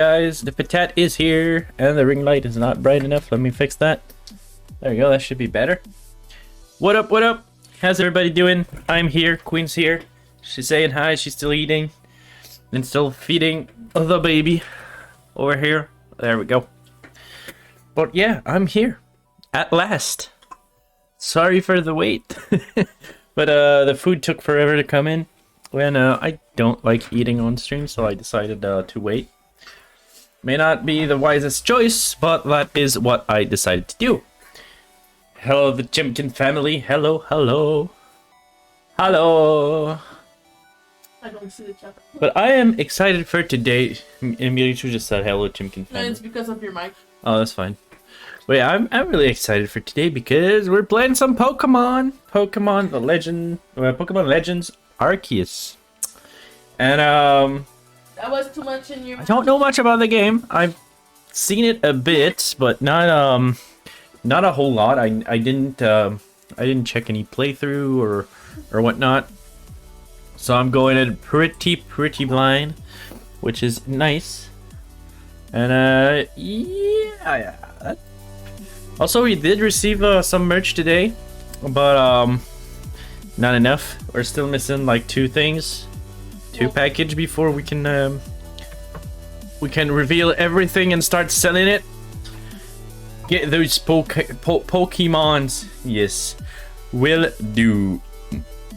Guys, the Patat is here, and the ring light is not bright enough. Let me fix that. There we go, that should be better. What up, what up? How's everybody doing? I'm here, Queen's here. She's saying hi, she's still eating. And still feeding the baby over here. There we go. But yeah, I'm here. At last. Sorry for the wait. But the food took forever to come in. When I don't like eating on stream, so I decided to wait. May not be the wisest choice, but that is what I decided to do. Hello, the Chimkin family. Hello, hello. Hello. I don't see the chat. But I am excited for today. Emilia just said hello, Chimkin family. No, it's because of your mic. Oh, that's fine. Wait, I'm really excited for today because we're playing some Pokemon. Pokemon Legends Arceus. And That was too much in your. I don't know much about the game. I've seen it a bit, but not a whole lot. I didn't check any playthrough or whatnot. So I'm going in pretty blind, which is nice. And yeah. Also, we did receive some merch today, but not enough. We're still missing like two things. Package before we can reveal everything and start selling it. Get those Pokemons. Yes, will do.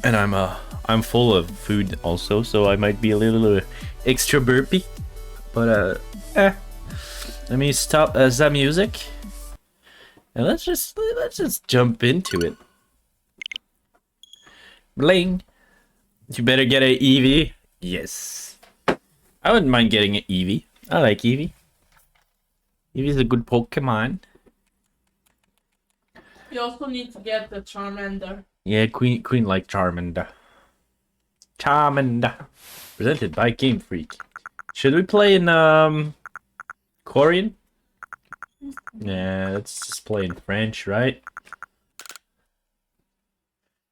And I'm full of food also, so I might be a little extra burpy. But let me stop the music and let's just jump into it. Bling. You better get a Eevee. Yes. I wouldn't mind getting an Eevee. I like Eevee. Eevee's a good Pokemon. You also need to get the Charmander. Yeah, Queen like Charmander. Charmander. Presented by Game Freak. Should we play in Korean? Yeah, let's just play in French, right?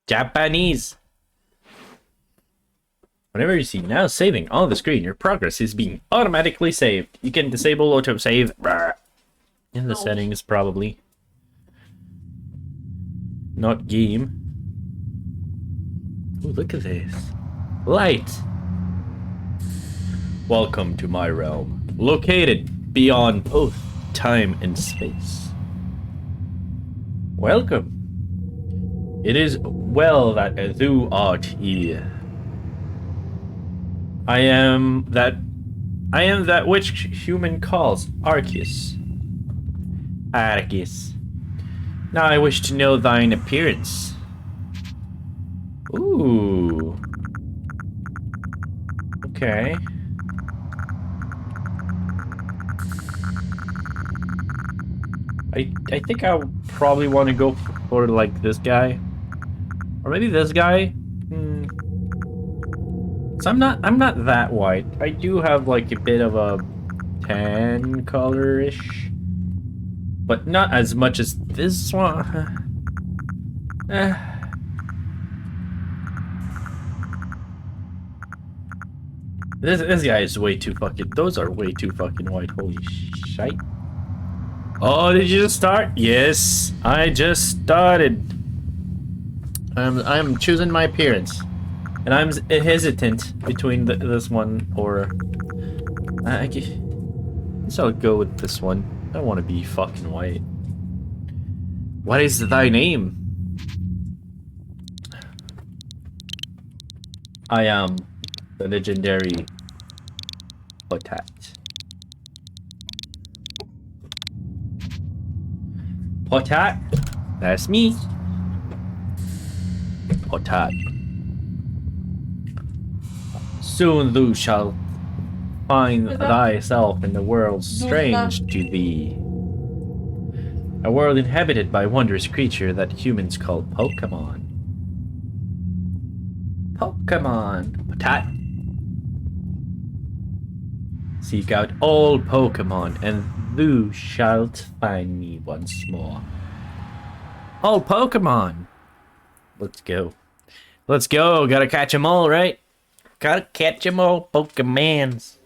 Japanese. Whenever you see now saving on the screen, your progress is being automatically saved. You can disable autosave in the settings, probably. Not game. Oh, look at this. Light. Welcome to my realm. Located beyond both time and space. Welcome. It is well that thou art here. I am that which human calls Arceus. Arceus. Now I wish to know thine appearance. Ooh. Okay. I think I probably want to go for like this guy. Or maybe this guy. So I'm not that white. I do have like a bit of a tan color-ish, but not as much as this one. This guy is way too fucking. Those are way too fucking white. Holy shite! Oh, did you just start? Yes, I just started. I'm choosing my appearance. And I'm hesitant between this one or... I guess I'll go with this one. I don't want to be fucking white. What is thy name? I am the legendary Potat. Potat? That's me. Potat. Soon thou shalt find thyself in the world strange to thee. A world inhabited by a wondrous creature that humans call Pokemon. Pokemon. Potat. Seek out all Pokemon, and thou shalt find me once more. All Pokemon! Let's go. Let's go, gotta catch them all, right? Gotta catch them all, Pokemons.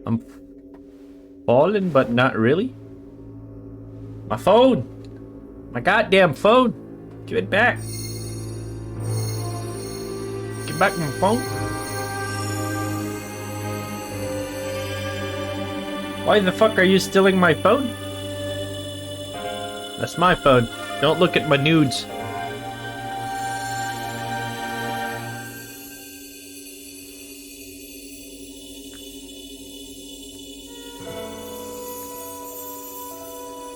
I'm falling, but not really. My phone! My goddamn phone! Give it back! Give back my phone! Why the fuck are you stealing my phone? That's my phone. Don't look at my nudes.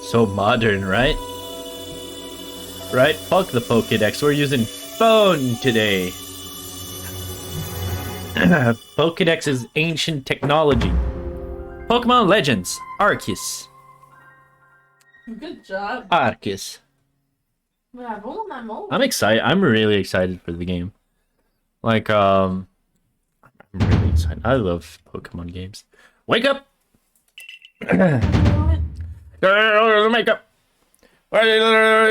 So modern, right? Right? Fuck the Pokédex. We're using phone today. Pokédex is ancient technology. Pokemon Legends. Arceus. Good job. Arceus. Bravo, I'm excited. I'm really excited for the game. Like, I'm really excited. I love Pokemon games. Wake up! Makeup!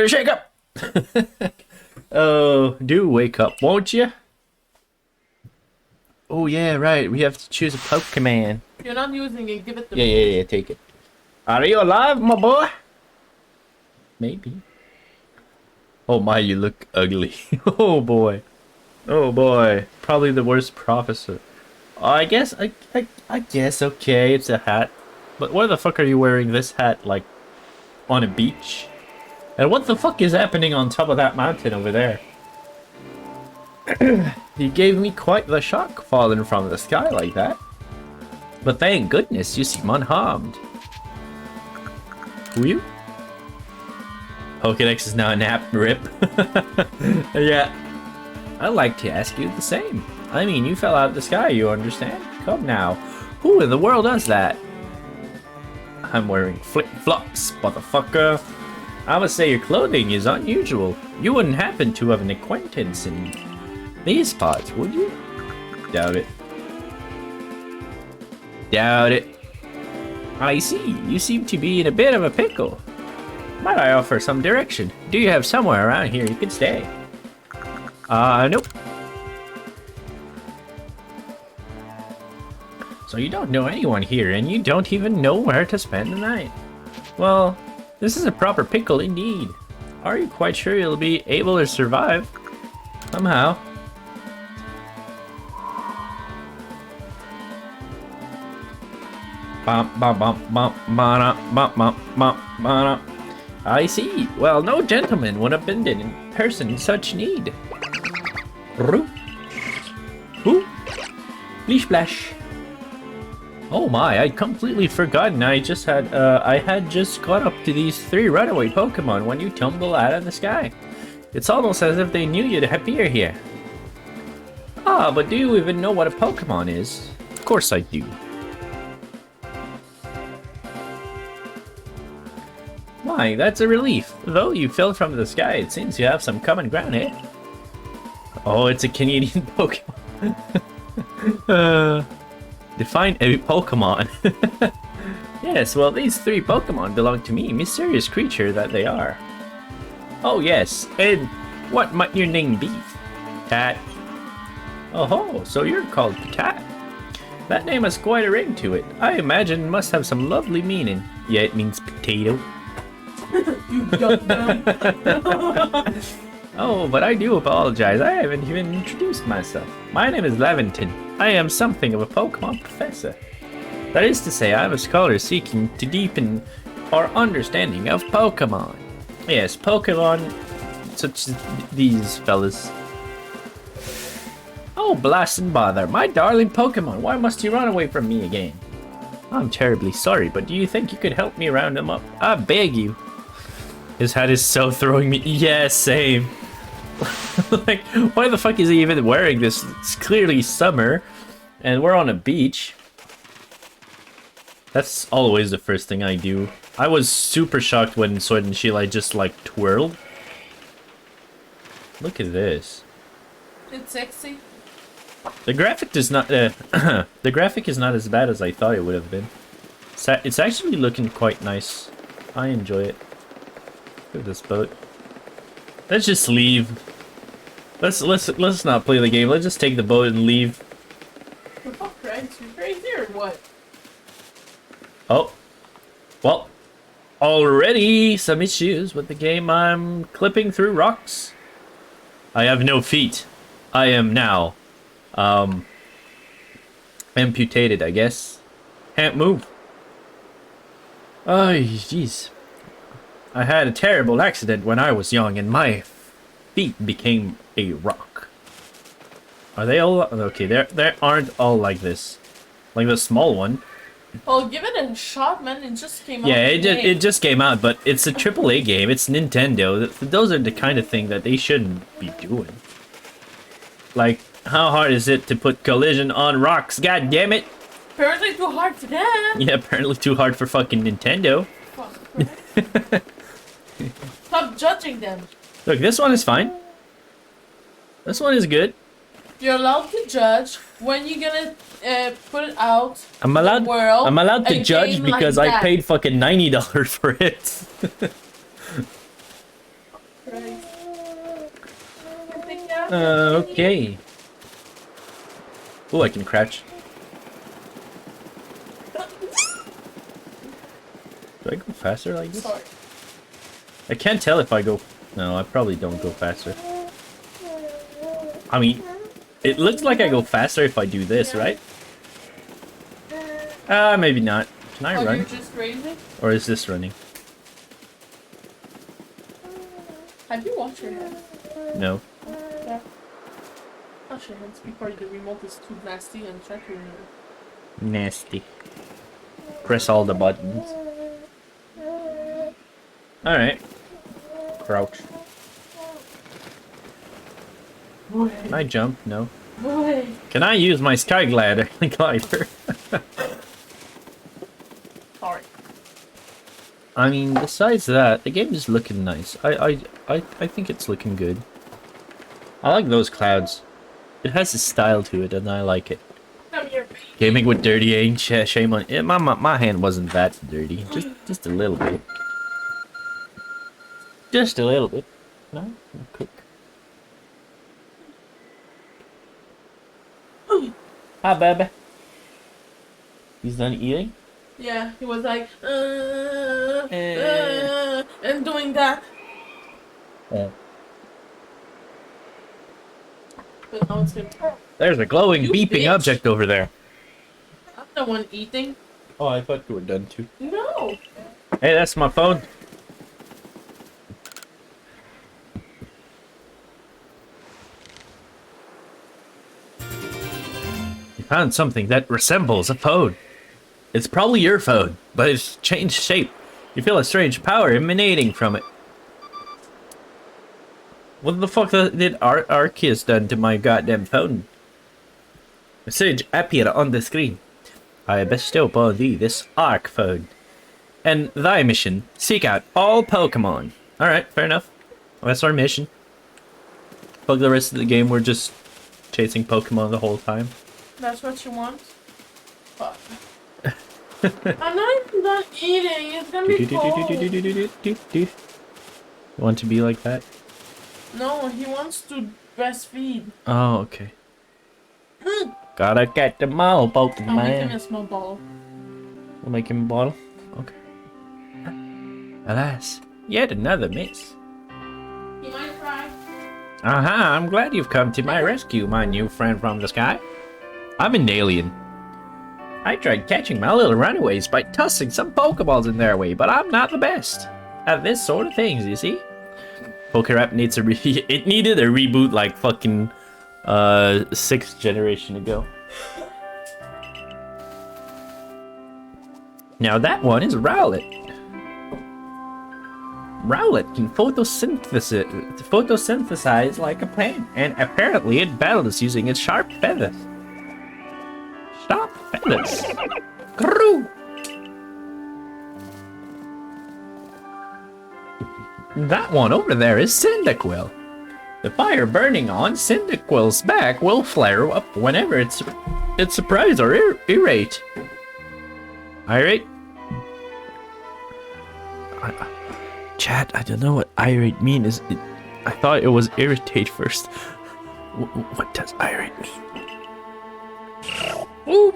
Shake up! Oh, do wake up, won't you? Oh yeah, right. We have to choose a Pokemon. You're not using it. Give it to me. Yeah. Take it. Are you alive, my boy? Maybe. Oh my, you look ugly. Oh boy. Oh boy. Probably the worst professor. I guess. I guess. Okay, it's a hat. But why the fuck are you wearing this hat, like, on a beach? And what the fuck is happening on top of that mountain over there? You gave me quite the shock falling from the sky like that. But thank goodness you seem unharmed. Who you? Pokédex is now an app rip. Yeah. I'd like to ask you the same. I mean, you fell out of the sky, you understand? Come now. Who in the world does that? I'm wearing flip-flops, motherfucker. I would say your clothing is unusual. You wouldn't happen to have an acquaintance in these parts, would you? Doubt it. Doubt it. I see. You seem to be in a bit of a pickle. Might I offer some direction? Do you have somewhere around here you could stay? Nope. So you don't know anyone here, and you don't even know where to spend the night. Well, this is a proper pickle indeed. Are you quite sure you'll be able to survive? Somehow. I see. Well, no gentleman would abandon a person in such need. Who? Bleach splash. Oh my, I'd completely forgotten. I had just got up to these 3 runaway Pokemon when you tumbled out of the sky. It's almost as if they knew you'd appear here. Ah, but do you even know what a Pokemon is? Of course I do. Why, that's a relief. Though you fell from the sky, it seems you have some common ground here. Oh, it's a Canadian Pokemon. Define a Pokemon. Yes, well, these 3 Pokemon belong to me, mysterious creature that they are. Oh, yes, and what might your name be? Tat. Oh, so you're called Patat. That name has quite a ring to it. I imagine it must have some lovely meaning. Yeah, it means potato. You dumb. Oh, but I do apologize. I haven't even introduced myself. My name is Leventon. I am something of a Pokemon professor. That is to say, I am a scholar seeking to deepen our understanding of Pokemon. Yes, Pokemon such as these fellas. Oh, blast and bother. My darling Pokemon, why must you run away from me again? I'm terribly sorry, but do you think you could help me round them up? I beg you. His hat is so throwing me. Yeah, same. Like, why the fuck is he even wearing this? It's clearly summer, and we're on a beach. That's always the first thing I do. I was super shocked when Sword and Shield I just like twirled. Look at this. It's sexy. The graphic does not. The graphic is not as bad as I thought it would have been. It's actually looking quite nice. I enjoy it. Look at this boat. Let's just leave. Let's not play the game. Let's just take the boat and leave. You're crazy or what? Oh. Well. Already some issues with the game. I'm clipping through rocks. I have no feet. I am now, amputated, I guess. Can't move. Oh, jeez. I had a terrible accident when I was young and my feet became a rock. Are they all? Okay, they aren't all like this. Like the small one. Well, give it a shot, man. It just came out. Yeah, it just came out, but it's a AAA game. It's Nintendo. Those are the kind of thing that they shouldn't be doing. Like, how hard is it to put collision on rocks? God damn it! Apparently too hard for them. Yeah, apparently too hard for fucking Nintendo. Fuck. Stop judging them. Look, this one is fine. This one is good. You're allowed to judge when you're gonna put it out. I'm allowed. World, I'm allowed to a judge game because like I that. paid fucking $90 for it. Okay. Oh, I can crouch. Do I go faster like this? Sorry. I can't tell if I go... No, I probably don't go faster. I mean, it looks like I go faster if I do this, right? Maybe not. Can I run? You're just crazy? Or is this running? Have you washed your hands? No. Yeah. Wash your hands before the remote is too nasty and try to remove it. Nasty. Press all the buttons. Alright. Crouch. Boy. Can I jump? No. Boy. Can I use my sky glider? Glider? Sorry. I mean, besides that, the game is looking nice. I think it's looking good. I like those clouds. It has a style to it, and I like it. Come here, baby. Gaming with dirty ain't shame on it. My hand wasn't that dirty. Just a little bit. Just a little bit. No, cook. Hi, baby. He's done eating? Yeah, he was like, and doing that. Oh. But now it's him. There's a glowing, You beeping bitch. object over there. I'm the one eating. Oh, I thought you were done too. No. Hey, that's my phone. You found something that resembles a phone. It's probably your phone, but it's changed shape. You feel a strange power emanating from it. What the fuck did Arceus done to my goddamn phone? Message appear on the screen. I bestow upon thee this Arc phone. And thy mission, seek out all Pokemon. Alright, fair enough. Well, that's our mission. Fuck the rest of the game, we're just chasing Pokemon the whole time. That's what you want? Fuck. I'm not even done eating. It's gonna be cold. You want to be like that? No, he wants to breastfeed. Oh, okay. Gotta get them all, I'll make him Pokemon. a small ball. We'll make him a bottle? Okay. Alas, yet another miss. He might cry. Aha, I'm glad you've come to my rescue, my new friend from the sky. I'm an alien. I tried catching my little runaways by tossing some Pokeballs in their way, but I'm not the best at this sort of things, you see? PokeRap needs a it needed a reboot like fucking 6th generation ago. Now that one is Rowlet. Rowlet can photosynthesize like a plant, and apparently it battles using its sharp feathers. Sharp feathers. Grrroo. That one over there is Cyndaquil. The fire burning on Cyndaquil's back will flare up whenever it's surprised or irate. Irate? Chat, I don't know what irate means. I thought it was irritate first. What does irate mean? Ooh.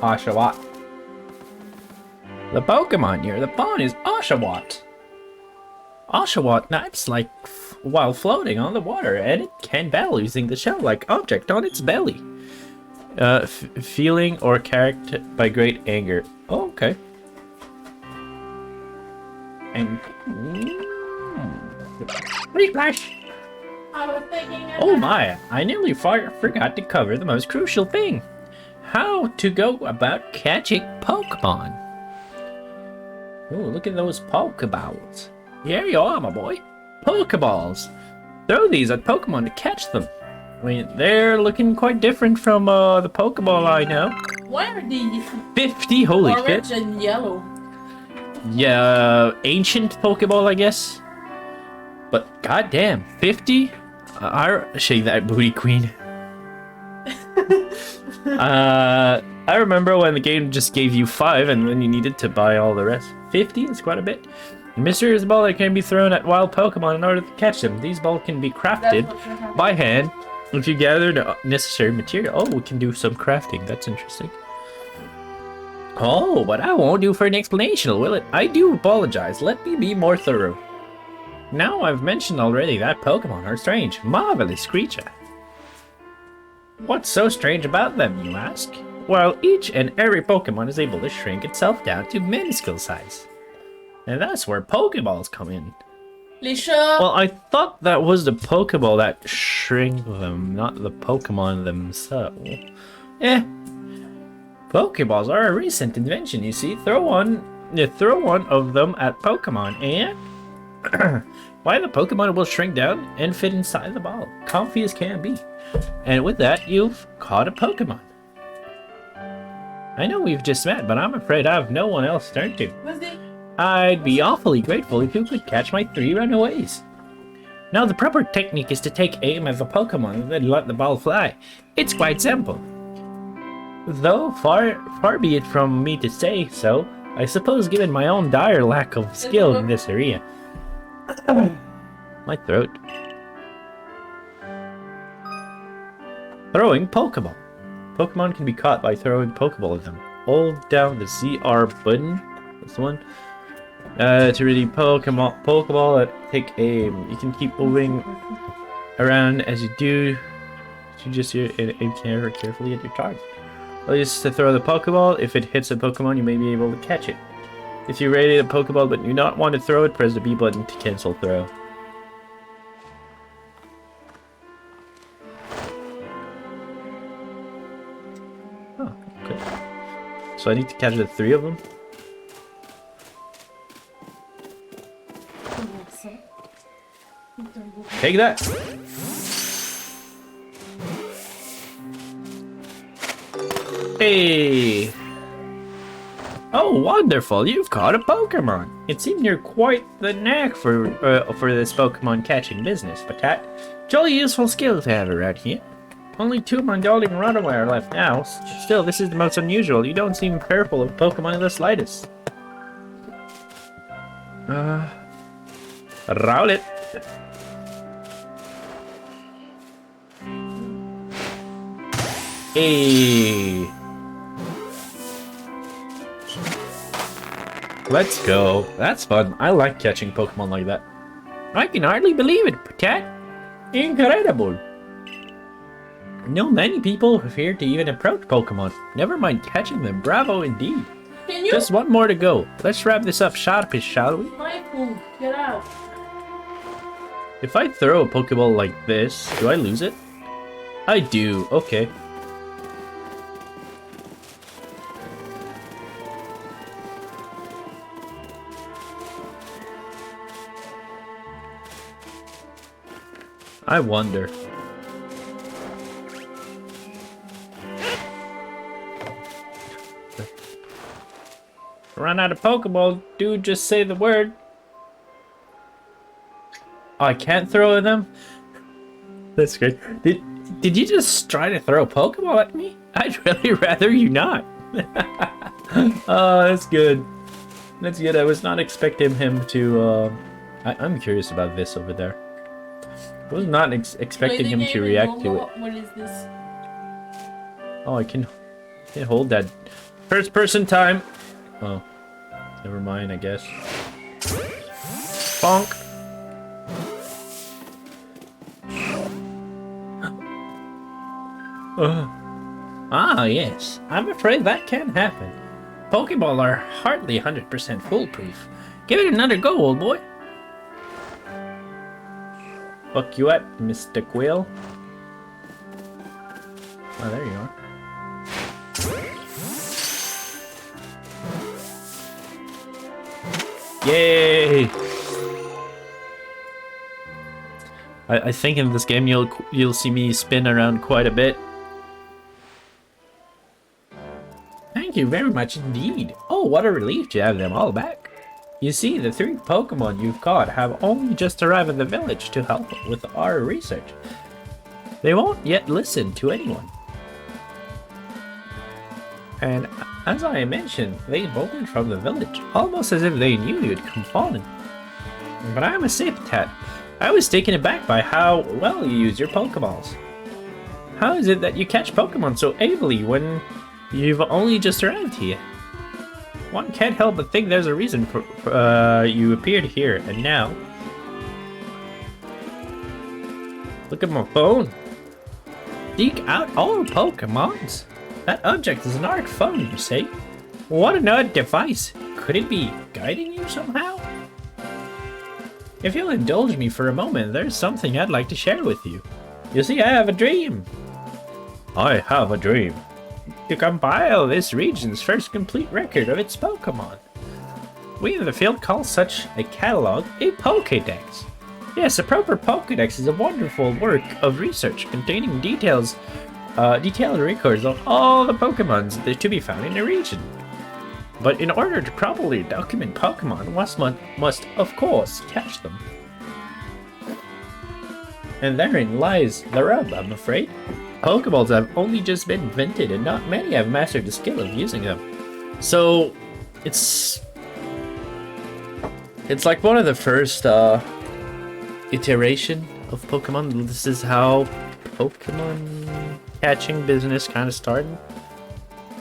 Oshawott. The Pokemon near the pond is Oshawott. Oshawott naps like while floating on the water, and it can battle using the shell-like object on its belly. Feeling or characterized by great anger. Oh, okay. And Flash. I was thinking Oh my! I nearly forgot to cover the most crucial thing: how to go about catching Pokemon. Oh, look at those Pokeballs. Here you are, my boy. Pokeballs. Throw these at Pokemon to catch them. I mean, they're looking quite different from the Pokeball I know. Why are these 50, holy orange shit. and yellow? Yeah, ancient Pokeball, I guess. But goddamn, 50? Shake that booty, queen. I remember when the game just gave you 5 and then you needed to buy all the rest. 50 is quite a bit. A mysterious ball that can be thrown at wild Pokemon in order to catch them. These balls can be crafted by hand if you gather the necessary material. Oh, we can do some crafting. That's interesting. Oh, but I won't do for an explanation, will it? I do apologize. Let me be more thorough. Now I've mentioned already that Pokemon are strange, marvelous creature. What's so strange about them, you ask? Well, each and every Pokemon is able to shrink itself down to minuscule size. And that's where Pokeballs come in. Lisha! Well, I thought that was the Pokeball that shrink them, not the Pokemon themselves. Pokeballs are a recent invention, you see. Throw one of them at Pokemon and why the Pokemon will shrink down and fit inside the ball. Comfy as can be. And with that, you've caught a Pokemon. I know we've just met, but I'm afraid I have no one else to turn to. I'd be awfully grateful if you could catch my 3 runaways. Now, the proper technique is to take aim at the Pokemon and then let the ball fly. It's quite simple. Though far be it from me to say so, I suppose given my own dire lack of skill in this area. My throat. Throwing Pokeball. Pokemon can be caught by throwing Pokeball at them. Hold down the CR button. This one. To really Pokeball, take aim. You can keep moving around as you do. You just aim carefully at your target. At least to throw the Pokeball. If it hits a Pokemon, you may be able to catch it. If you're ready to Pokeball but do not want to throw it, press the B button to cancel throw. Oh, okay. So I need to catch the 3 of them? Take that! Hey! Oh, wonderful! You've caught a Pokemon! It seems you're quite the knack for this Pokemon catching business, Patat. Jolly useful skill to have around here. Only 2 Mongoling Runaway are left now. Still, this is the most unusual. You don't seem fearful of Pokemon in the slightest. Rowlet. Hey. Let's go. That's fun. I like catching Pokemon like that. I can hardly believe it, Patat. Incredible. No many people have feared to even approach Pokemon. Never mind catching them. Bravo indeed. Can you? Just one more to go. Let's wrap this up sharpish, shall we? Michael, get out. If I throw a Pokeball like this, do I lose it? I do. Okay. I wonder. Run out of Pokeball, dude, just say the word. Oh, I can't throw them? That's great. Did you just try to throw a Pokeball at me? I'd really rather you not. Oh, that's good. That's good. I was not expecting him to, I'm curious about this over there. I was not expecting him to react to it. What is this? Oh, I can hold that First person time. Oh, never mind, I guess. Bonk. Ah, yes. I'm afraid that can happen. Pokeball are hardly 100% foolproof. Give it another go, old boy. Fuck you up, Mr. Quill. Oh, there you are. Yay! I think in this game you'll see me spin around quite a bit. Thank you very much indeed. Oh, what a relief to have them all back. You see, the 3 Pokemon you've caught have only just arrived at the village to help with our research. They won't yet listen to anyone. And as I mentioned, they bolted from the village, almost as if they knew you'd come falling. But I'm a Sip-Tat. I was taken aback by how well you use your Pokeballs. How is it that you catch Pokemon so ably when you've only just arrived here? One can't help but think there's a reason for you appeared here, and now... Look at my phone. Seek out all Pokemons. That object is an ARC phone, you say? What an odd device. Could it be guiding you somehow? If you'll indulge me for a moment, there's something I'd like to share with you. You see, I have a dream. I have a dream. To compile this region's first complete record of its Pokemon. We in the field call such a catalog a Pokédex. Yes, a proper Pokédex is a wonderful work of research containing detailed records of all the Pokemons that are to be found in a region. But in order to properly document Pokemon, one must of course catch them. And therein lies the rub, I'm afraid. Pokeballs have only just been invented and not many have mastered the skill of using them. So, it's like one of the first iteration of Pokemon. This is how Pokemon catching business kind of started.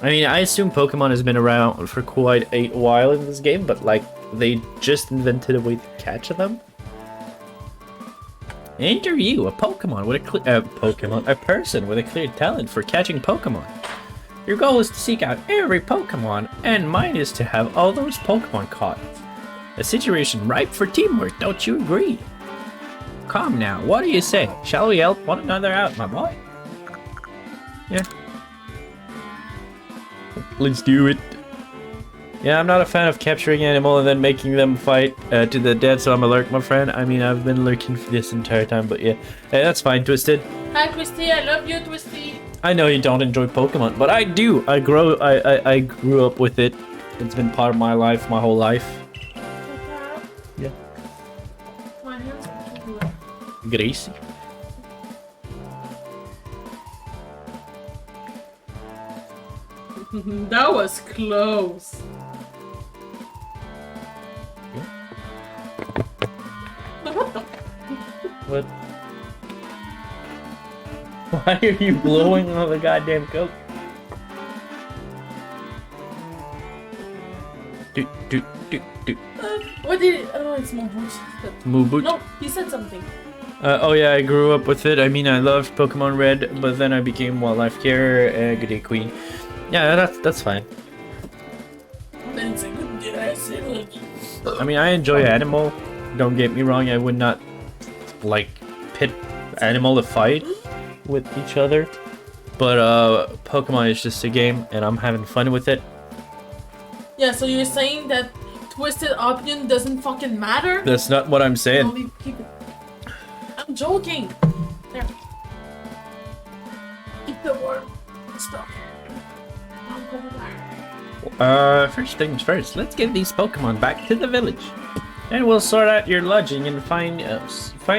I mean, I assume Pokemon has been around for quite a while in this game, but like, they just invented a way to catch them. Enter you, a Pokemon with a person with a clear talent for catching Pokemon. Your goal is to seek out every Pokemon, and mine is to have all those Pokemon caught. A situation ripe for teamwork, don't you agree? Come now, what do you say? Shall we help one another out, my boy? Yeah. Let's do it. Yeah, I'm not a fan of capturing animal and then making them fight to the death, so I'm a lurk, my friend. I mean, I've been lurking for this entire time, but yeah. Hey, that's fine, Twisted. Hi, Twisty. I love you, Twisty. I know you don't enjoy Pokemon, but I do. I grew up with it. It's been part of my life, my whole life. Yeah. My hands are too wet. Gracie. That was close. What? Why are you blowing on the goddamn Coke? Do. What did it? Oh, it's Moboot. Moboot? No, he said something. Oh yeah, I grew up with it. I mean, I loved Pokemon Red, but then I became wildlife carer and good day queen. Yeah, that's fine. Then it's a good day. I mean, I enjoy animal. Don't get me wrong. I would not like pit animal to fight with each other, but Pokemon is just a game, and I'm having fun with it. Yeah, so you're saying that Twisted opinion doesn't fucking matter? That's not what I'm saying. Only keep it. I'm joking. There. Keep the warm stuff. I'll go there. First things first. Let's get these Pokemon back to the village, and we'll sort out your lodging and find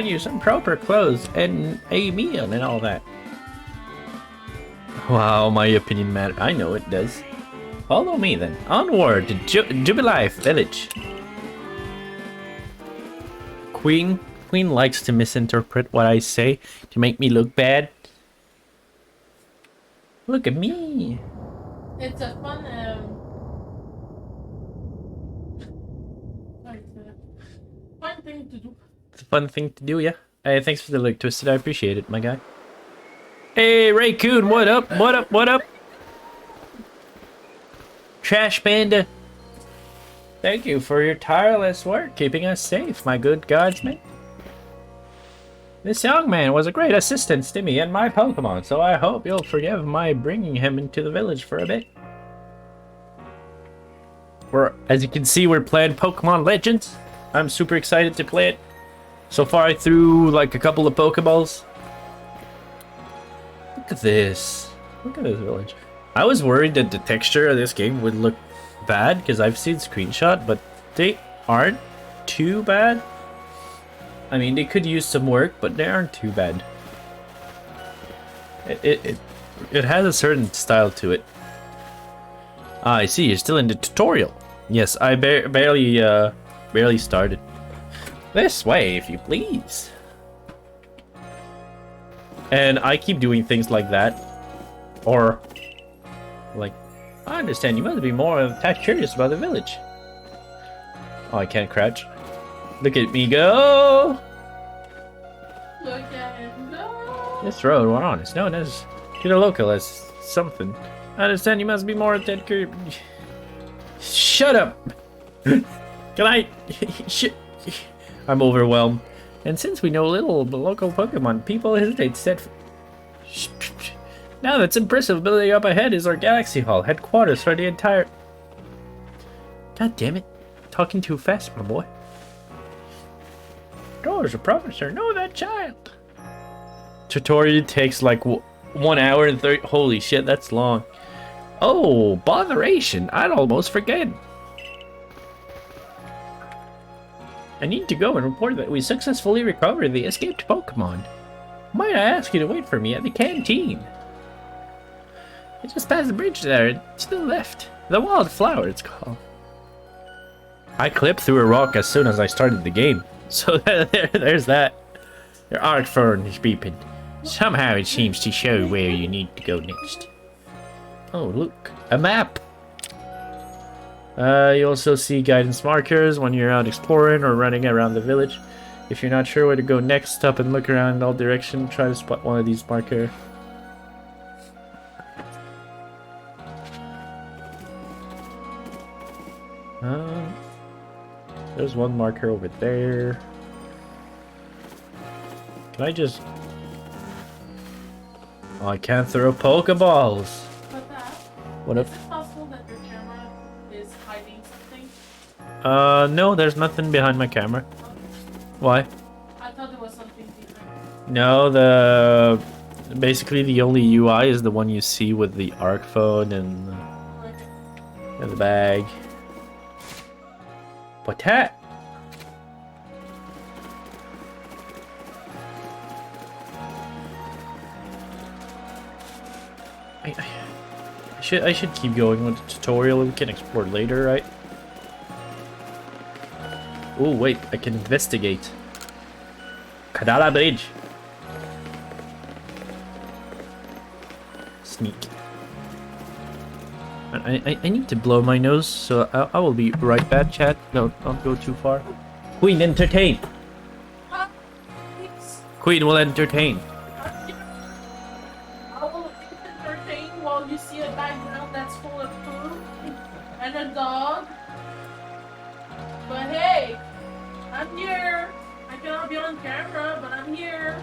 you some proper clothes and a meal and all that. Wow, my opinion matters. I know it does. Follow me then. Onward to Jubilife Village. Queen likes to misinterpret what I say to make me look bad. Look at me. It's a fun, fun thing to do. It's a fun thing to do, yeah. Hey, thanks for the look, Twisted. I appreciate it, my guy. Hey, Raycoon, what up? What up? What up? Trash Panda. Thank you for your tireless work keeping us safe, my good guardsman. This young man was a great assistance to me and my Pokemon, so I hope you'll forgive my bringing him into the village for a bit. As you can see, we're playing Pokemon Legends. I'm super excited to play it. So far, I threw like a couple of Pokeballs. Look at this. Look at this village. I was worried that the texture of this game would look bad because I've seen screenshot, but they aren't too bad. I mean, they could use some work, but they aren't too bad. It has a certain style to it. Ah, I see. You're still in the tutorial. Yes, I barely started. This way, if you please. And I keep doing things like that, or like, I understand you must be more that curious about the village. Oh, I can't crouch. Look at me go! Look at him go! This road we're on is known as, to the local, as something. I understand you must be more that curious. Shut up! Can I? I'm overwhelmed. And since we know little of the local Pokemon, people hesitate to set. Now that's impressive. Building up ahead is our Galaxy Hall, headquarters for the entire. God damn it! Talking too fast, my boy. Doors, a professor. No, that child. Tutorial takes like 1 hour and 30. Holy shit, that's long. Oh, botheration! I'd almost forget. I need to go and report that we successfully recovered the escaped Pokemon. Might I ask you to wait for me at the canteen? I just passed the bridge there, to the left. The Wildflower, it's called. I clipped through a rock as soon as I started the game. So there's that. Your arc phone is beeping. Somehow it seems to show where you need to go next. Oh, look. A map! You also see guidance markers when you're out exploring or running around the village. If you're not sure where to go next, stop and look around in all directions. Try to spot one of these markers. There's one marker over there. Can I just... Oh, I can't throw Pokeballs. What's that? What Is if... it possible that your camera is hiding something? No, there's nothing behind my camera. Why? I thought there was something behind. No, basically the only UI is the one you see with the arc phone and the bag. What that? I should keep going with the tutorial. We can explore later, right? Oh wait, I can investigate. Kadala Bridge. Sneak. I need to blow my nose, so I will be right back, chat. No, don't go too far. Queen, entertain. Queen will entertain. I will entertain while you see a background that's full of food and a dog. But hey, I'm here. I cannot be on camera, but I'm here.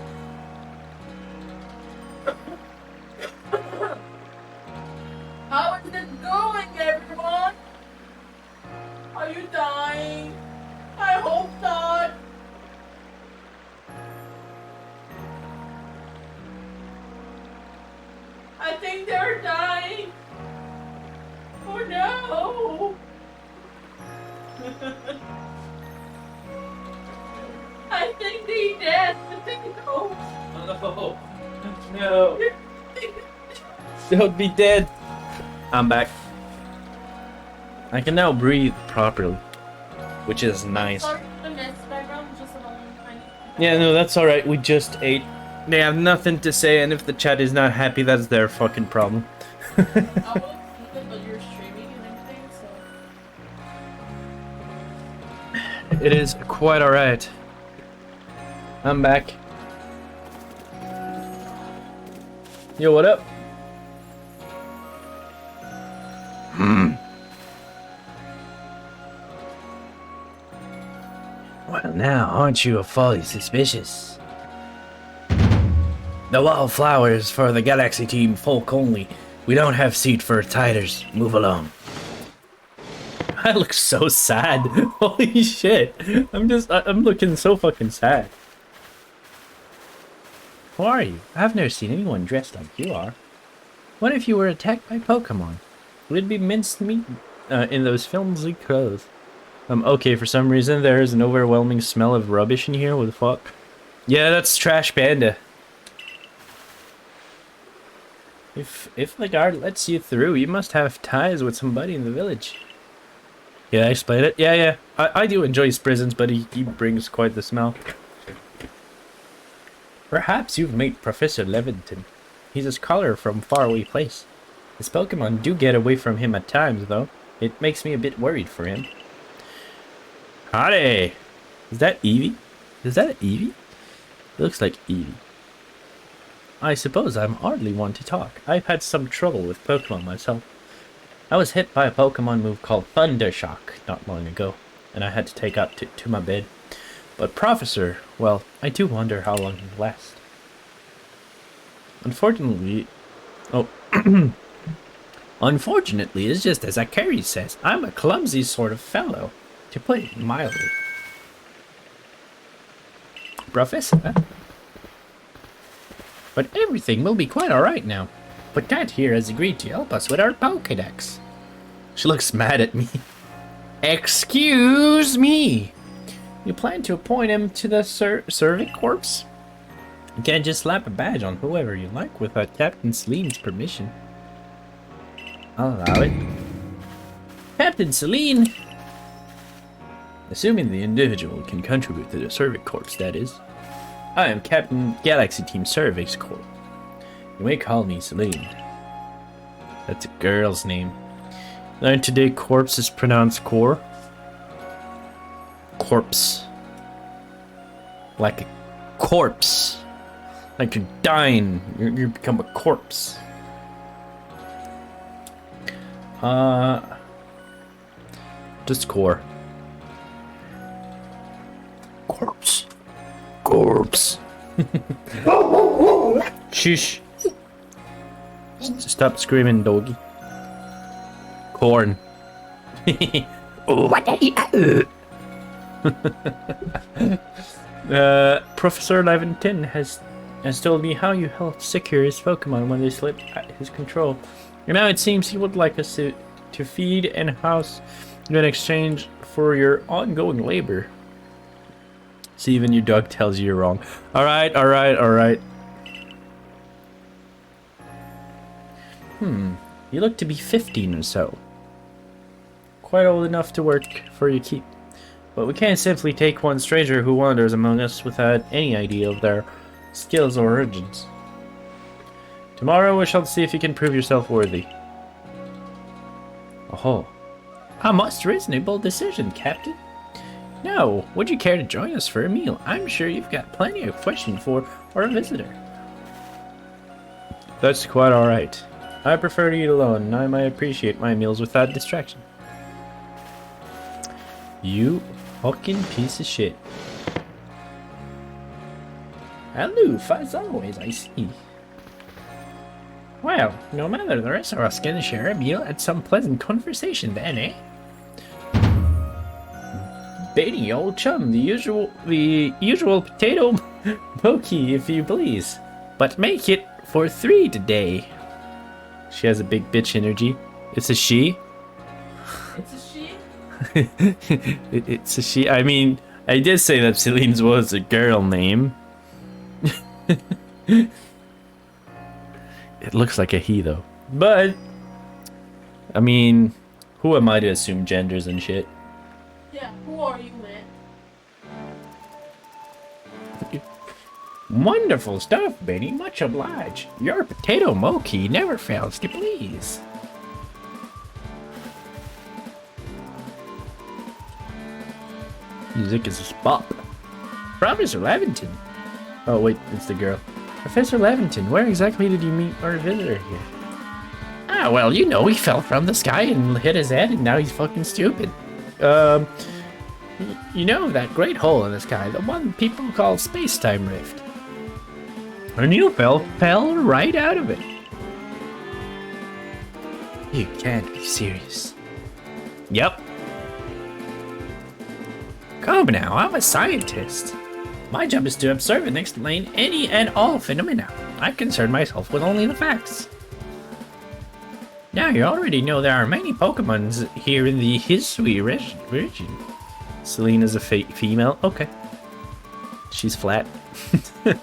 How is it going, everyone? Are you dying? I hope not. I think they're dying. Oh no. I think they're dead. No. Oh, no. Don't be dead. I'm back. I can now breathe properly, which is nice. Sorry for the mess background, just a moment. Yeah, no, that's alright. We just ate. They have nothing to say, and if the chat is not happy, that's their fucking problem. I will see the It is quite alright. I'm back. Yo, what up? Well, now, aren't you wholly suspicious? The wildflowers for the Galaxy team, folk only. We don't have seat for titers. Move along. I look so sad. Holy shit. I'm looking so fucking sad. Who are you? I've never seen anyone dressed like you are. What if you were attacked by Pokemon? Would it be minced meat in those filmsy clothes? Okay, for some reason there is an overwhelming smell of rubbish in here. What the fuck? Yeah, that's Trash Panda. If the guard lets you through, you must have ties with somebody in the village. Yeah, I explained it. Yeah. I do enjoy his prisons, but he brings quite the smell. Perhaps you've met Professor Levinton. He's a scholar from faraway place. His Pokemon do get away from him at times, though. It makes me a bit worried for him. Howdy! Is that Eevee? Is that Eevee? It looks like Eevee. I suppose I'm hardly one to talk. I've had some trouble with Pokemon myself. I was hit by a Pokemon move called Thunder Shock not long ago, and I had to take up to my bed. But Professor, well, I do wonder how long he'll last. Unfortunately... Oh. Unfortunately, it's just as Akari says. I'm a clumsy sort of fellow, to put it mildly. Professor? But everything will be quite alright now. Patat here has agreed to help us with our Pokédex. She looks mad at me. Excuse me! You plan to appoint him to the Servic Corps? You can't just slap a badge on whoever you like without Captain Celine's permission. I'll allow it. Captain Celine! Assuming the individual can contribute to the Servic Corps, that is. I am Captain Galaxy Team Cervix Corps. You may call me Celine. That's a girl's name. Learn today corpse is pronounced core. Corpse. Like a corpse. Like you're dying. You become a corpse. Just core. Corpse. Corpse. Shush. Stop screaming, doggy. Corn. Professor Levinton has told me how you helped secure his Pokemon when they slipped at his control. And now it seems he would like us to feed and house in exchange for your ongoing labor. See, even your dog tells you you're wrong. Alright. You look to be 15 or so. Quite old enough to work for your keep. But we can't simply take one stranger who wanders among us without any idea of their skills or origins. Tomorrow we shall see if you can prove yourself worthy. Oh, a most reasonable decision, Captain. Now, would you care to join us for a meal? I'm sure you've got plenty of questions for our visitor. That's quite alright. I prefer to eat alone, and I might appreciate my meals without distraction. You fucking piece of shit. Aloof, as always, I see. Well, no matter, the rest of us can share a meal and some pleasant conversation then, eh? Betty, old chum, the usual potato pokey, if you please. But make it for 3 today. She has a big bitch energy. It's a she. It's a she? It's a she. I mean, I did say that Celine's was a girl name. It looks like a he, though. But, I mean, who am I to assume genders and shit? Yeah, who are you, man? Wonderful stuff, Benny. Much obliged. Your potato mochi never fails to please. Music is a bop. Professor Lavington. Oh wait, it's the girl. Professor Lavington, where exactly did you meet our visitor here? Ah, well, you know, he fell from the sky and hit his head, and now he's fucking stupid. You know that great hole in the sky, the one people call space-time rift. And you fell right out of it. You can't be serious. Yep. Come now, I'm a scientist. My job is to observe and explain any and all phenomena. I concern myself with only the facts. Now you already know there are many Pokemons here in the Hisui region. Selena's a female. Okay. She's flat. Can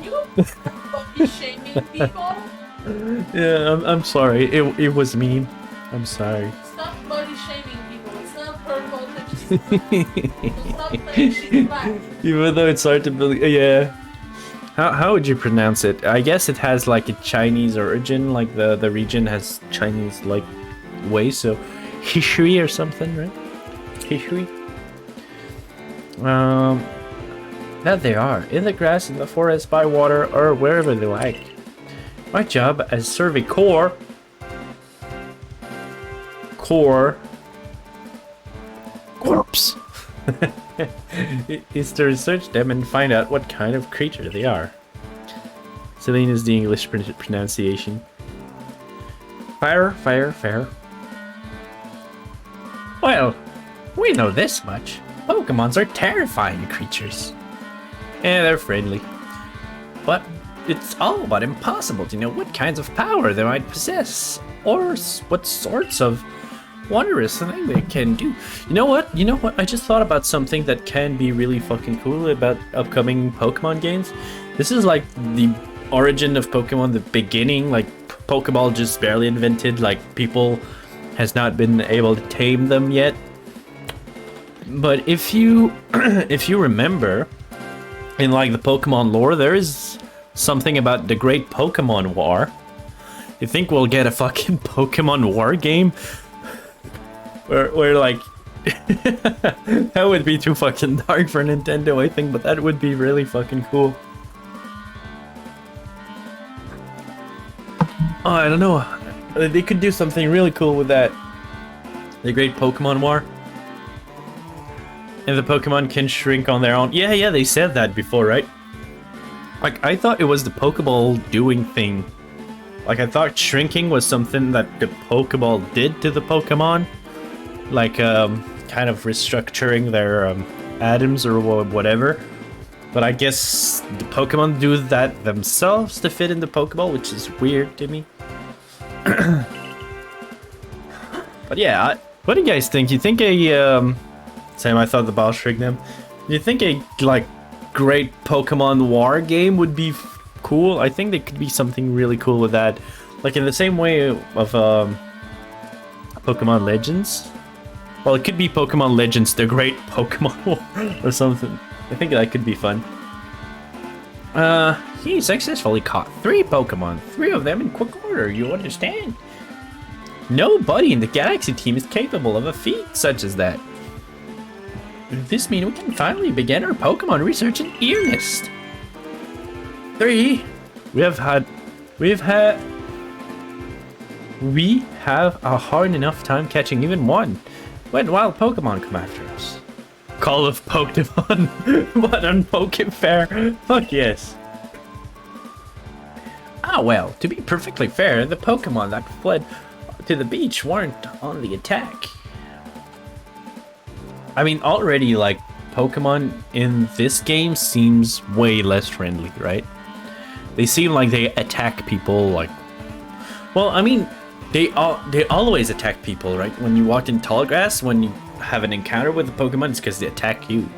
you body shaming people? Yeah, I'm sorry. It was mean. I'm sorry. Stop body shaming people. It's not her fault that she's black. So stop saying she's black. Even though it's hard to believe. Yeah. How would you pronounce it? I guess it has like a Chinese origin. Like the region has Chinese like way. So Hishui or something, right? Hishui. That they are in the grass, in the forest, by water, or wherever they like. My job as Survey Corps is to research them and find out what kind of creature they are. Celine is the English pronunciation. Fair. Well, we know this much. Pokemons are terrifying creatures. Yeah, they're friendly. But it's all but impossible to know what kinds of power they might possess, or what sorts of wondrous thing they can do. You know what? I just thought about something that can be really fucking cool about upcoming Pokemon games. This is like the origin of Pokemon, the beginning, like Pokeball just barely invented, like people has not been able to tame them yet. But if you remember, in like the Pokemon lore, there is something about the Great Pokemon War. You think we'll get a fucking Pokemon War game? Where like that would be too fucking dark for Nintendo, I think, but that would be really fucking cool. Oh, I don't know. They could do something really cool with that. The Great Pokemon War. And the Pokemon can shrink on their own. Yeah, they said that before, right? Like, I thought it was the Pokeball doing thing. Like, I thought shrinking was something that the Pokeball did to the Pokemon. Like, kind of restructuring their atoms or whatever. But I guess the Pokemon do that themselves to fit in the Pokeball, which is weird to me. But yeah, what do you guys think? You think Sam, I thought the ball shrinked them. Do you think a, like, Great Pokemon War game would be cool? I think there could be something really cool with that. Like, in the same way of Pokemon Legends. Well, it could be Pokemon Legends, the Great Pokemon War, or something. I think that could be fun. He successfully caught 3 Pokemon. 3 of them in quick order, you understand? Nobody in the Galaxy team is capable of a feat such as that. This means we can finally begin our Pokemon research in earnest. 3. We have a hard enough time catching even one when wild Pokemon come after us. Call of Pokemon. What on Pokefair? Fuck yes. Ah well, to be perfectly fair, the Pokemon that fled to the beach weren't on the attack. I mean, already, like, Pokemon in this game seems way less friendly, right? They seem like they attack people, like... Well, I mean, they always attack people, right? When you walk in tall grass, when you have an encounter with the Pokemon, it's because they attack you.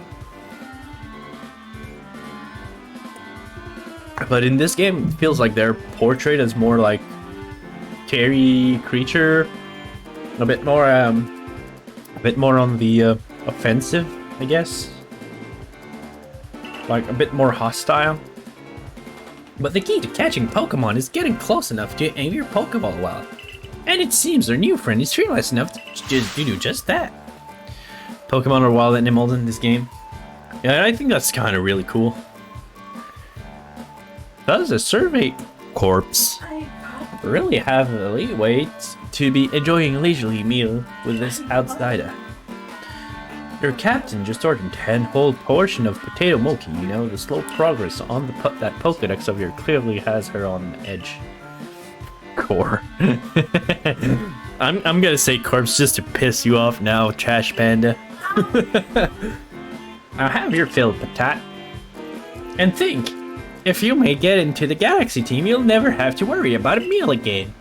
But in this game, it feels like they're portrayed as more like scary creature, a bit more on the offensive, I guess. Like a bit more hostile. But the key to catching Pokemon is getting close enough to aim your Pokeball well. And it seems our new friend is fearless enough to do just that. Pokemon are wild animals in this game. Yeah, I think that's kind of really cool. Does a survey corpse really have a leeway to be enjoying a leisurely meal with this outsider? Your captain just ordered a 10-whole portion of potato mochi. You know, the slow progress on that Pokedex of yours clearly has her on edge. Core. I'm gonna say corpse just to piss you off now, Trash Panda. Now have your fill, Patat. And think, if you may get into the Galaxy team, you'll never have to worry about a meal again.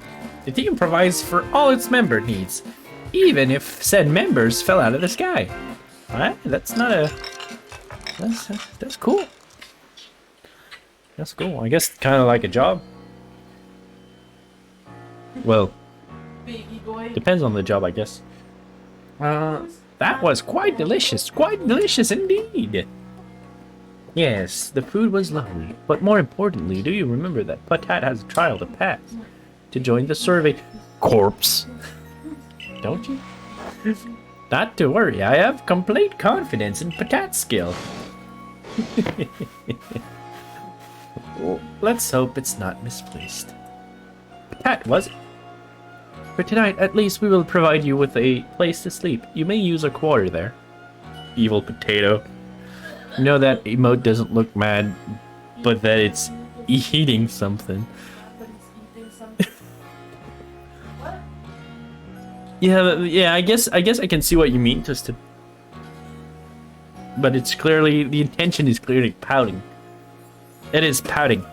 The team provides for all its member needs, even if said members fell out of the sky. Alright, that's not a... That's cool. That's cool. I guess kind of like a job. Well, depends on the job, I guess. That was quite delicious indeed. Yes, the food was lovely, but more importantly, do you remember that Patat has a trial to pass to join the survey corpse? Don't you? Not to worry, I have complete confidence in Patat's skill. Well, let's hope it's not misplaced. Patat, was it? For tonight, at least we will provide you with a place to sleep. You may use a quarter there. Evil potato. You know that emote doesn't look mad, but that it's eating something. Yeah, I guess I can see what you mean, Twisted. But it's clearly, the intention is clearly pouting. It is pouting.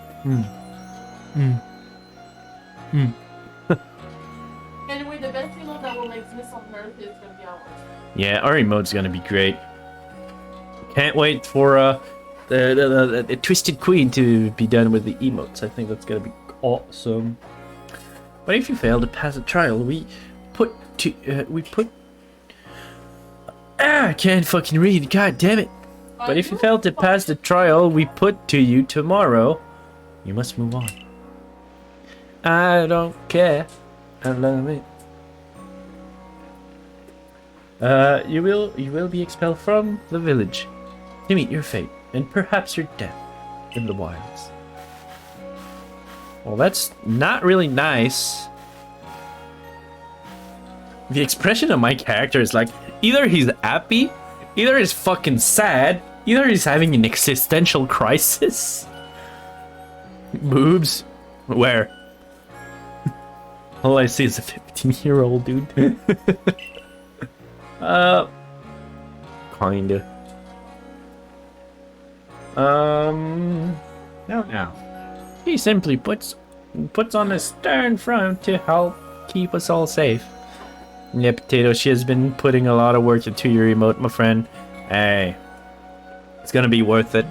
Anyway, the best emote that will exist on Earth is gonna be ours. Yeah, our emote's gonna be great. Can't wait for the Twisted Queen to be done with the emotes. I think that's gonna be awesome. But if you fail to pass a trial, I can't fucking read, god damn it. But if you fail to pass the trial we put to you tomorrow, you must move on. I don't care. I love it. You will be expelled from the village to meet your fate, and perhaps your death in the wilds. Well, that's not really nice. The expression of my character is like, either he's happy, either he's fucking sad, either he's having an existential crisis. Boobs? Where? All I see is a 15-year-old dude. Kinda. No. He simply puts on a stern front to help keep us all safe. Yeah, Potato, she has been putting a lot of work into your emote, my friend. Hey, it's gonna be worth it.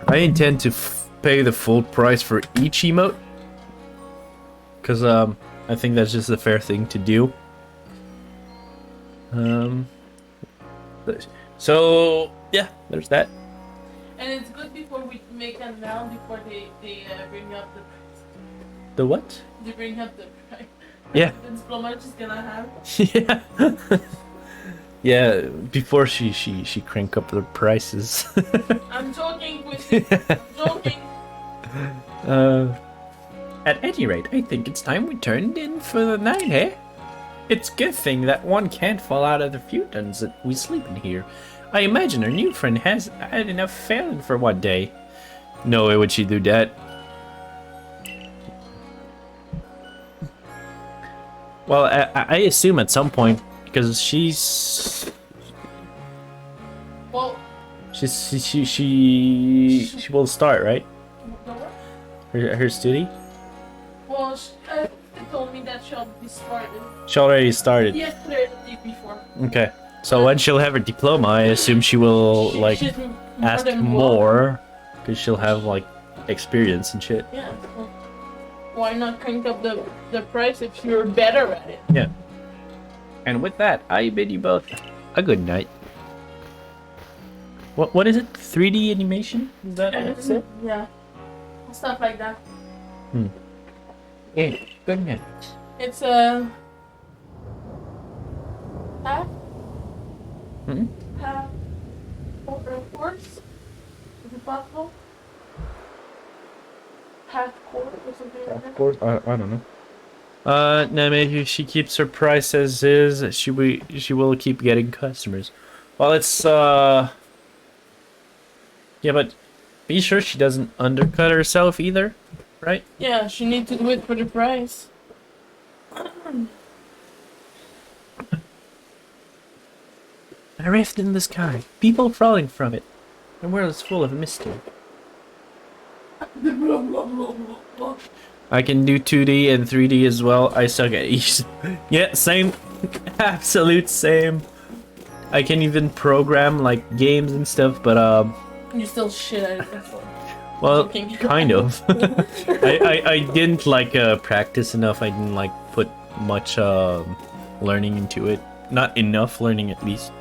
I intend to pay the full price for each emote, because I think that's just a fair thing to do. So yeah, there's that. And it's good before we make them down, before they bring up the price. The what? They bring up the price. Yeah. The diploma is gonna have. Yeah. Yeah, before she crank up the prices. I'm joking with you. Joking. At any rate, I think it's time we turned in for the night, eh? It's a good thing that one can't fall out of the few tons that we sleep in here. I imagine our new friend has had enough failing for one day. No way would she do that. Well, I assume at some point, because she will start, right? Her study. Well, she told me that she'll be started. She already started. Yesterday, the day before. Okay, so when she'll have her diploma, I assume she will like ask more, because she'll have like experience and shit. Yeah. So why not crank up the price if you're better at it? Yeah. And with that, I bid you both a good night. What is it? 3D animation? Is that it? Yeah. Stuff like that. Yeah, good night. It's a half Hmm? half course. Is it possible? Half court or something like that. Of course, I don't know. No, maybe if she keeps her price as is, she will keep getting customers. Well, it's yeah, but be sure she doesn't undercut herself either, right? Yeah, she needs to do it for the price. A rift in the sky, people falling from it. The world is full of mystery. I can do 2D and 3D as well. I suck at each. Yeah, same. Absolute same. I can even program like games and stuff, but You still shit at it. That's all. well, Okay. kind of. I didn't like practice enough. I didn't like put much learning into it. Not enough learning, at least.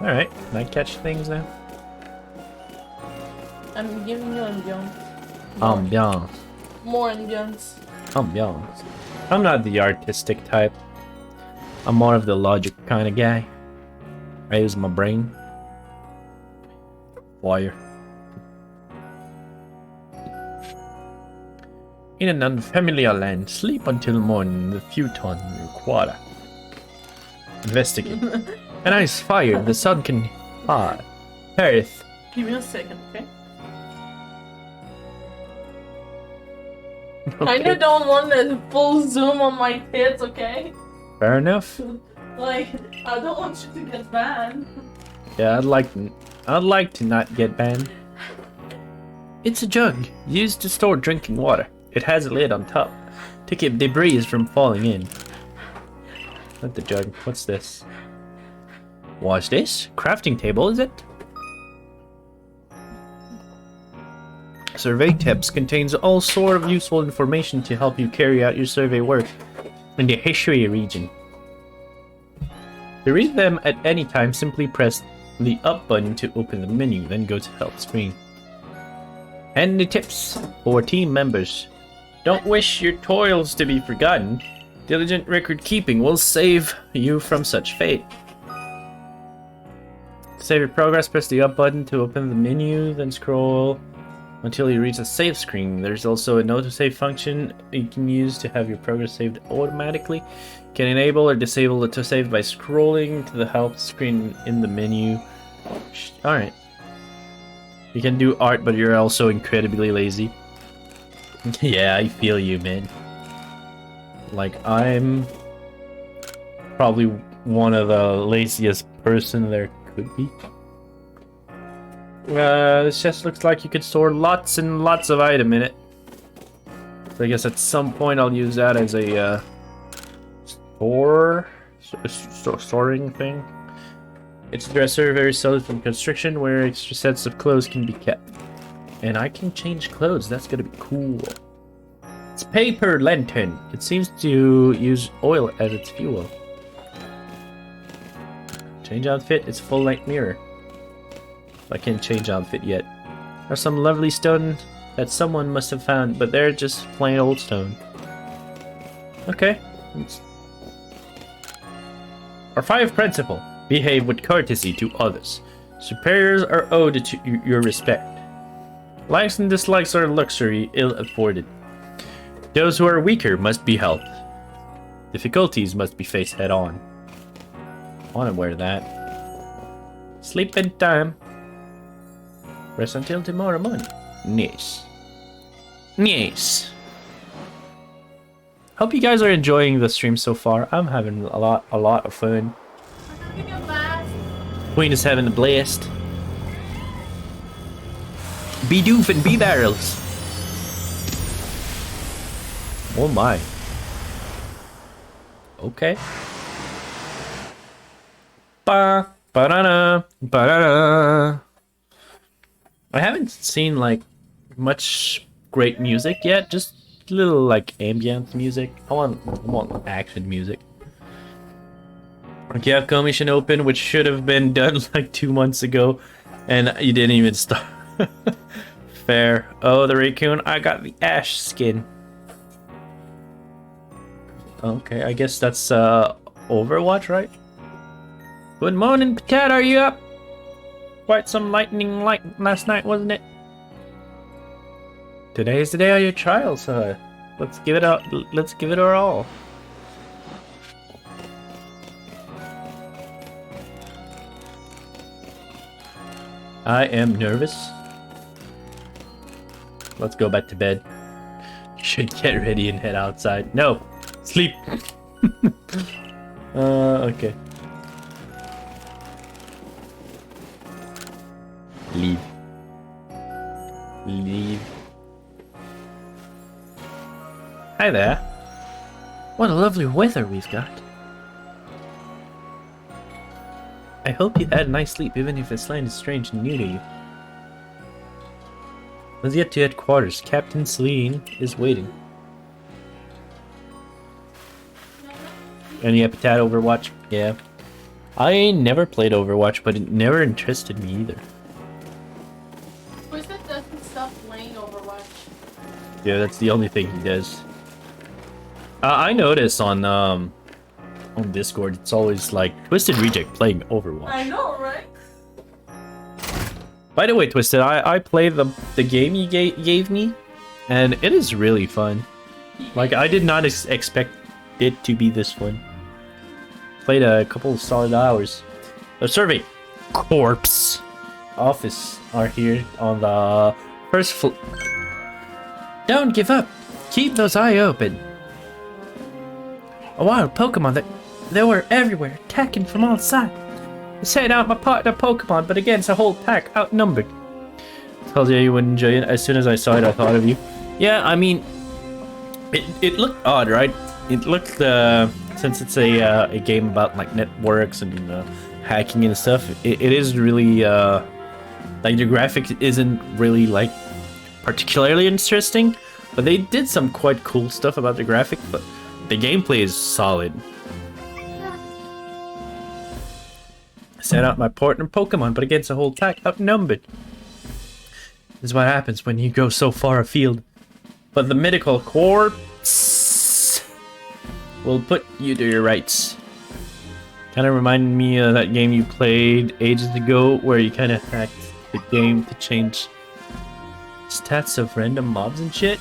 All right, can I catch things now? I'm giving you ambiance. Ambiance. More ambiance. Ambiance. I'm not the artistic type. I'm more of the logic kind of guy. I use my brain. Wire. In an unfamiliar land, sleep until morning in the futon quarter. Investigate. An ice fire, the sun can hot. Earth. Give me a second, okay? Kinda don't want a full zoom on my tits, okay? Fair enough. Like, I don't want you to get banned. Yeah, I'd like to not get banned. It's a jug used to store drinking water. It has a lid on top to keep debris from falling in. Not the jug. What's this? What's this? Crafting table, is it? Survey tips contains all sort of useful information to help you carry out your survey work in the history region. To read them at any time, simply press the up button to open the menu, then go to help screen. And the tips for team members. Don't wish your toils to be forgotten. Diligent record keeping will save you from such fate. To save your progress, press the up button to open the menu, then scroll until you reach a save screen. There's also a autosave function you can use to have your progress saved automatically. You can enable or disable the autosave by scrolling to the help screen in the menu. Alright. You can do art, but you're also incredibly lazy. Yeah, I feel you, man. Like, I'm probably one of the laziest person there could be. This chest looks like you could store lots and lots of item in it. So I guess at some point I'll use that as a storing thing. It's a dresser, very solid from constriction, where extra sets of clothes can be kept. And I can change clothes, that's gonna be cool. It's paper lantern. It seems to use oil as its fuel. Change outfit, it's full-length mirror. I can't change outfit yet. There's some lovely stone that someone must have found, but they're just plain old stone. Okay. Our 5 principle. Behave with courtesy to others. Superiors are owed to your respect. Likes and dislikes are luxury ill afforded. Those who are weaker must be helped. Difficulties must be faced head on. I want to wear that. Sleeping time. Rest until tomorrow morning. Nice. Nice. Hope you guys are enjoying the stream so far. I'm having a lot of fun. I'm having a blast. Queen is having a blast. Be doof and be barrels. Oh my. Okay. Ba ba da da ba da da. I haven't seen like much great music yet. Just little like ambient music. I want action music. Okay, I've commission open, which should have been done like 2 months ago, and you didn't even start. fair. Oh, the raccoon. I got the ash skin. Okay, I guess that's Overwatch, right? Good morning, Potato. Are you up? Quite some lightning light last night, wasn't it? Today is the day of your trial, so let's give it out. Let's give it our all. I am nervous. Let's go back to bed. Should get ready and head outside. No, sleep. Okay. Leave. Leave. Hi there. What a lovely weather we've got. I hope you had a nice sleep, even if this land is strange and new to you. Let's get to headquarters. Captain Celine is waiting. And yeah, Potato Overwatch. Yeah. I never played Overwatch, but it never interested me either. Twisted doesn't stop playing Overwatch. Yeah, that's the only thing he does. I notice on Discord, it's always like Twisted Reject playing Overwatch. I know, right? By the way, Twisted, I played the game you gave me, and it is really fun. Like, I did not expect it to be this fun. Played a couple of solid hours. The survey corpse office are here on the first floor. Don't give up. Keep those eyes open. A wild Pokemon they were everywhere, attacking from all sides. I sent out my partner Pokemon, but against a whole pack, outnumbered. Told you you wouldn't enjoy it. As soon as I saw it, I thought of you. Yeah, I mean, it looked odd, right? It looked, since it's a game about like networks and hacking and stuff, it is really like the graphic isn't really like particularly interesting, but they did some quite cool stuff about the graphic. But the gameplay is solid. I sent out my partner Pokemon, but against a whole pack, outnumbered. This is what happens when you go so far afield. But the mythical corpse will put you to your rights. Kind of reminded me of that game you played ages ago, where you kind of hacked the game to change stats of random mobs and shit.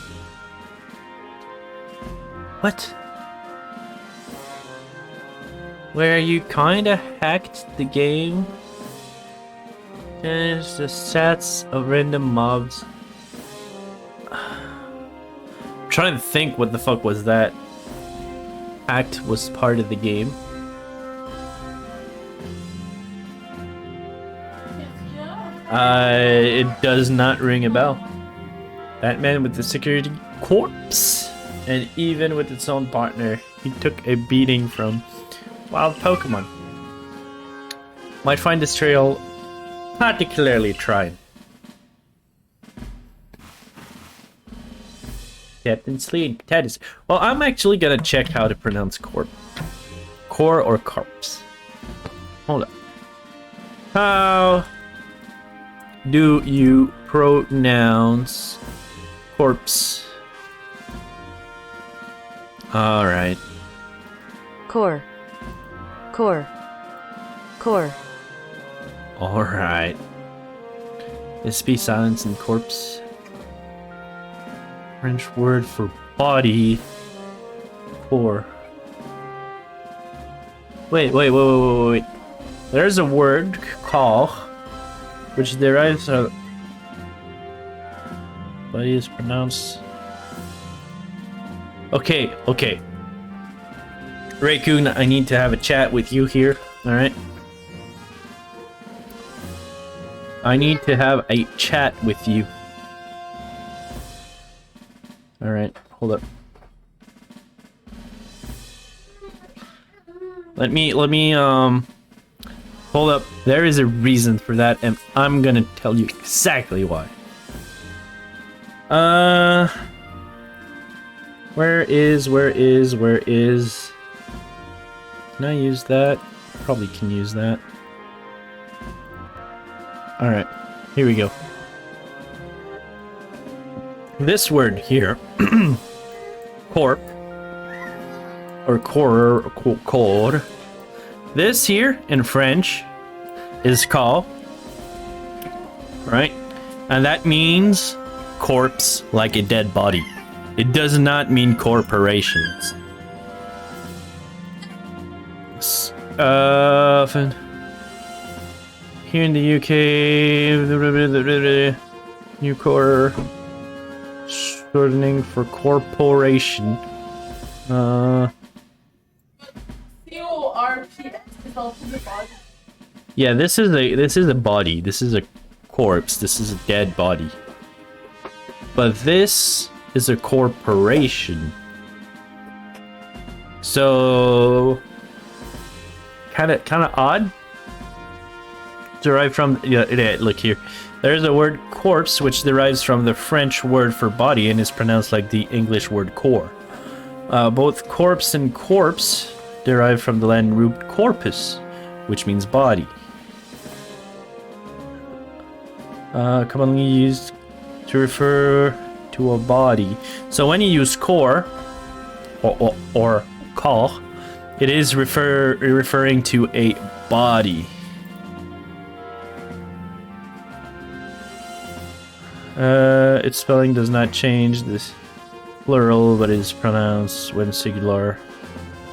What? Where you kinda hacked the game? Change the stats of random mobs. I'm trying to think what the fuck was that. Hacked was part of the game. It does not ring a bell. That man with the security corpse, and even with its own partner, he took a beating from wild Pokemon. Might find this trail particularly trying. Captain Sleed, Potatoes. Well, I'm actually gonna check how to pronounce core or corpse. Hold up. How do you pronounce corpse? All right. Core. Alright. This be silence and corpse. French word for body. Core. Wait. There's a word, call, which derives of... Body is pronounced... Okay. Raccoon, I need to have a chat with you here, alright? I need to have a chat with you. Alright, hold up. Let me, hold up. There is a reason for that, and I'm gonna tell you exactly why. Where is... Can I use that? Probably can use that. Alright, here we go. this word here, corp, or corps, this here in French is called, right? And that means corpse, like a dead body. It does not mean corporations. Here in the UK, new core shortening for corporation. C-O-R-P-S is also the body. Yeah, this is a body. This is a corpse. This is a dead body. But this is a corporation. So kind of odd. Derived from look here. There's a word corpse which derives from the French word for body and is pronounced like the English word corps. Both corpse and corpse derive from the Latin root corpus, which means body. Commonly used to refer to a body. So when you use corps or corps, it is referring to a body. Its spelling does not change this plural, but is pronounced when singular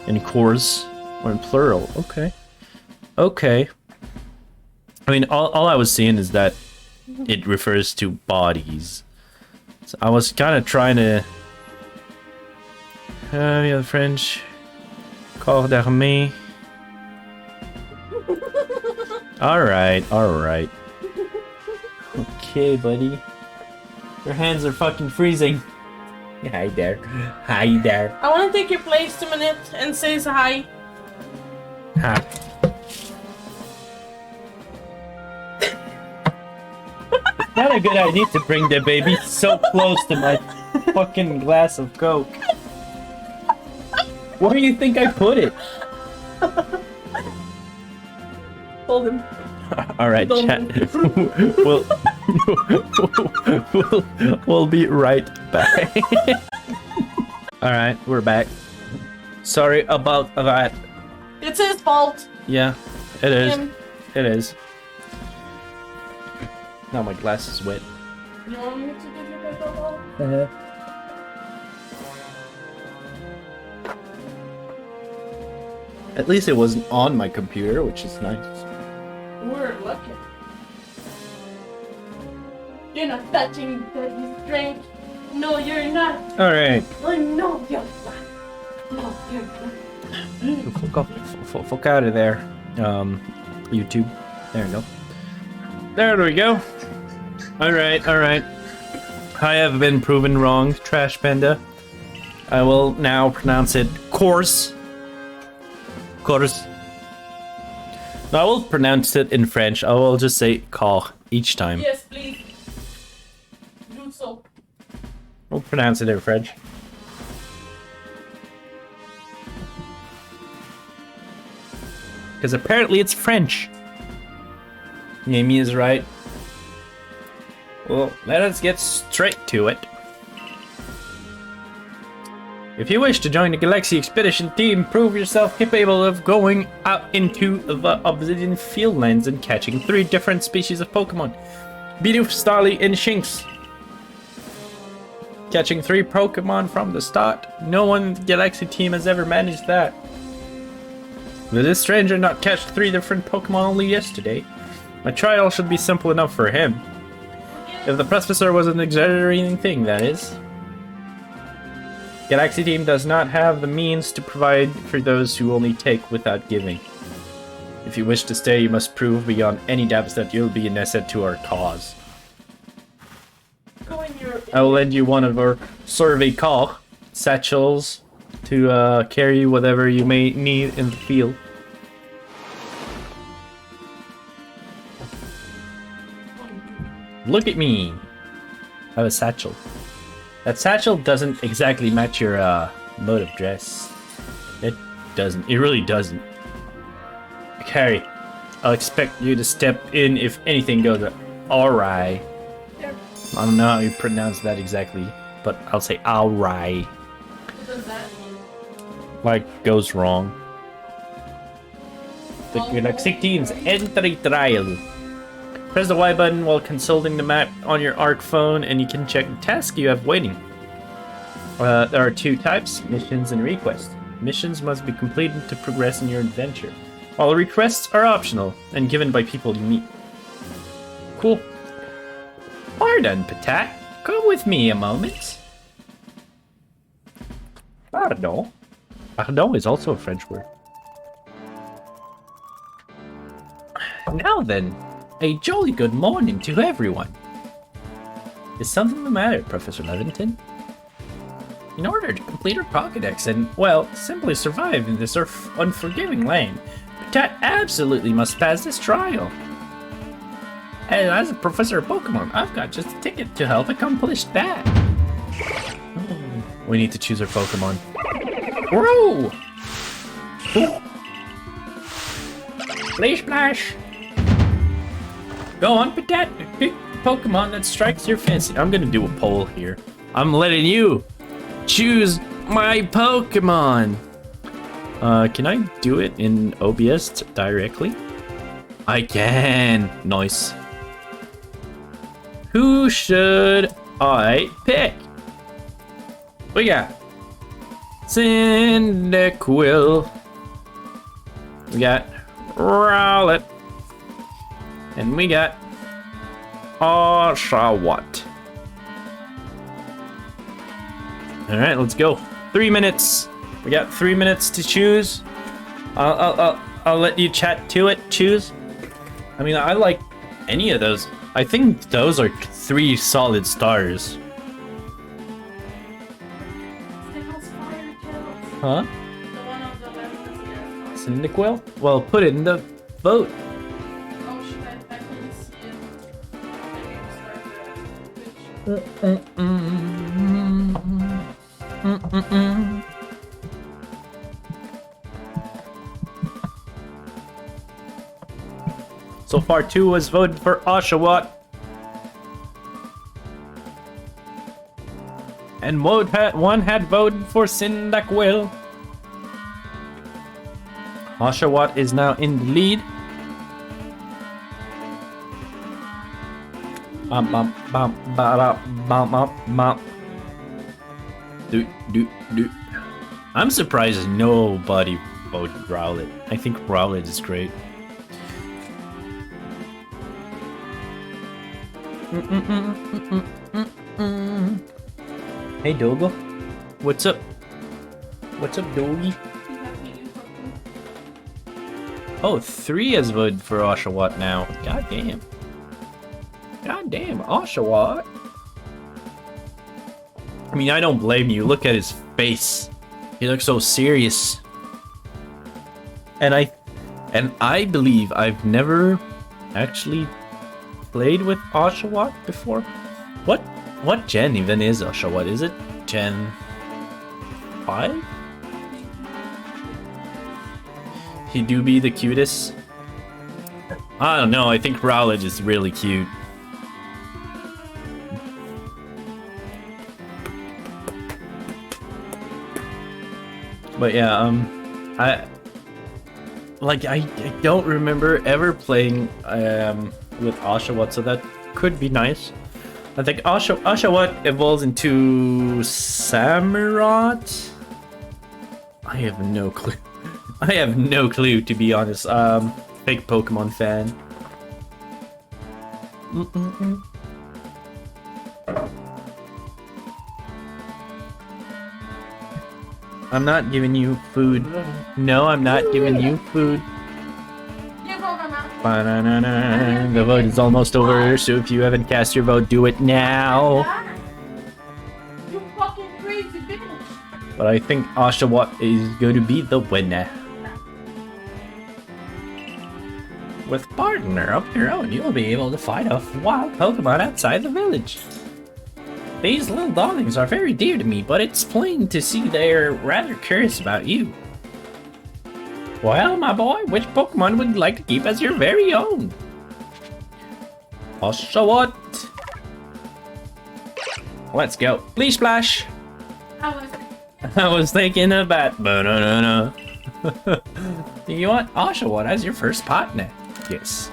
in corps or in plural. Okay. Okay. I mean, all I was seeing is that it refers to bodies. So I was kind of trying to... yeah, the French... Corps d'armée. Alright, alright. Okay, buddy. Your hands are fucking freezing. Hi there. Hi there. I want to take your place 2 minutes and say hi. Hi. It's not a good idea to bring the baby so close to my fucking glass of Coke. Where do you think I put it? Hold him. All right, chat. we'll be right back. All right, we're back. Sorry about that. It's his fault. Yeah, it is. Him. It is. Now my glass is wet. You want me to give you the Pokeball? At least it wasn't on my computer, which is nice. We're lucky. You're not touching Daddy's drink. No, you're not. All right. Oh, no, you're not. No, you're not. Fuck out of there. YouTube. There we go. There we go. All right, all right. I have been proven wrong, Trash Panda. I will now pronounce it course. Course. No, I will pronounce it in French. I will just say corps each time. Yes, please. Do so. We'll pronounce it in French. Because apparently it's French. Amy is right. Well, let us get straight to it. If you wish to join the Galaxy Expedition team, prove yourself capable of going out into the Obsidian Fieldlands and catching 3 different species of Pokemon. Bidoof, Starly, and Shinx. Catching 3 Pokemon from the start. No one in the Galaxy team has ever managed that. Did this stranger not catch 3 different Pokemon only yesterday? My trial should be simple enough for him. If the professor was an exaggerating thing, that is. Galaxy team does not have the means to provide for those who only take without giving. If you wish to stay, you must prove beyond any doubts that you'll be an asset to our cause. Go in your... I will lend you one of our survey call satchels to carry whatever you may need in the field. Look at me! I have a satchel. That satchel doesn't exactly match your mode of dress. It doesn't. It really doesn't. Carrie, I'll expect you to step in if anything goes awry. I don't know how you pronounce that exactly, but I'll say alright. What does that mean? Like, goes wrong. The Galaxy Team's entry trial. Press the Y button while consulting the map on your ARC phone, and you can check the task you have waiting. There are two types, missions and requests. Missions must be completed to progress in your adventure, while requests are optional and given by people you meet. Cool. Pardon, Patat. Come with me a moment. Pardon. Pardon is also a French word. Now then, a jolly good morning to everyone. Is something the matter, Professor Levington? In order to complete her Pokédex and, well, simply survive in this unforgiving land, Patat absolutely must pass this trial. And as a professor of Pokemon, I've got just a ticket to help accomplish that. We need to choose our Pokemon. Whoa! Splash Splash! Go on, Patat, pick the Pokemon that strikes your fancy. I'm gonna do a poll here. I'm letting you choose my Pokemon. Can I do it in OBS directly? I can. Nice. Who should I pick? We got Cyndaquil. We got Rowlet. And we got Oshawott. Alright, let's go. 3 minutes. We got 3 minutes to choose. I'll let you chat to it. Choose. I mean, I like any of those. I think those are 3 solid stars. Huh? The one on the left is yes. Cyndaquil? Well, put it in the vote. Oh shit, I couldn't see it. I need to start the pitch. So far, 2 was voted for Oshawott. And 1 had voted for Cyndaquil. Oshawott is now in the lead. Bum bum bum ba bum bum bum. Do. I'm surprised nobody voted Rowlet. I think Rowlet is great. Hey Dogo, what's up? What's up, Doggy? Oh, 3 has voted for Oshawott now. God damn. God damn, Oshawott. I mean, I don't blame you. Look at his face. He looks so serious. And I believe I've never actually played with Oshawott before. What gen even is Oshawott? Is it Gen 5? He do be the cutest. I don't know, I think Rowlet is really cute. But yeah, I don't remember ever playing with Oshawott, so that could be nice. I think Oshawott evolves into Samurott. I have no clue. I have no clue, to be honest. Big Pokemon fan. I'm not giving you food. No, I'm not giving you food. Ba-na-na-na. The vote is almost over, so if you haven't cast your vote, do it now. You fucking crazy bitch. But I think Oshawott is going to be the winner. With partner of your own, you'll be able to fight off wild Pokemon outside the village. These little darlings are very dear to me, but it's plain to see they're rather curious about you. Well, my boy, which Pokemon would you like to keep as your very own? Oshawott. Let's go. Leash Splash! I was I was thinking about banana. Do you want Oshawott as your first partner? Yes.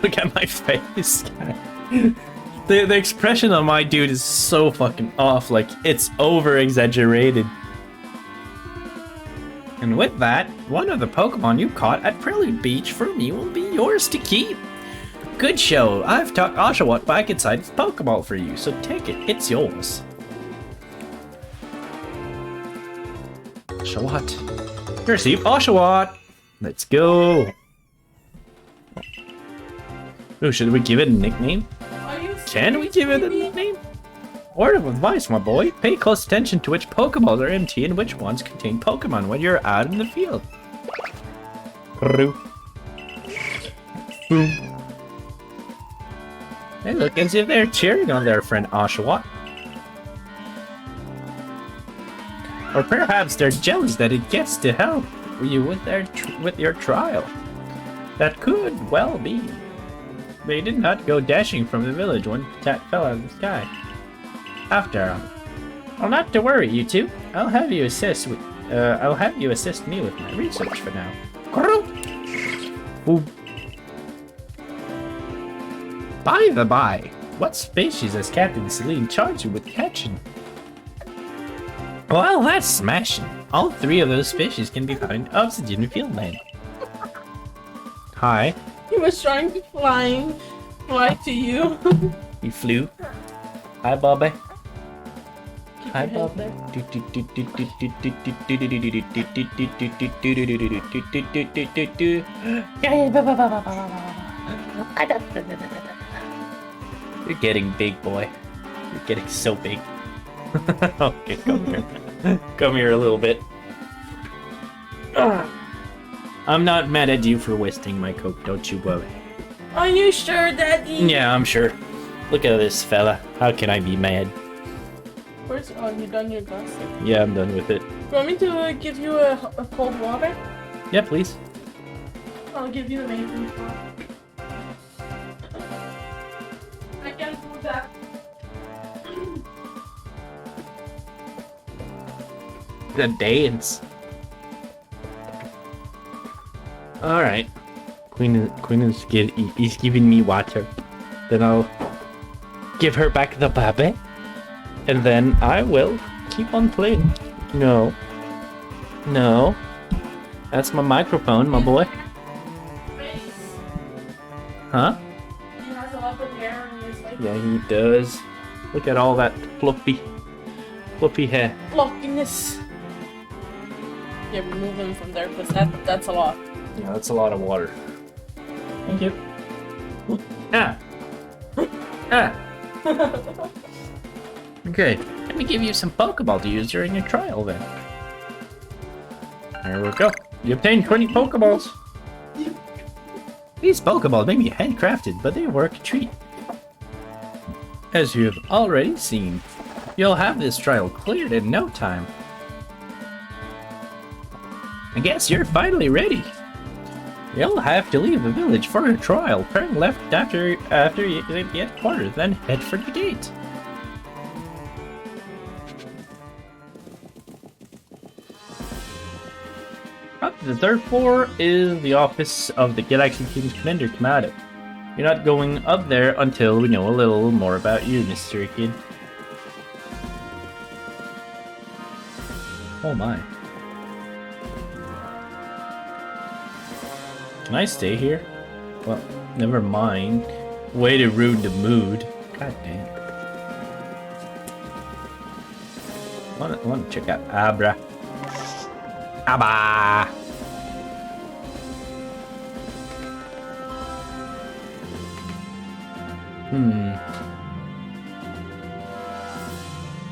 Look at my face. The expression on my dude is so fucking off, like it's over exaggerated. And with that, one of the Pokemon you caught at Prelude Beach for me will be yours to keep. Good show. I've tucked Oshawott back inside its Pokeball for you, so take it. It's yours. Oshawott. Receive Oshawott. Let's go. Oh, should we give it a nickname? Can we give it a nickname? Word of advice, my boy. Pay close attention to which Pokeballs are empty and which ones contain Pokemon when you're out in the field. Boom. They look as if they're cheering on their friend Oshawott. Or perhaps they're jealous that it gets to help you with your trial. That could well be. They did not go dashing from the village when Tat fell out of the sky. After all, well, not to worry, you two. I'll have you assist me with my research for now. Ooh. By the by, what species has Captain Celine charged you with catching? Well, that's smashing. All three of those species can be found in Obsidian Fieldland. Hi. He was trying to fly to you. He flew. Hi, Bobby. Hi, your Bobby. You're getting big, boy. You're getting so big. Okay, come here. Come here a little bit. I'm not mad at you for wasting my Coke, don't you worry. Are you sure, Daddy? Yeah, I'm sure. Look at this fella. How can I be mad? First, you done your glass? Yeah, I'm done with it. You want me to give you a cold water? Yeah, please. I'll give you the mason pot. I can do that. The dance. All right. Queen is giving me water. Then I'll give her back the baby, and then I will keep on playing. No, that's my microphone, my boy. Huh? He has a lot of hair on his face. Yeah, he does. Look at all that fluffy hair. Fluffiness. Yeah, remove him from there because that's a lot. Yeah, that's a lot of water. Thank you. Ah. Okay, let me give you some Pokeball to use during your trial then. There we go. You obtained 20 Pokeballs. These Pokeballs may be handcrafted, but they work a treat. As you have already seen, you'll have this trial cleared in no time. I guess you're finally ready. You'll have to leave the village for a trial. Turn left after you leave the headquarters, then head for the gate. Up to the third floor is the office of the Galaxy King's Commander Kamado. You're not going up there until we know a little more about you, Mr. Kid. Oh my. Can I stay here? Well, never mind. Way to ruin the mood. God dang. I want to check out Abra. Abba!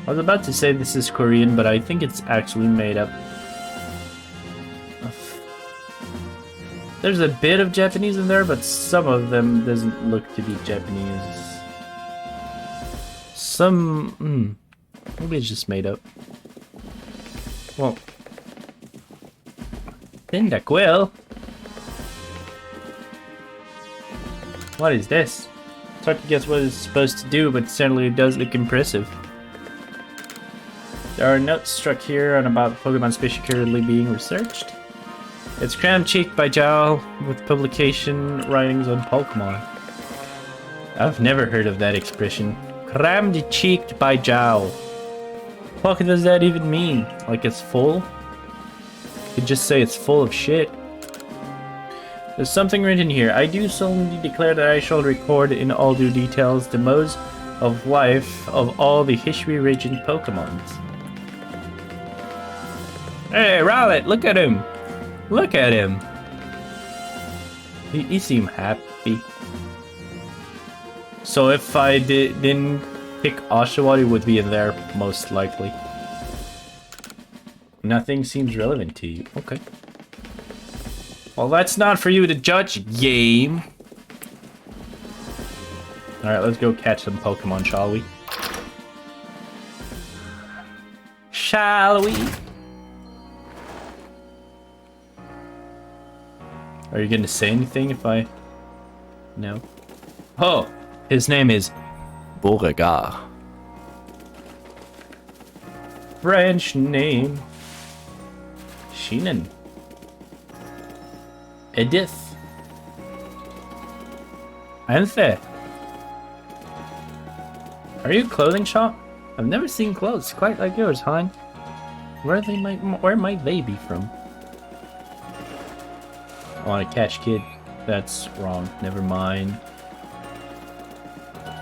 I was about to say this is Korean, but I think it's actually made up. There's a bit of Japanese in there, but some of them doesn't look to be Japanese. Some... maybe it's just made up. Well... Cyndaquil! What is this? It's hard to guess what it's supposed to do, but it certainly does look impressive. There are notes struck here on about the Pokemon species currently being researched. It's cram-cheeked by Jowl with publication writings on Pokemon. I've never heard of that expression. Crammed-cheeked by Jowl. What does that even mean? Like it's full? You could just say it's full of shit. There's something written here. I do solemnly declare that I shall record in all due details the modes of life of all the history region Pokemons. Hey, Rowlet, look at him! Look at him! He seemed happy. So if I didn't pick Oshawott, it would be in there, most likely. Nothing seems relevant to you. Okay. Well, that's not for you to judge, game. Alright, let's go catch some Pokemon, shall we? Shall we? Are you gonna say anything if I... No? Oh! His name is... Beauregard. French name. Sheenan. Edith. Anthe. Are you a clothing shop? I've never seen clothes quite like yours, hon. Where might they be from? I want to catch kid. That's wrong. Never mind.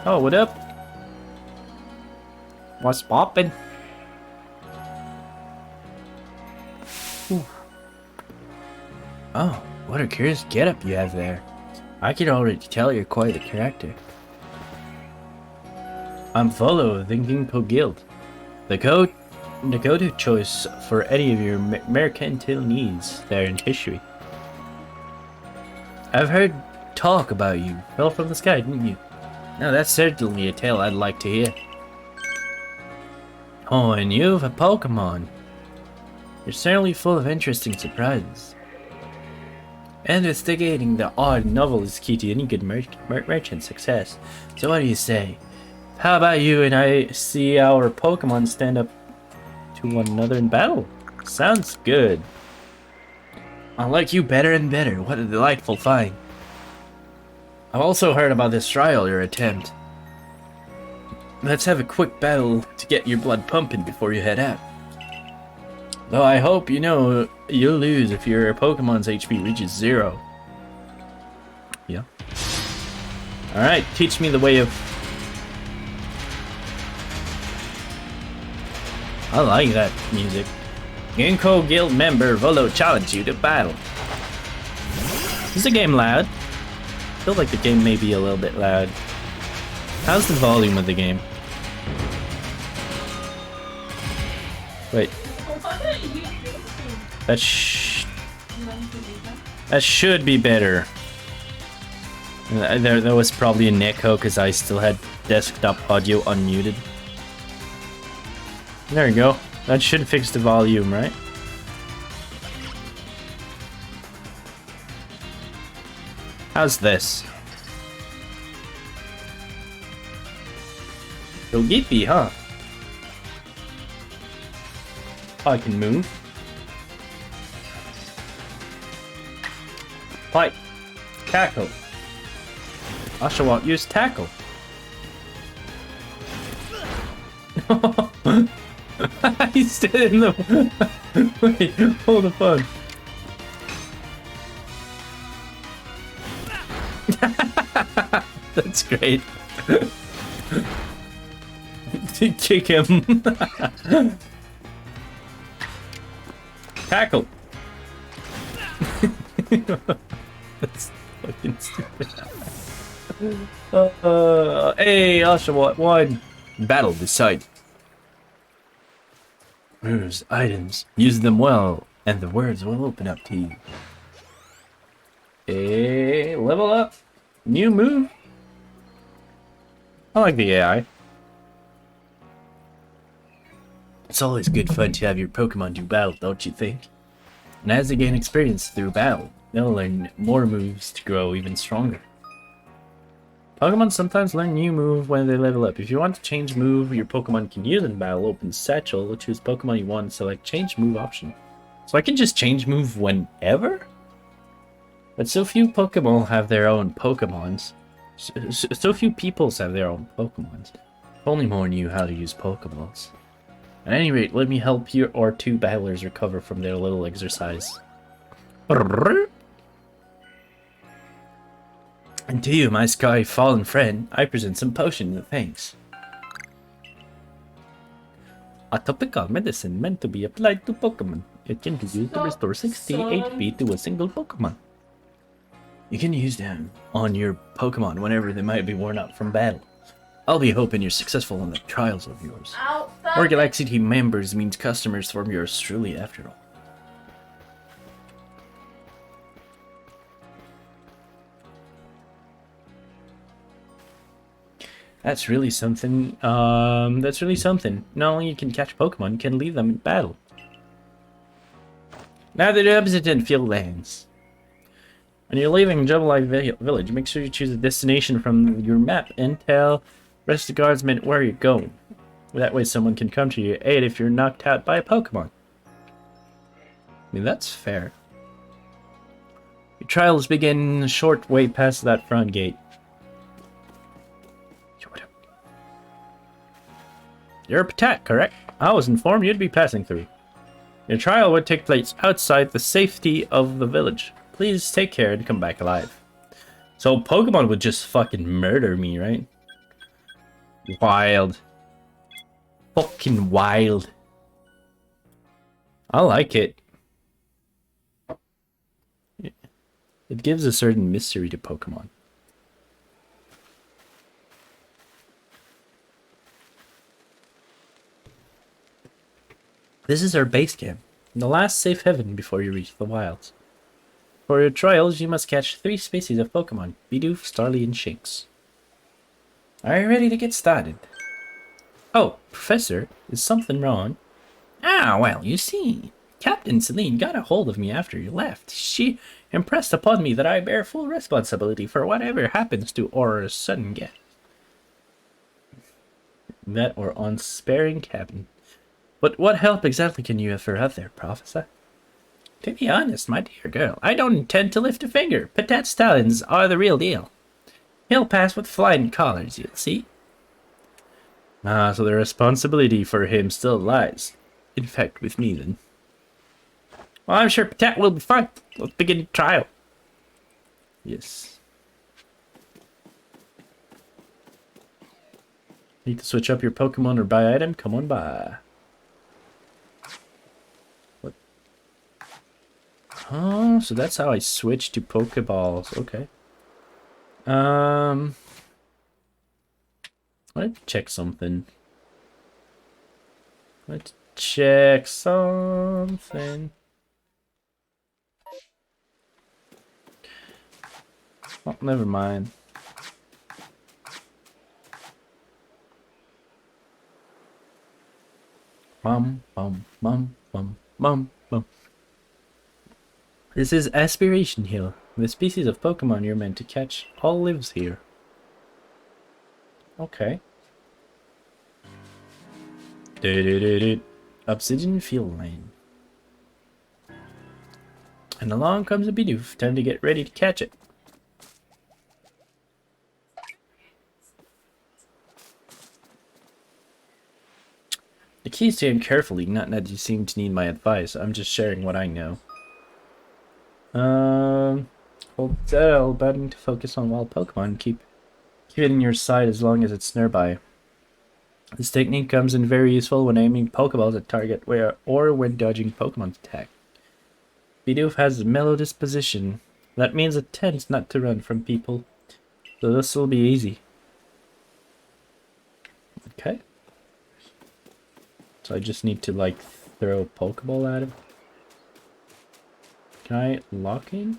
Oh, what up? What's poppin'? Ooh. Oh, what a curious getup you have there. I can already tell you're quite a character. I'm Volo of the Ginkgo Guild. The go-to choice for any of your mercantile needs there in history. I've heard talk about you. Fell from the sky, didn't you? Now that's certainly a tale I'd like to hear. Oh, and you've a Pokemon. You're certainly full of interesting surprises. Investigating the odd novel is key to any good merchant success. So what do you say? How about you and I see our Pokemon stand up to one another in battle? Sounds good. I like you better and better. What a delightful find. I've also heard about this trial your attempt. Let's have a quick battle to get your blood pumping before you head out. Though I hope you know you'll lose if your Pokemon's HP reaches 0. Yeah. Alright, teach me the way of... I like that music. Ginkgo Guild member Volo challenge you to battle. Is the game loud? I feel like the game may be a little bit loud. How's the volume of the game? Wait. That should be better. There was probably an echo because I still had desktop audio unmuted. There we go. That should fix the volume, right? How's this? So gippy, huh? I can move. Fight. Tackle. Oshawott use tackle. He's still in the... Wait, hold the phone. That's great. Kick him. Tackle. That's fucking stupid. Hey, Oshawott won. Battle decide. Moves, items, use them well, and the words will open up to you. Hey, level up. New move. I like the AI. It's always good fun to have your Pokemon do battle, don't you think? And as they gain experience through battle, they'll learn more moves to grow even stronger. Pokemon sometimes learn new move when they level up. If you want to change move your Pokemon can use in battle, open Satchel, choose Pokemon you want, and select change move option. So I can just change move whenever? But so few Pokemon have their own Pokemons. So few peoples have their own Pokemons. If only more knew how to use Pokeballs. At any rate, let me help you or two battlers recover from their little exercise. And to you, my sky fallen friend, I present some potion with thanks. A topical medicine meant to be applied to Pokemon. It can be used to restore 60 HP to a single Pokemon. You can use them on your Pokemon whenever they might be worn out from battle. I'll be hoping you're successful in the trials of yours. More Galaxy members means customers from yours truly after all. That's really something. That's really something. Not only you can catch Pokemon, you can leave them in battle. Now the Obsidian Field lands. When you're leaving Jubilife Village, make sure you choose a destination from your map and tell rest of the guardsmen where you're going. That way someone can come to your aid if you're knocked out by a Pokemon. I mean, that's fair. Your trials begin a short way past that front gate. You're a Patat, correct? I was informed you'd be passing through. Your trial would take place outside the safety of the village. Please take care and come back alive. So Pokemon would just fucking murder me, right? Wild. Fucking wild. I like it. It gives a certain mystery to Pokemon. This is our base camp, the last safe haven before you reach the wilds. For your trials, you must catch 3 species of Pokemon, Bidoof, Starly, and Shinx. Are you ready to get started? Oh, Professor, is something wrong? Ah, well, you see, Captain Celine got a hold of me after you left. She impressed upon me that I bear full responsibility for whatever happens to Aura's sudden death. That or unsparing cabin. But what help exactly can you offer out there, Professor? To be honest, my dear girl, I don't intend to lift a finger. Patat Stallions are the real deal. He'll pass with flying colors, you'll see. Ah, so the responsibility for him still lies. In fact, with me, then. Well, I'm sure Patat will be fine. Let's begin the trial. Yes. Need to switch up your Pokemon or buy item? Come on by. Oh, so that's how I switch to Pokeballs. Okay. Let's check something. Let's check something. Oh, never mind. Bum, bum, bum, bum, bum, bum. This is Aspiration Hill. The species of Pokemon you're meant to catch all lives here. Okay. Obsidian Field Lane. And along comes a Bidoof. Time to get ready to catch it. The key is to aim carefully, not that you seem to need my advice. I'm just sharing what I know. Hold L button to focus on wild Pokemon. Keep it in your sight as long as it's nearby. This technique comes in very useful when aiming Pokeballs at target or when dodging Pokemon attack. Bidoof has a mellow disposition. That means it tends not to run from people. So this will be easy. Okay. So I just need to like throw a Pokeball at him. Can I lock in?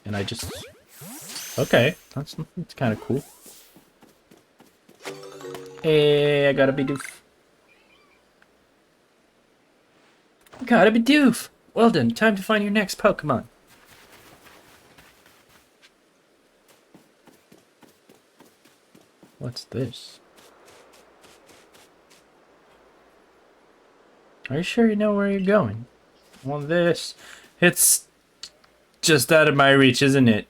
And I just... Okay, that's kind of cool. Hey, I got a Bidoof. Got a Bidoof! Well done, time to find your next Pokemon. What's this? Are you sure you know where you're going? Well, this... It's just out of my reach, isn't it?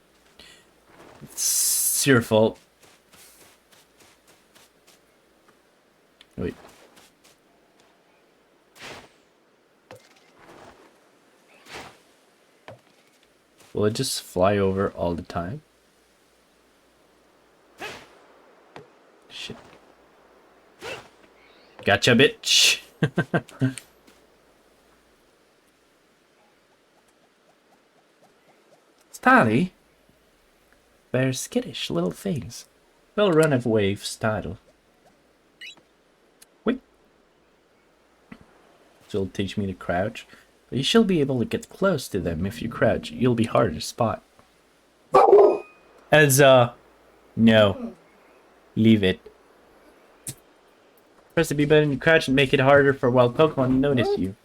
It's your fault. Wait. Will it just fly over all the time? Shit. Gotcha, bitch! Starly? They're skittish little things. They'll run away if startled. Wait. She'll teach me to crouch. But you shall be able to get close to them if you crouch. You'll be harder to spot. No. Leave it. Press the B button to crouch and make it harder for wild Pokemon to notice you.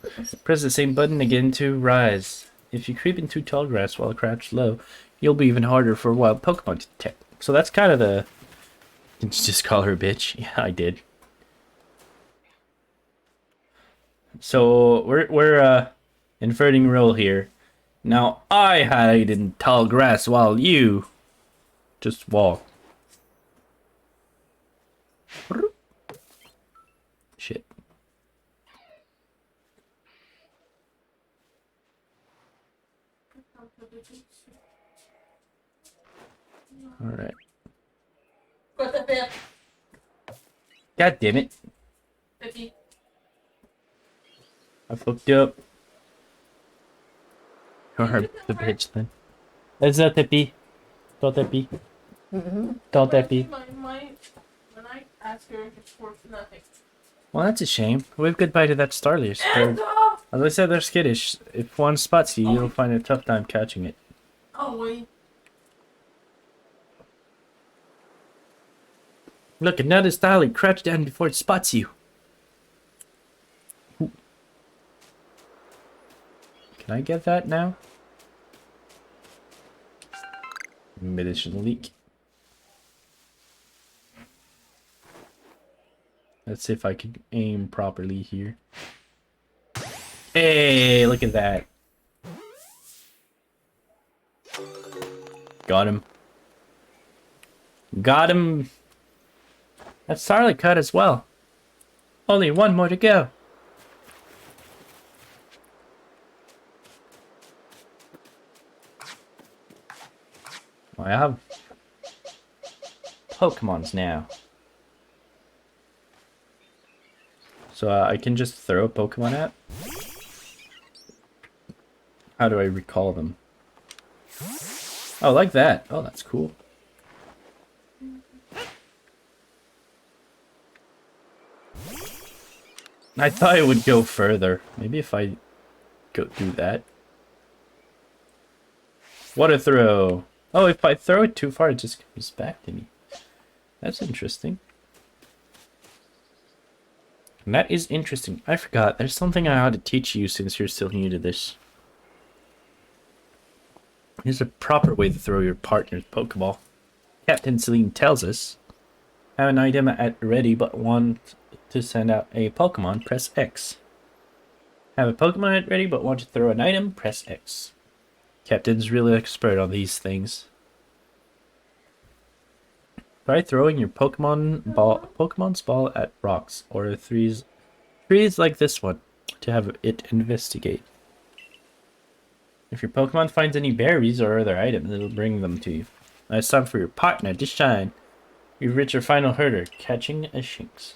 Press the same button again to rise. If you creep into tall grass while crouched low, you'll be even harder for wild Pokemon to detect. So that's kind of the... Did you just call her a bitch? Yeah, I did. So we're inverting role here. Now I hide in tall grass while you just walk. Shit. All right. God damn it. I fucked up. Or the bitch then. Is that Tippy? Don't that be? Don't that be? When I ask her, it's worth nothing. Well, that's a shame. Wave goodbye to that Starlier. As I said, they're skittish. If one spots you, you'll find a tough time catching it. Oh, wait. Look, another Starlier. Crouch down before it spots you. Ooh. Can I get that now? Medicine leak. Let's see if I can aim properly here. Hey, look at that. Got him. Got him. That's Starlight cut as well. Only one more to go. I have Pokemons now. So I can just throw a Pokemon at? How do I recall them? Oh, like that. Oh, that's cool. I thought it would go further. Maybe if I go do that. What a throw. Oh, if I throw it too far, it just comes back to me. That's interesting. And that is interesting. I forgot. There's something I ought to teach you since you're still new to this. Here's a proper way to throw your partner's Pokeball. Captain Celine tells us, have an item at ready but want to send out a Pokemon, press X. Have a Pokemon at ready but want to throw an item, press X. Captain's really expert on these things. Try throwing your Pokemon's ball at rocks or trees like this one to have it investigate. If your Pokemon finds any berries or other items, it'll bring them to you. Now it's time for your partner to shine. You've reached your final hurdle, catching a Shinx.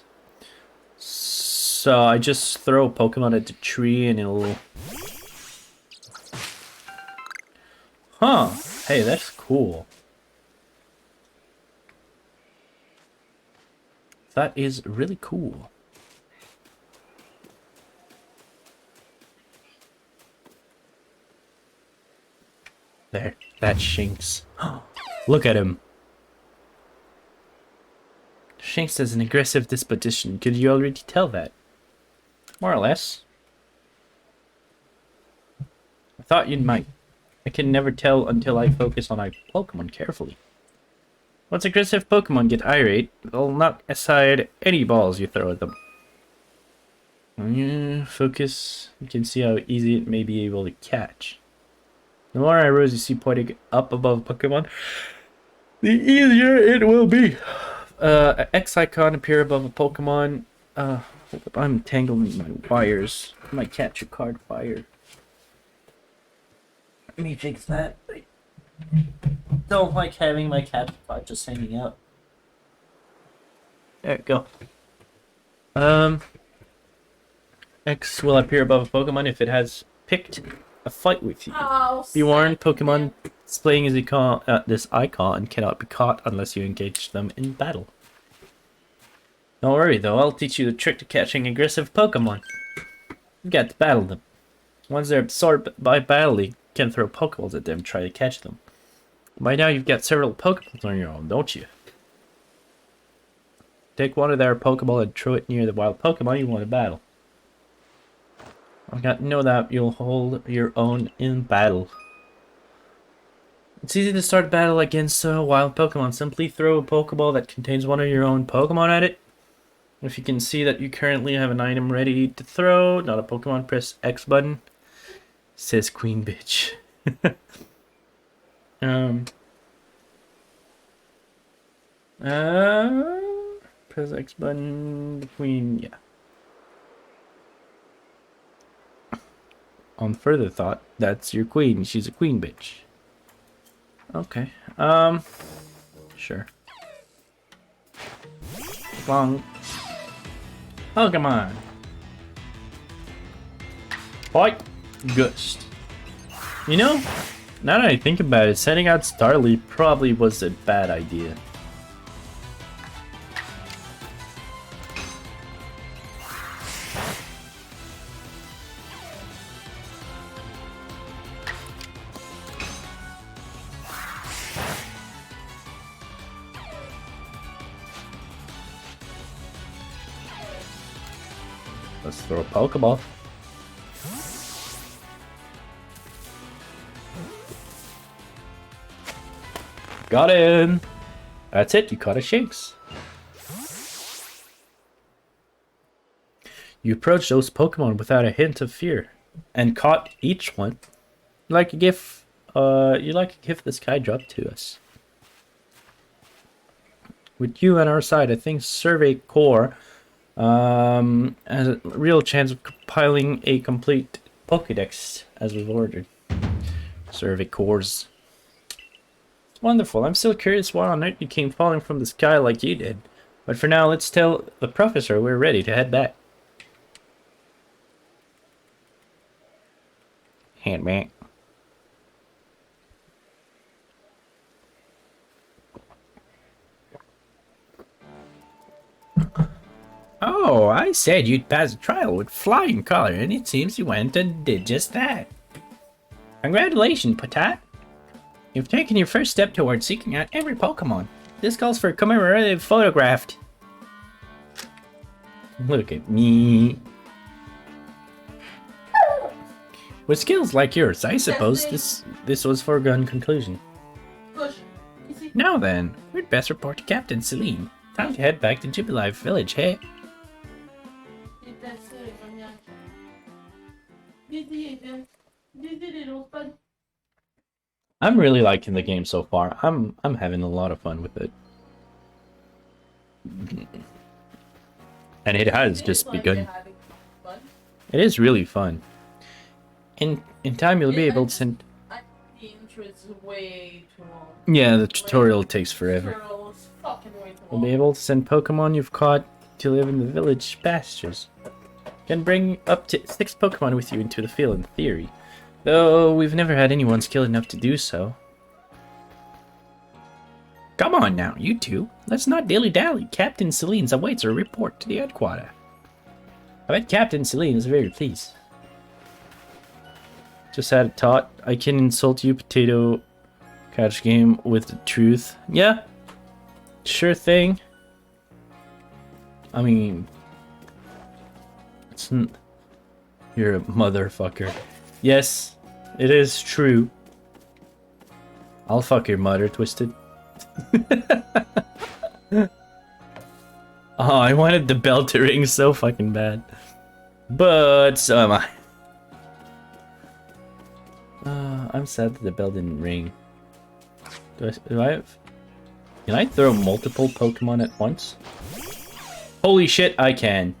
So I just throw a Pokemon at the tree and it'll... Huh. Hey, that's cool. That is really cool. There, that Shinx. Look at him. Shinx has an aggressive disposition. Could you already tell that? More or less. I thought you might. I can never tell until I focus on my Pokemon carefully. Once aggressive Pokemon get irate, they'll knock aside any balls you throw at them. Focus, you can see how easy it may be able to catch. The more arrows you see pointing up above Pokemon, the easier it will be. X icon appear above a Pokemon. I'm tangling my wires. My capture card fire. Let me fix that. I don't like having my capture card just hanging out. There we go. X will appear above a Pokemon if it has picked a fight with you. Oh, Be warned, Pokemon displaying this icon cannot be caught unless you engage them in battle. Don't worry though, I'll teach you the trick to catching aggressive Pokemon. You've got to battle them. Once they're absorbed by battle, you can throw Pokeballs at them and try to catch them. By now you've got several Pokeballs on your own, don't you? Take one of their Pokeball and throw it near the wild Pokemon you want to battle. I've got to know that you'll hold your own in battle. It's easy to start battle against a wild Pokemon. Simply throw a Pokeball that contains one of your own Pokemon at it. If you can see that you currently have an item ready to throw, not a Pokemon, press X button. Says Queen Bitch. Press X button, the Queen, yeah. On further thought, that's your queen. She's a queen bitch. Okay. Sure. Long. Oh, come on. Fight. Ghost. You know, now that I think about it, sending out Starly probably was a bad idea. Let's throw a Pokeball. Got in. That's it, you caught a Shinx. You approached those Pokemon without a hint of fear, and caught each one. Like a gift, you like a gift the sky dropped to us. With you on our side, I think Survey Corps has a real chance of compiling a complete Pokédex as was ordered. Survey Corps. It's wonderful. I'm still curious why on earth you came falling from the sky like you did. But for now, let's tell the professor we're ready to head back. Head back. Oh, I said you'd pass a trial with flying color, and it seems you went and did just that. Congratulations, Patat. You've taken your first step towards seeking out every Pokemon. This calls for a commemorative photograph. Look at me. With skills like yours, I suppose this was foregone conclusion. Push. Now then, we'd best report to Captain Celine. Time to head back to Jubilife Village, hey? I'm really liking the game so far. I'm having a lot of fun with it. And it has just begun. It is really fun. In time you'll be able to send... The intro is way too long. Yeah, the tutorial takes forever. You'll be able to send Pokemon you've caught to live in the village pastures. You can bring up to 6 Pokemon with you into the field in theory. Though we've never had anyone skilled enough to do so. Come on now, you two. Let's not dilly-dally. Captain Celine's awaits a report to the headquarters. I bet Captain Celine is very pleased. Just had a thought. I can insult you, PotatoCouchGame, with the truth. Yeah. Sure thing. I mean... You're a motherfucker. Yes, it is true. I'll fuck your mother, Twisted. Oh, I wanted the bell to ring so fucking bad. But so am I. I'm sad that the bell didn't ring. Do I have... Can I throw multiple Pokemon at once? Holy shit, I can.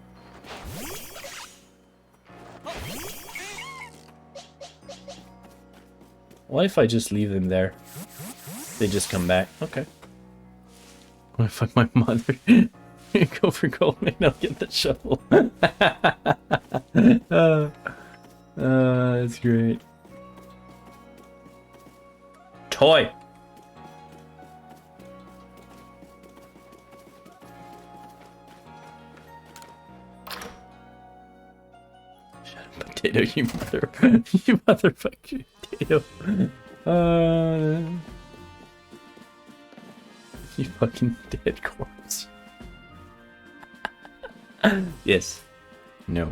What if I just leave them there? They just come back. Okay. What if fuck my mother? Go for gold and I'll get the shovel. That's great. Toy! Shut up, potato, you mother... you motherfucker potato. You fucking dead corpse. Yes. No.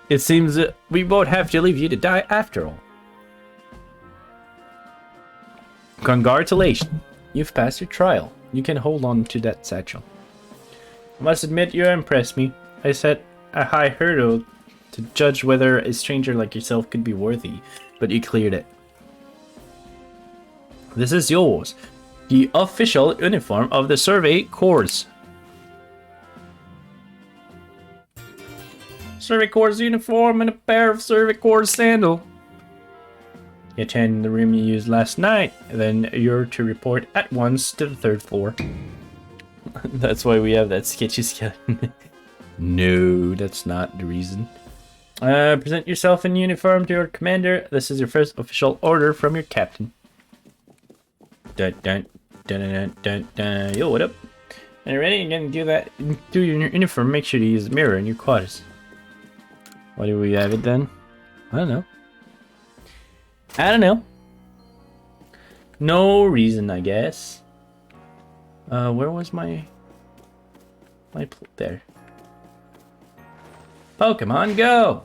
It seems that we won't have to leave you to die after all. Congratulations. You've passed your trial. You can hold on to that satchel. I must admit you impressed me. I set a high hurdle to judge whether a stranger like yourself could be worthy, but you cleared it. This is yours. The official uniform of the Survey Corps. Survey Corps uniform and a pair of Survey Corps sandals. You attend the room you used last night, then you're to report at once to the 3rd floor. That's why we have that sketchy skeleton. No, that's not the reason. Present yourself in uniform to your commander. This is your first official order from your captain. Dun dun dun dun dun dun. Yo, what up? When you're ready, you're gonna do that. Do your uniform. Make sure to use the mirror in your quarters. Why do we have it then? I don't know. I don't know. No reason, I guess. Where was my there? Pokemon Go.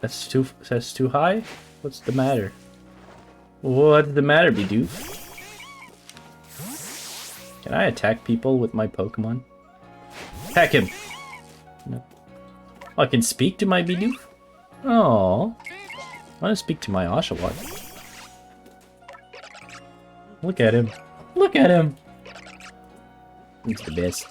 That's too high. What's the matter? What's the matter, Bidoof? Can I attack people with my Pokemon? Attack him. No. Oh, I can speak to my Bidoof? Oh. I want to speak to my Oshawott. Look at him. Look at him. He's the best.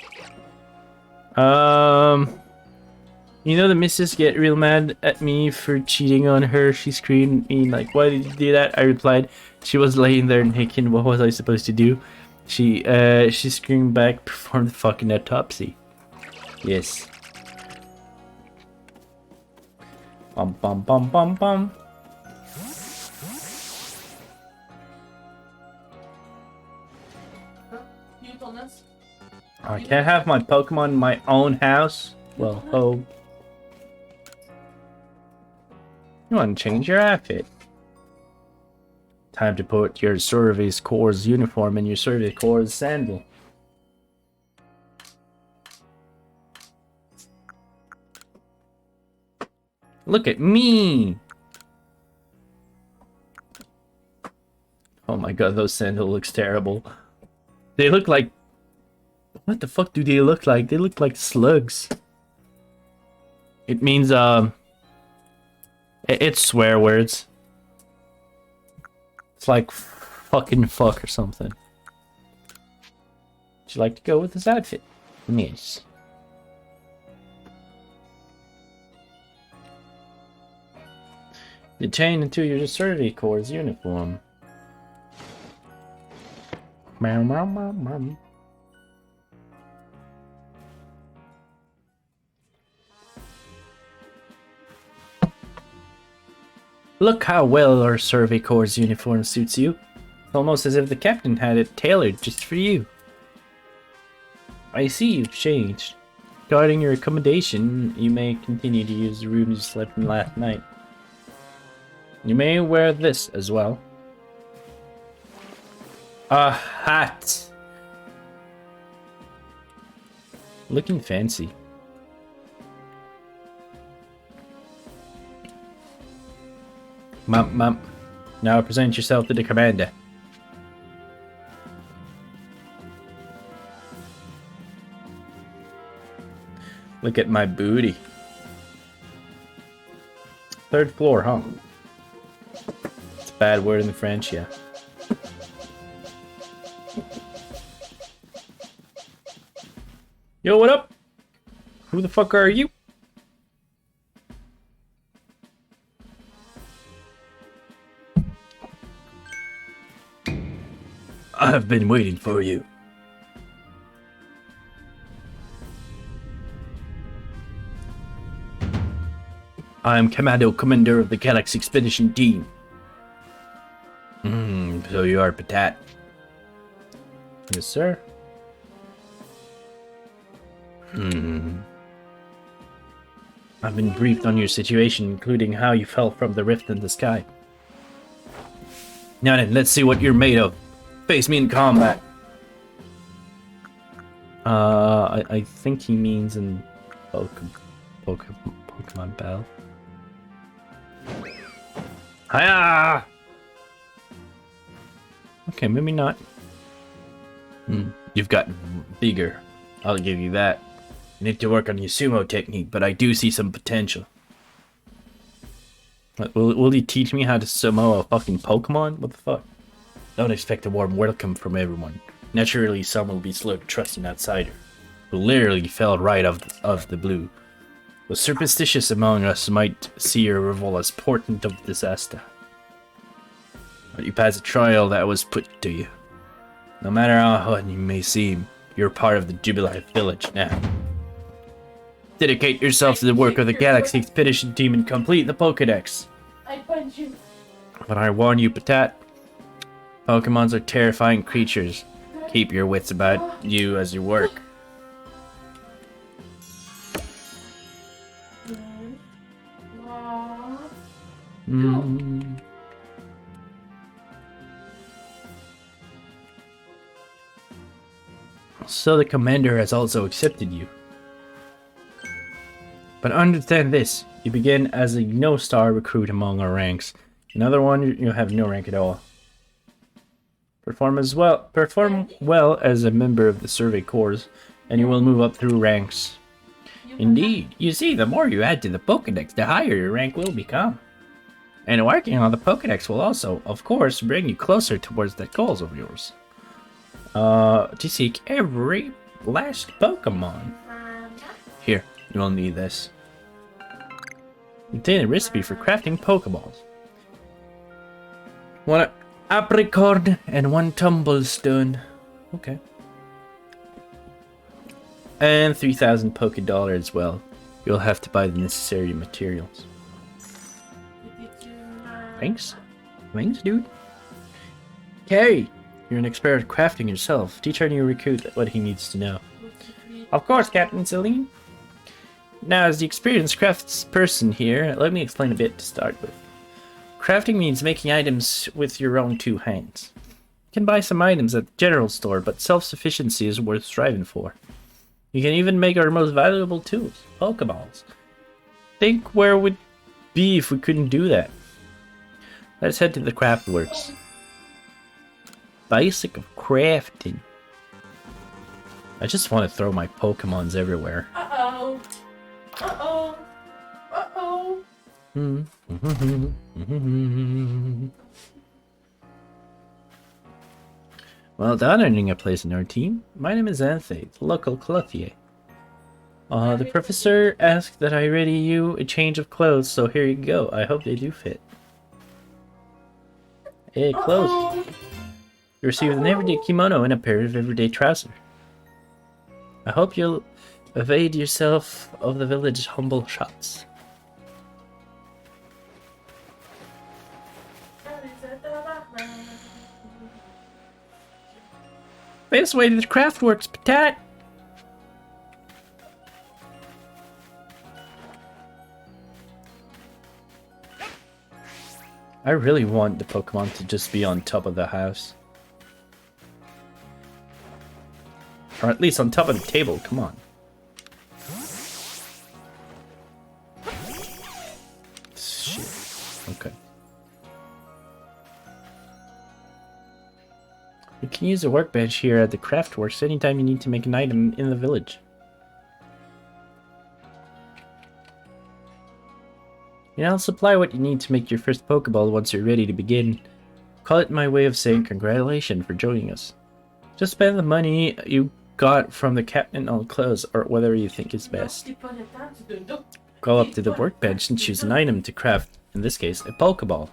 You know the missus get real mad at me for cheating on her. She screamed at me like, "Why did you do that?" I replied, "She was laying there naked. What was I supposed to do?" She screamed back, "Perform the fucking autopsy." Yes. Bum bum bum bum bum. I can't have my Pokemon in my own house. Well, home. You want to change your outfit? Time to put your Survey Corps uniform in your Survey Corps sandal. Look at me! Oh my god, those sandals looks terrible. They look like... What the fuck do they look like? They look like slugs. It means, it's swear words. It's like fucking fuck or something. Would you like to go with this outfit? Yes. You change into your Survey Corps uniform. Meow meow meow meow. Look how well our Survey Corps uniform suits you. It's almost as if the captain had it tailored just for you. I see you've changed. Regarding your accommodation, you may continue to use the room you slept in last night. You may wear this as well. A hat! Looking fancy. Mum. Now present yourself to the commander. Look at my booty. 3rd floor, huh? It's a bad word in the French, yeah. Yo, what up? Who the fuck are you? I've been waiting for you. I am Commando Commander of the Galaxy Expedition Team. So you are Patat. Yes, sir. I've been briefed on your situation, including how you fell from the rift in the sky. Now then, let's see what you're made of. Face me in combat. I think he means in Pokemon Battle. Hiya! Okay, maybe not. You've gotten bigger. I'll give you that. You need to work on your sumo technique, but I do see some potential. Will you teach me how to sumo a fucking Pokemon? What the fuck? Don't expect a warm welcome from everyone. Naturally, some will be slow to trust an outsider, who literally fell right of the blue. The superstitious among us might see your revolt as portent of disaster. But you pass a trial that was put to you. No matter how hard you may seem, you're part of the Jubilee village now. Dedicate yourself to the work of the Galaxy Expedition Team and complete the Pokedex. I punch you. But I warn you, Patat, Pokemons are terrifying creatures. Keep your wits about you as you work. So the commander has also accepted you. But understand this, you begin as a no-star recruit among our ranks. Another one, you have no rank at all. Perform well as a member of the Survey Corps, and you will move up through ranks. Indeed, you see, the more you add to the Pokedex, the higher your rank will become. And working on the Pokedex will also, of course, bring you closer towards that goals of yours. To seek every last Pokemon. Here, you will need this. Contain a recipe for crafting Pokeballs. 1 apricorn and 1 tumblestone. Okay. And 3,000 Pokédollar as well. You'll have to buy the necessary materials. Thanks. Thanks, dude. Carrie, you're an expert at crafting yourself. Teach our new recruit what he needs to know. Of course, Captain Celine. Now, as the experienced crafts person here, let me explain a bit to start with. Crafting means making items with your own 2 hands. You can buy some items at the general store, but self-sufficiency is worth striving for. You can even make our most valuable tools, Pokeballs. Think where we'd be if we couldn't do that. Let's head to the Craftworks. Basic of crafting. I just want to throw my Pokemons everywhere. Uh-oh. Uh-oh. Uh-oh. Well done earning a place in our team. My name is Anthe, the local clothier. The professor asked that I ready you a change of clothes, so here you go. I hope they do fit. Hey, clothes. You received an everyday kimono and a pair of everyday trousers. I hope you'll evade yourself of the village humble shots. This way to the Craftworks, Patat! I really want the Pokemon to just be on top of the house. Or at least on top of the table, come on. Shit. Okay. You can use a workbench here at the Craftworks anytime you need to make an item in the village. And I'll supply what you need to make your first Pokeball once you're ready to begin. Call it my way of saying congratulations for joining us. Just spend the money you got from the captain on clothes or whatever you think is best. Go up to the workbench and choose an item to craft, in this case, a Pokeball.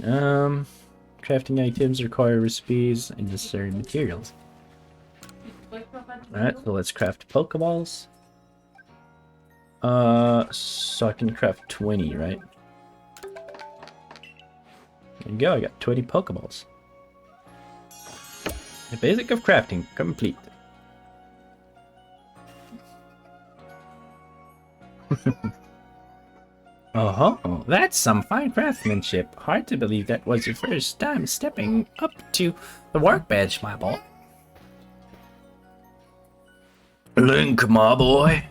Crafting items require recipes and necessary materials. Alright, so let's craft Pokeballs. So I can craft 20, right? There you go, I got 20 Pokeballs. The basic of crafting complete. Oh, that's some fine craftsmanship. Hard to believe that was your first time stepping up to the workbench, my boy. Link, my boy.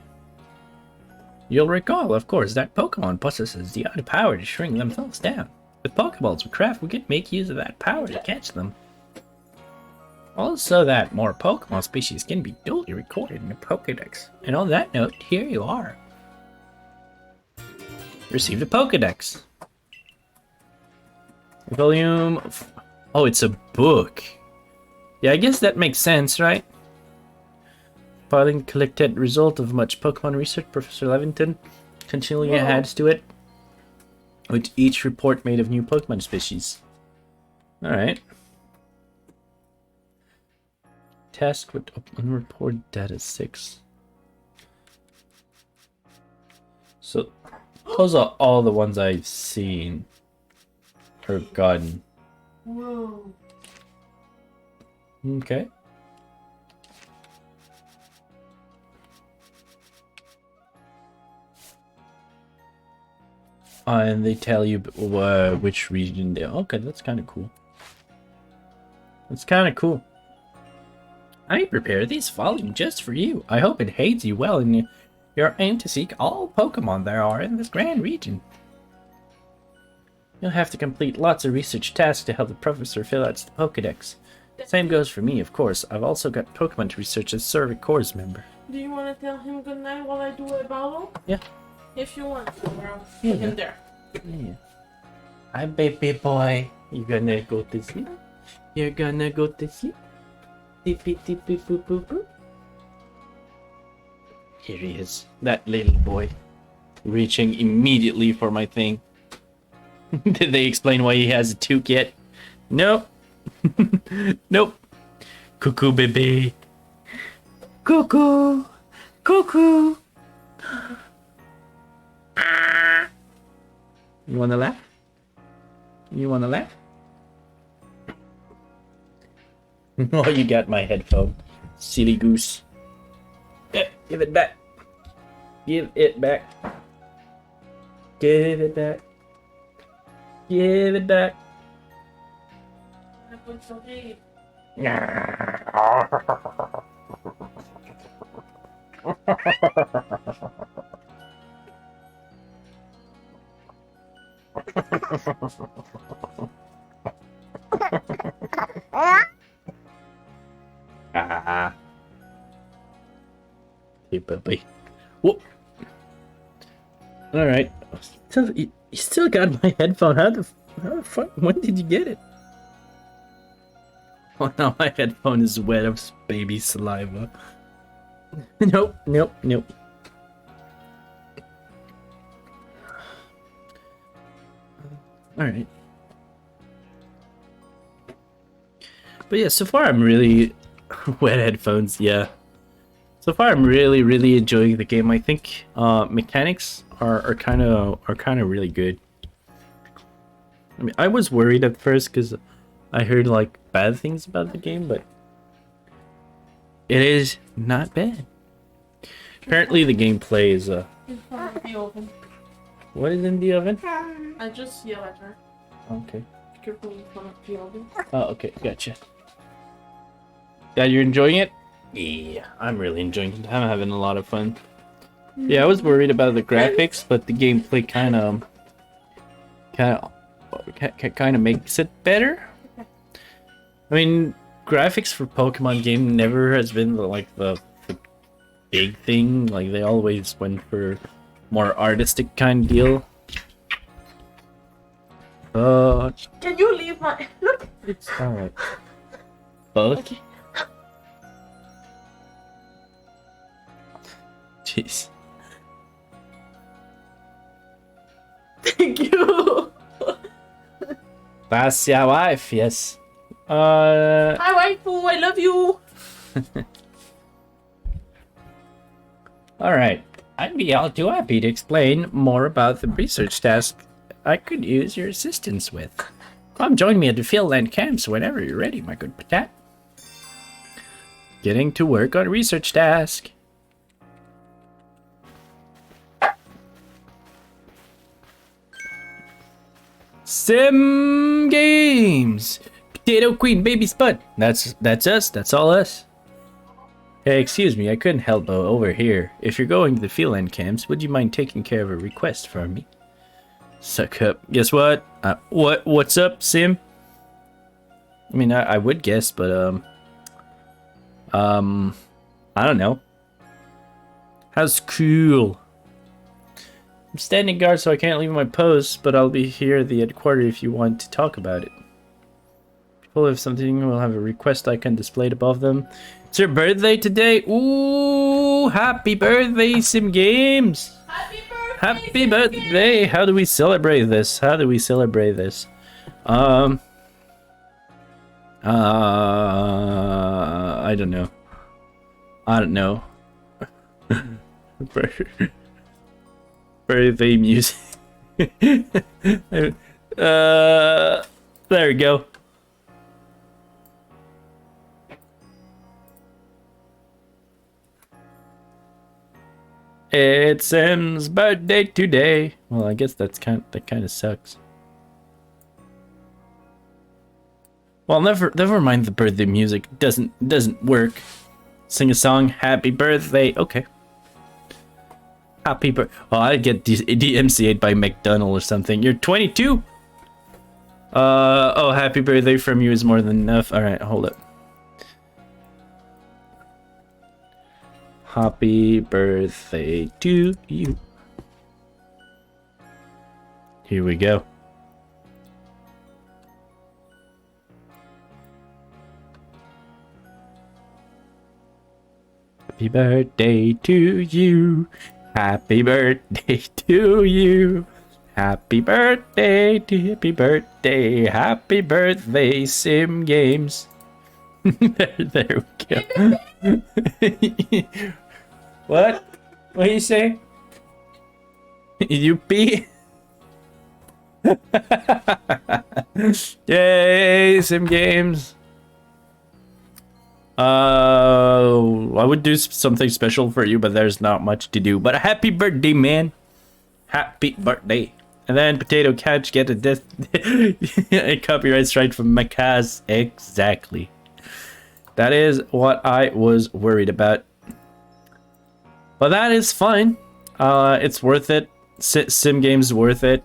You'll recall, of course, that Pokemon possesses the odd power to shrink themselves down. With Pokeballs we craft, we can make use of that power to catch them. Also that more Pokemon species can be duly recorded in the Pokédex. And on that note, here you are. Received a Pokédex. Volume... Oh, it's a book. Yeah, I guess that makes sense, right? Filing collected result of much Pokemon research, Professor Levington continually adds to it, with each report made of new Pokemon species. Alright. Task with unreported data 6. So, those are all the ones I've seen or gotten. Whoa. Okay. And they tell you which region they are. Okay, that's kind of cool. That's kind of cool. I prepared this volume just for you. I hope it aids you well in your aim to seek all Pokemon there are in this grand region. You'll have to complete lots of research tasks to help the professor fill out the Pokédex. Same goes for me, of course. I've also got Pokemon to research as Survey Corps member. Do you want to tell him goodnight while I do a battle? Yeah. If you want to, I'll Yeah, put him there. Yeah. Hi, baby boy. You gonna go to sleep? You're gonna go to sleep? Tippy tippy boo boo boo. Here he is, that little boy, reaching immediately for my thing. Did they explain why he has a toque yet? Nope. Nope. Cuckoo baby. Cuckoo. Cuckoo. You wanna laugh? You wanna laugh? Oh, you got my headphone. Silly goose. Yeah, give it back. Give it back. Give it back. Give it back. I put some hay. Hey, puppy. Whoop. All right. You still got my headphone. How the fuck? When did you get it? Oh no, my headphone is wet of baby saliva. Nope, nope, nope. All right. But yeah, so far I'm really wet headphones. Yeah. So far I'm really enjoying the game. I think mechanics are kind of really good. I mean, I was worried at first because I heard like bad things about the game, but it is not bad. Apparently the gameplay is In front of the oven. What is in the oven? I just yell at her. Okay. Careful in front of the oven. Oh, okay, gotcha. Yeah, you're enjoying it? Yeah, I'm really enjoying it. I'm having a lot of fun. Yeah, I was worried about the graphics, but the gameplay kind of makes it better. I mean, graphics for Pokemon game never has been the big thing. Like they always went for more artistic kind deal. But Can you leave my look? it's alright. But Okay. jeez. Thank you. That's your wife, yes. Hi, waifu. I love you. Alright. I'd be all too happy to explain more about the research task I could use your assistance with. Come join me at the Fieldland camps whenever you're ready, my good Patat. Getting to work on research task. Sim Games! Potato Queen, Baby Spud. That's us. That's all us. Hey, excuse me. I couldn't help but over here. If you're going to the Fieldland camps, would you mind taking care of a request for me? Suck up. Guess what? What's up, Sim? I mean, I would guess, but I don't know. How's cool? I'm standing guard, so I can't leave my post, but I'll be here at the headquarters if you want to talk about it. People have something, will have a request icon displayed above them. It's your birthday today. Ooh, happy birthday, Sim Games. Happy birthday. Happy birthday. How do we celebrate this? How do we celebrate this? I don't know. I don't know. Birthday music. There we go. It's Sim's birthday today. Well, I guess that kind of sucks. Well, never mind the birthday music. Doesn't work. Sing a song. Happy birthday. Okay. Happy birthday. Oh, I'd get DMCA'd by McDonald or something. You're 22. Oh, happy birthday from you is more than enough. All right, hold up. Happy birthday to you. Here we go. Happy birthday to you. Happy birthday to you. Happy birthday, happy birthday, Sim Games. there we go. What? What do you say? You pee? Yay, Sim Games. I would do something special for you, but there's not much to do. But a happy birthday, man. Happy birthday. And then PotatoCouch get a copyright strike from Macaz. Exactly. That is what I was worried about. But that is fine. It's worth it. Sim Games worth it.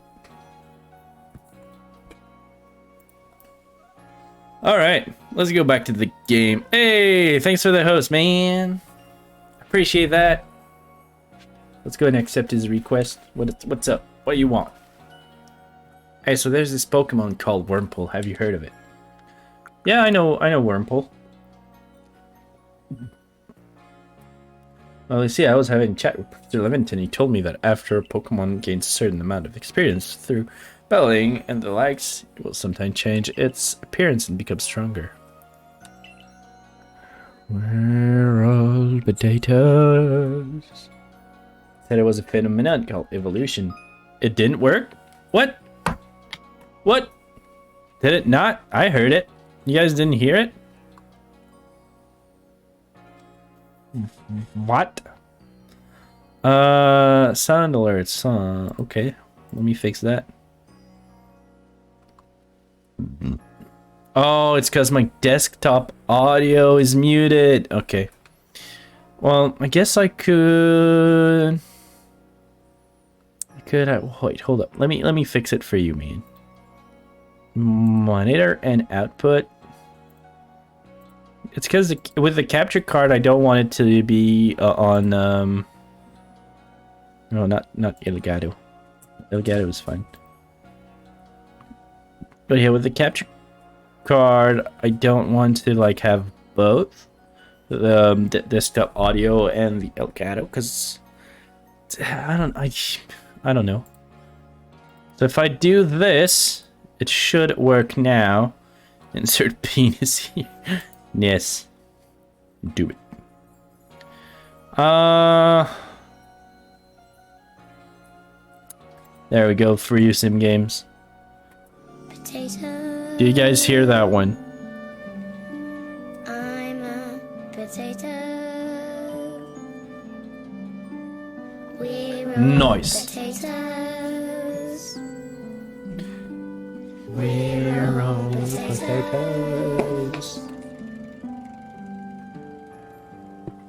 Alright, let's go back to the game. Hey, thanks for the host, man. Appreciate that. Let's go and accept his request. What's up? What do you want? Hey, so there's this Pokemon called Wurmple. Have you heard of it? Yeah, I know Wurmple. Well, you see, I was having a chat with Professor Leventon. He told me that after a Pokemon gains a certain amount of experience through battling and the likes, it will sometimes change its appearance and become stronger. We're all potatoes. Said it was a phenomenon called evolution. It didn't work? What? What? Did it not? I heard it. You guys didn't hear it? What? Sound alerts. Okay. Let me fix that. Oh, it's because my desktop audio is muted. Okay. Well, I guess I could. Wait, hold up. Let me fix it for you, man. Monitor and output. It's because with the capture card, I don't want it to be on. No, not Elgato. Elgato is fine. But yeah, with the capture card, I don't want to like have both the desktop audio and the Elgato because I don't know. So if I do this, it should work now. Insert penis here. Yes. Do it. There we go. For you, sim games. Potato. Do you guys hear that one? I'm a potato. We're all Nice. potatoes. We're all potatoes.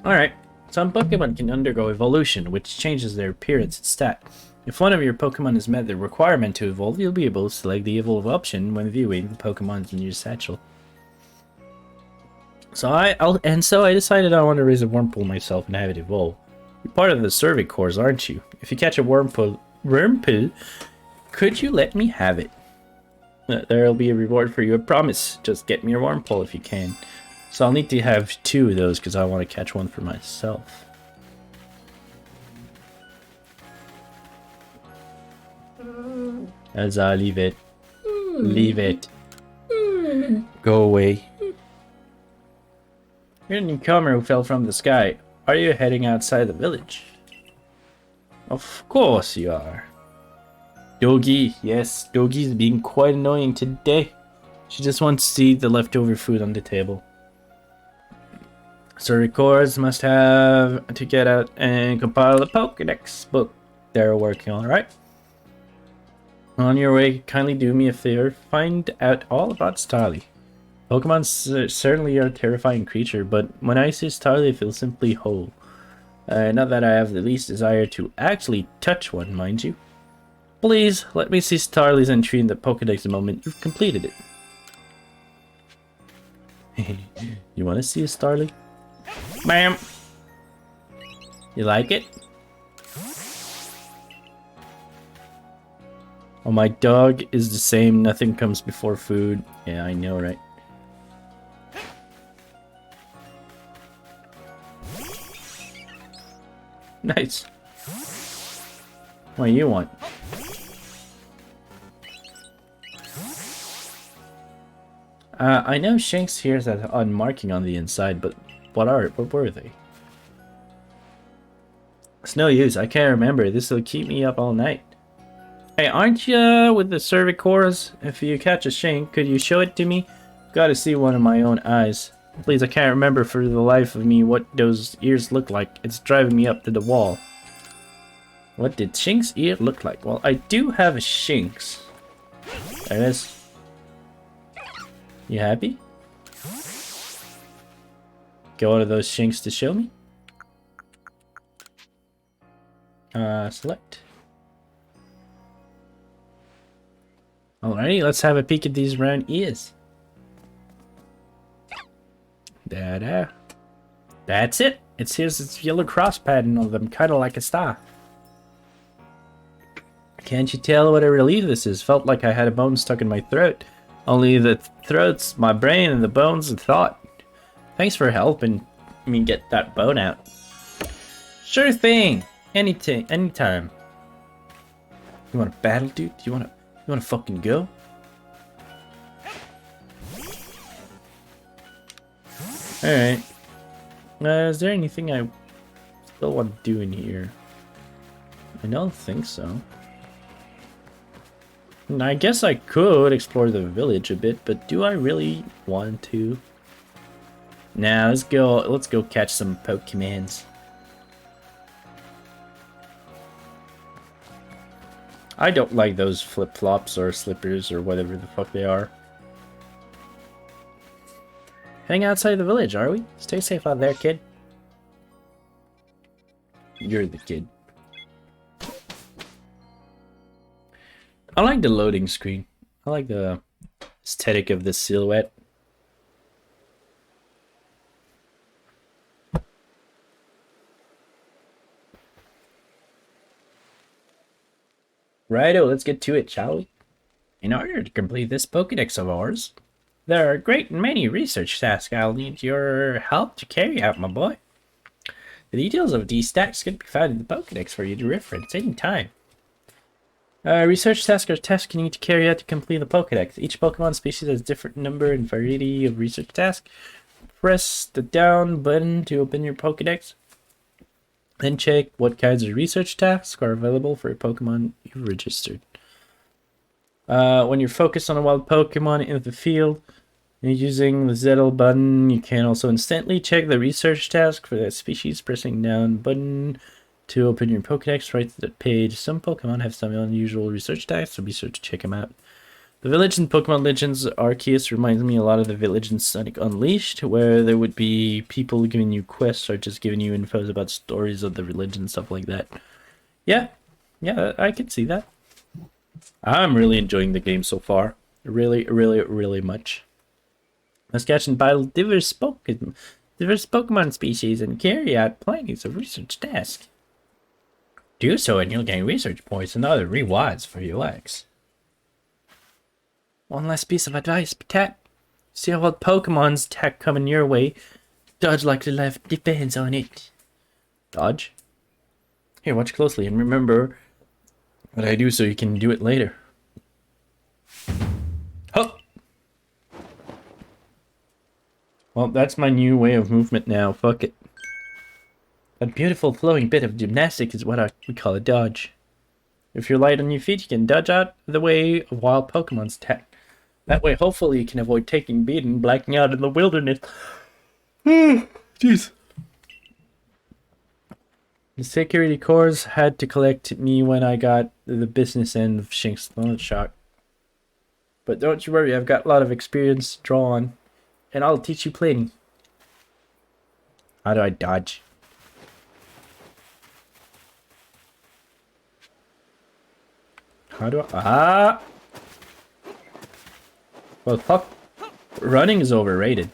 Alright. Some Pokemon can undergo evolution, which changes their appearance and stat. If one of your Pokemon has met the requirement to evolve, you'll be able to select the evolve option when viewing the Pokemon in your satchel. So I decided I want to raise a Wurmple myself and have it evolve. You're part of the survey corps, aren't you? If you catch a Wurmple, could you let me have it? There'll be a reward for you, I promise. Just get me a Wurmple if you can. So I'll need to have 2 of those because I want to catch one for myself. As I leave it. Leave it. Go away. You're a newcomer who fell from the sky. Are you heading outside the village? Of course you are. Doggy, yes, Doggy's being quite annoying today. She just wants to see the leftover food on the table. So records must have to get out and compile the Pokédex book they're working on, right? On your way, kindly do me a favor, find out all about Starly. Pokemon certainly are a terrifying creature, but when I see Starly, I feel simply whole. Not that I have the least desire to actually touch one, mind you. Please, let me see Starly's entry in the Pokédex the moment you've completed it. You want to see a Starly? Bam! You like it? Oh, my dog is the same. Nothing comes before food. Yeah, I know, right? Nice. What do you want? I know Shanks here has that odd marking on the inside, but what were they? It's no use. I can't remember. This will keep me up all night. Hey, aren't you with the survey corps? If you catch a Shank, could you show it to me? Gotta see one of my own eyes. Please, I can't remember for the life of me what those ears look like. It's driving me up to the wall. What did Shank's ear look like? Well, I do have a Shank's. There it is. You happy? Get one of those Shanks to show me? Select. Alrighty, let's have a peek at these round ears. Da-da. That's it. It here's its yellow cross pattern on them, kind of like a star. Can't you tell what a relief this is? Felt like I had a bone stuck in my throat. Only the throat's my brain and the bone's the thought. Thanks for helping me get that bone out. Sure thing. Anytime. You want to battle, dude? You want to fucking go? Alright. Is there anything I still want to do in here? I don't think so. And I guess I could explore the village a bit, but do I really want to? Nah, let's go catch some Pokemons. I don't like those flip-flops or slippers or whatever the fuck they are. Hang outside the village, are we? Stay safe out there, kid. You're the kid. I like the loading screen. I like the aesthetic of the silhouette. Righto, let's get to it, shall we? In order to complete this Pokédex of ours, there are a great many research tasks I'll need your help to carry out, my boy. The details of these tasks can be found in the Pokédex for you to reference anytime. Research tasks are tasks you need to carry out to complete the Pokédex. Each Pokemon species has a different number and variety of research tasks. Press the down button to open your Pokédex. Then check what kinds of research tasks are available for a Pokemon you've registered. When you're focused on a wild Pokemon in the field, and using the ZL button, you can also instantly check the research task for that species. Pressing down button to open your Pokédex right to the page. Some Pokemon have some unusual research tasks, so be sure to check them out. The village in Pokemon Legends Arceus reminds me a lot of the village in Sonic Unleashed, where there would be people giving you quests or just giving you infos about stories of the religion and stuff like that. Yeah, I can see that. I'm really enjoying the game so far. Really much. Let's catch and battle diverse Pokemon species and carry out plenty of research tasks. Do so and you'll gain research points and other rewards for your legs. One last piece of advice, Patat. See how Pokemon's attack coming your way. Dodge like the life depends on it. Dodge? Here, watch closely and remember what I do so you can do it later. Huh! Well, that's my new way of movement now. Fuck it. A beautiful flowing bit of gymnastics is what we call a dodge. If you're light on your feet, you can dodge out of the way of wild Pokemon's attack. That way, hopefully, you can avoid taking beating and blacking out in the wilderness. Jeez. The security corps had to collect me when I got the business end of Shink's Loan Shark. But don't you worry, I've got a lot of experience to draw on, and I'll teach you plenty. How do I dodge? How do I... Well, fuck. Running is overrated.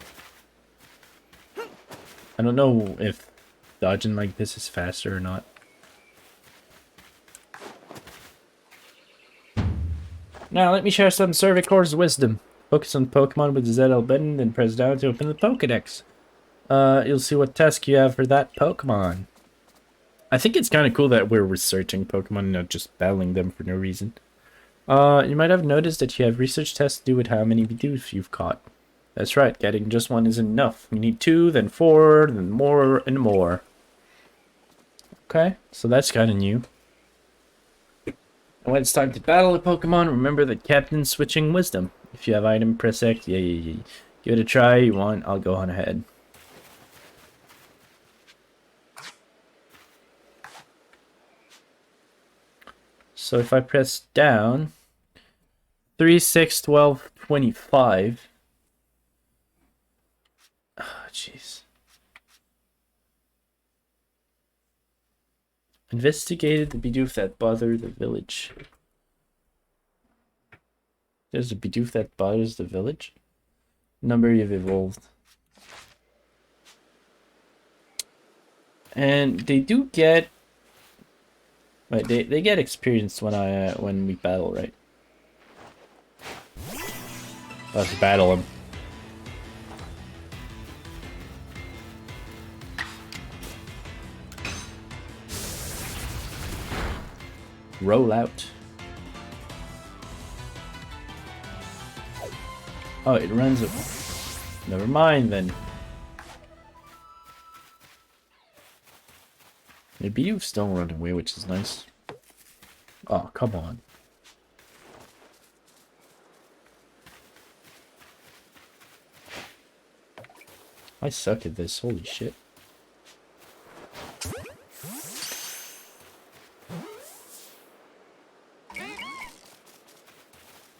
I don't know if dodging like this is faster or not. Now, let me share some Survey Corps' wisdom. Focus on Pokemon with the ZL button, then press down to open the Pokédex. You'll see what task you have for that Pokemon. I think it's kind of cool that we're researching Pokemon and not just battling them for no reason. You might have noticed that you have research tests to do with how many Bidoof you've caught. That's right, getting just one isn't enough. You need 2, then 4, then more and more. Okay, so that's kind of new. And when it's time to battle a Pokemon, remember that Captain's switching wisdom. If you have item, press X. Yeah. Give it a try. You want, I'll go on ahead. So if I press down, 3, 6, 12, 25. Oh, jeez. Investigated the Bidoof that bothered the village. There's a Bidoof that bothers the village. Number you've evolved. And they do get... Right, they get experience when we battle, right? Let's battle him. Roll out. Oh, it runs it. Never mind then. Maybe you've still run away, which is nice. Oh, come on. I suck at this, holy shit.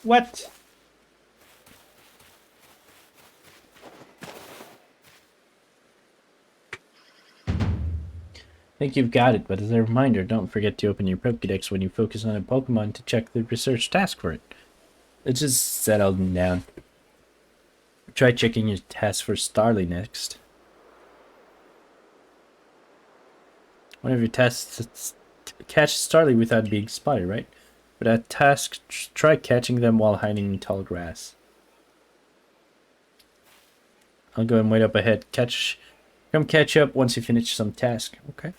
What? I think you've got it, but as a reminder, don't forget to open your Pokédex when you focus on a Pokemon to check the research task for it. Let's just settle them down. Try checking your task for Starly next. One of your tasks is to catch Starly without being spotted, right? But at task, try catching them while hiding in tall grass. I'll go and wait up ahead. Come catch up once you finish some task. Okay.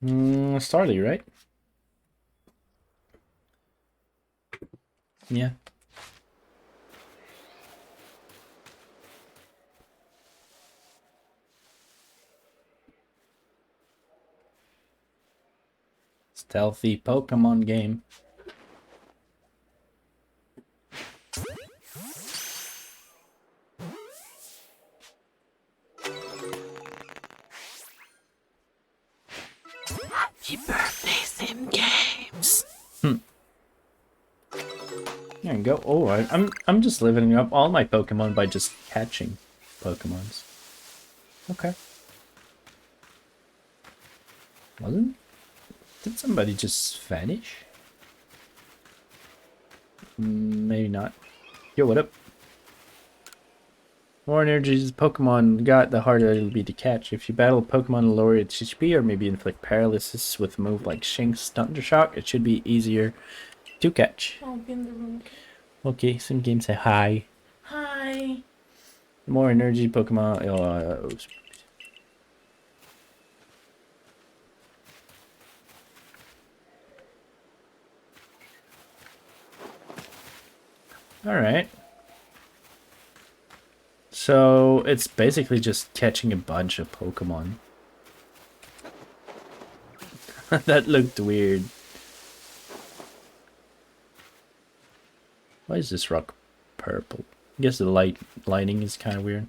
Starly, right? Yeah. Stealthy Pokemon game. Happy birthday, Sim Games. There you go. Oh, I'm just leveling up all my Pokemon by just catching Pokemons. Okay. Wasn't? Did somebody just vanish? Maybe not. Yo, what up? More energies Pokemon got, the harder it'll be to catch. If you battle a Pokemon to lower its HP or maybe inflict paralysis with a move like Shinx Thundershock, it should be easier to catch. I'll be in the room. Okay, some games say hi. Hi. More energy Pokemon. Alright. So, it's basically just catching a bunch of Pokemon. That looked weird. Why is this rock purple? I guess the lighting is kind of weird.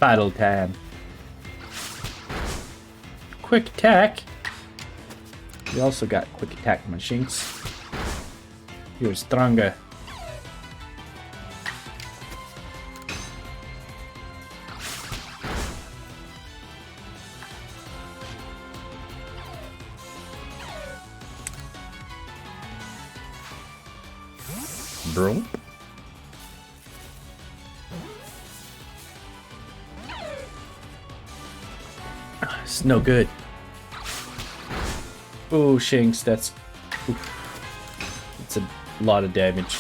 Battle time. Quick attack. We also got quick attack machines. You're stronger. Bro. It's no good. Oh, Shinx, that's a lot of damage.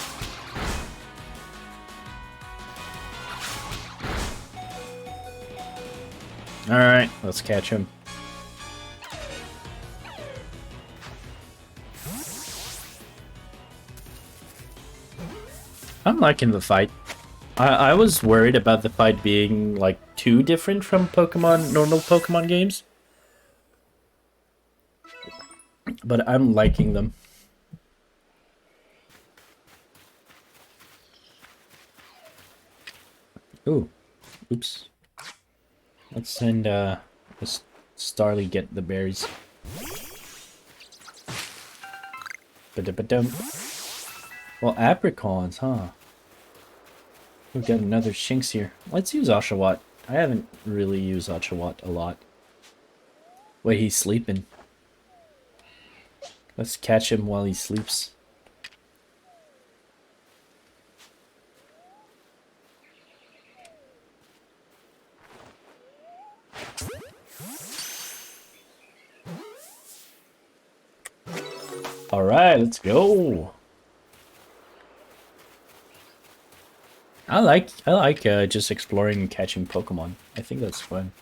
Alright, let's catch him. I'm liking the fight. I was worried about the fight being like too different from normal Pokemon games. But I'm liking them. Ooh. Oops. Let's send let's Starly get the berries. Ba-da-ba-dum. Well, apricons, huh? We've got another Shinx here. Let's use Oshawott. I haven't really used Oshawott a lot. Wait, he's sleeping. Let's catch him while he sleeps. Alright, let's go. I like just exploring and catching Pokemon. I think that's fun.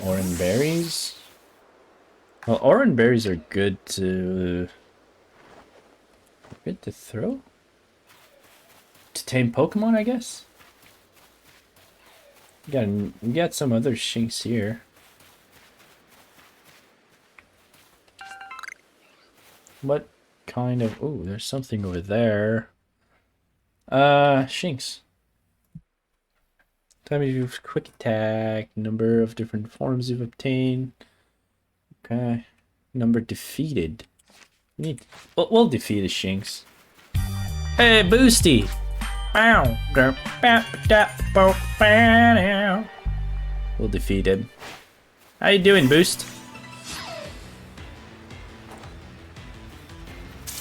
Oran berries. Well, oran berries are good to throw. To tame Pokemon, I guess. We got some other Shinx here. What kind of... Oh, there's something over there. Shinx. Time you use quick attack. Number of different forms you've obtained. Okay. Number defeated. We'll defeat the Shinx. Hey, Boosty! We'll defeat him. How you doing, Boost?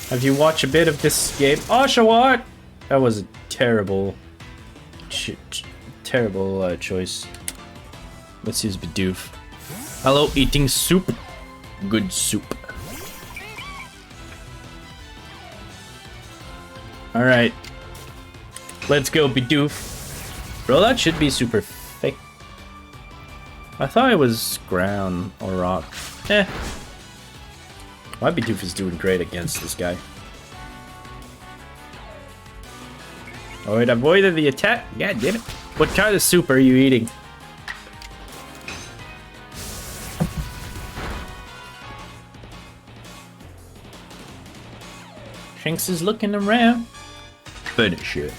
Have you watched a bit of this game? Oshawott! That was a terrible... terrible choice. Let's use Bidoof. Hello, eating soup. Good soup. Alright. Let's go, Bidoof. Rowlet should be super fake. I thought it was ground or rock. Eh. My Bidoof is doing great against this guy. Oh, it avoided the attack. God damn it. What kind of soup are you eating? Shinx is looking around. Finish it.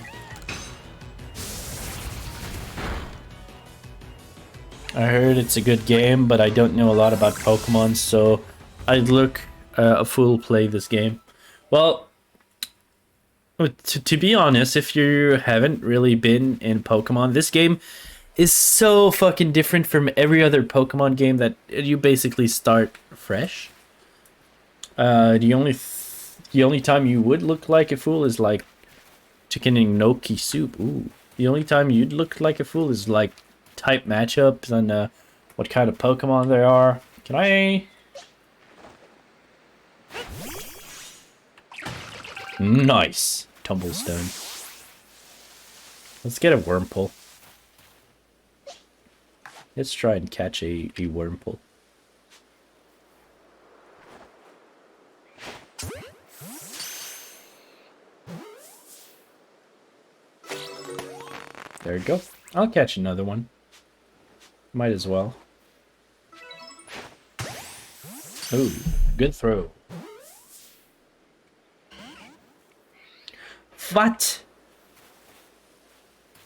I heard it's a good game, but I don't know a lot about Pokemon, so I'd look a fool play this game. Well, to be honest, if you haven't really been in Pokemon, this game is so fucking different from every other Pokemon game that you basically start fresh. The only time you would look like a fool is like chicken and gnocchi soup. Ooh. The only time you'd look like a fool is like type matchups and what kind of Pokemon there are. Can I... Nice. Tumblestone. Let's get a Wurmple. Let's try and catch a Wurmple. There we go. I'll catch another one. Might as well. Ooh, good throw. What?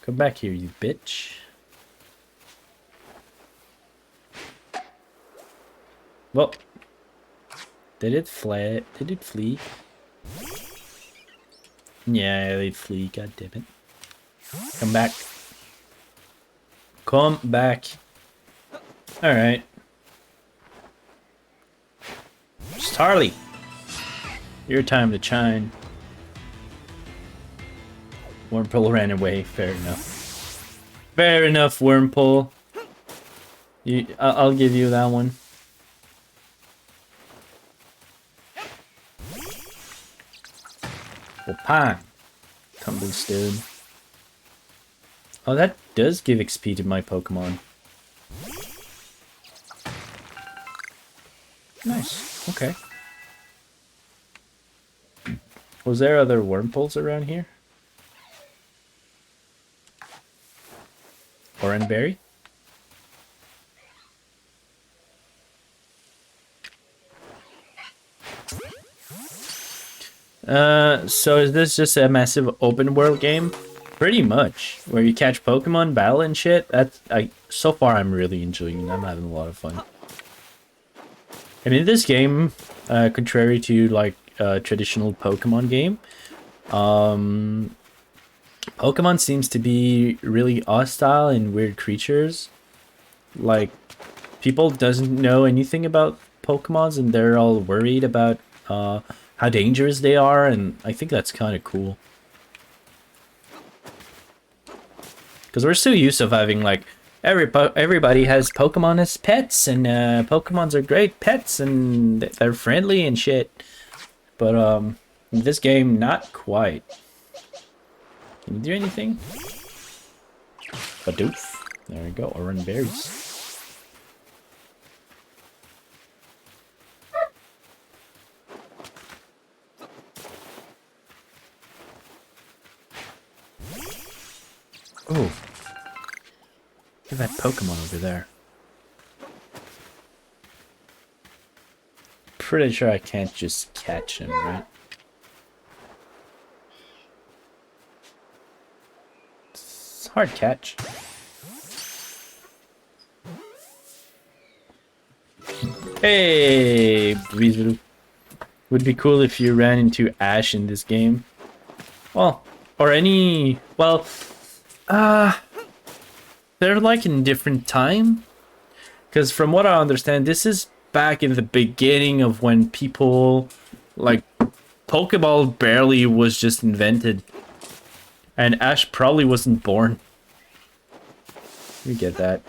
Come back here, you bitch. Well, did it fly? Did it flee? Yeah, it flee. God damn it! Come back. Come back. All right. Starly, your time to shine. Wurmple ran away. Fair enough. Fair enough, Wurmple. I'll give you that one. Well, pine. Tumblestone. Oh, that does give XP to my Pokemon. Nice. Okay. Was there other Wurmples around here? Oranberry? So is this just a massive open world game? Pretty much, where you catch Pokemon, battle and shit. So far I'm really enjoying it. I'm having a lot of fun. I mean, this game, contrary to like a traditional Pokemon game, Pokemon seems to be really hostile and weird creatures. Like, people doesn't know anything about Pokemons and they're all worried about how dangerous they are, and I think that's kind of cool. Because we're so used to having like everybody has Pokemon as pets, and Pokemons are great pets and they're friendly and shit. But in this game, not quite. Can you do anything? Bidoof. There we go. Oran berries. Oh. Look at that Pokemon over there. Pretty sure I can't just catch him, right? It's a hard catch. Hey, Weasel. Would be cool if you ran into Ash in this game. Well, or any... Well, they're like in different time. Because from what I understand, this is back in the beginning of when people... Like, Pokeball barely was just invented. And Ash probably wasn't born. We get that.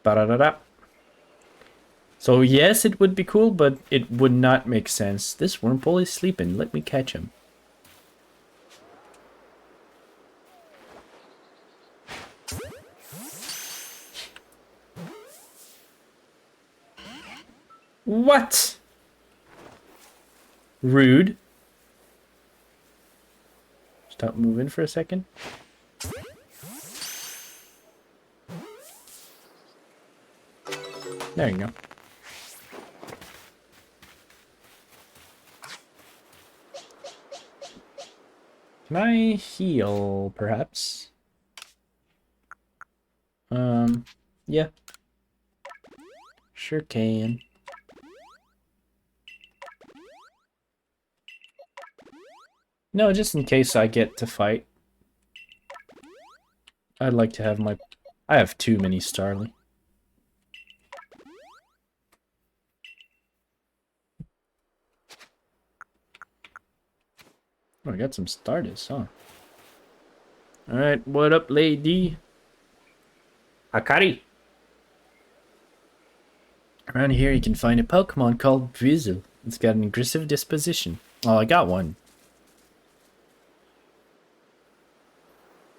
Ba-da-da-da. So yes, it would be cool, but it would not make sense. This Wurmple is sleeping. Let me catch him. What? Rude. Stop moving for a second. There you go. Can I heal, perhaps? Yeah. Sure can. No, just in case I get to fight. I'd like to have my... I have too many Starly. Oh, I got some Stardust, huh? Alright, what up, lady? Akari! Around here you can find a Pokemon called Drizzle. It's got an aggressive disposition. Oh, I got one.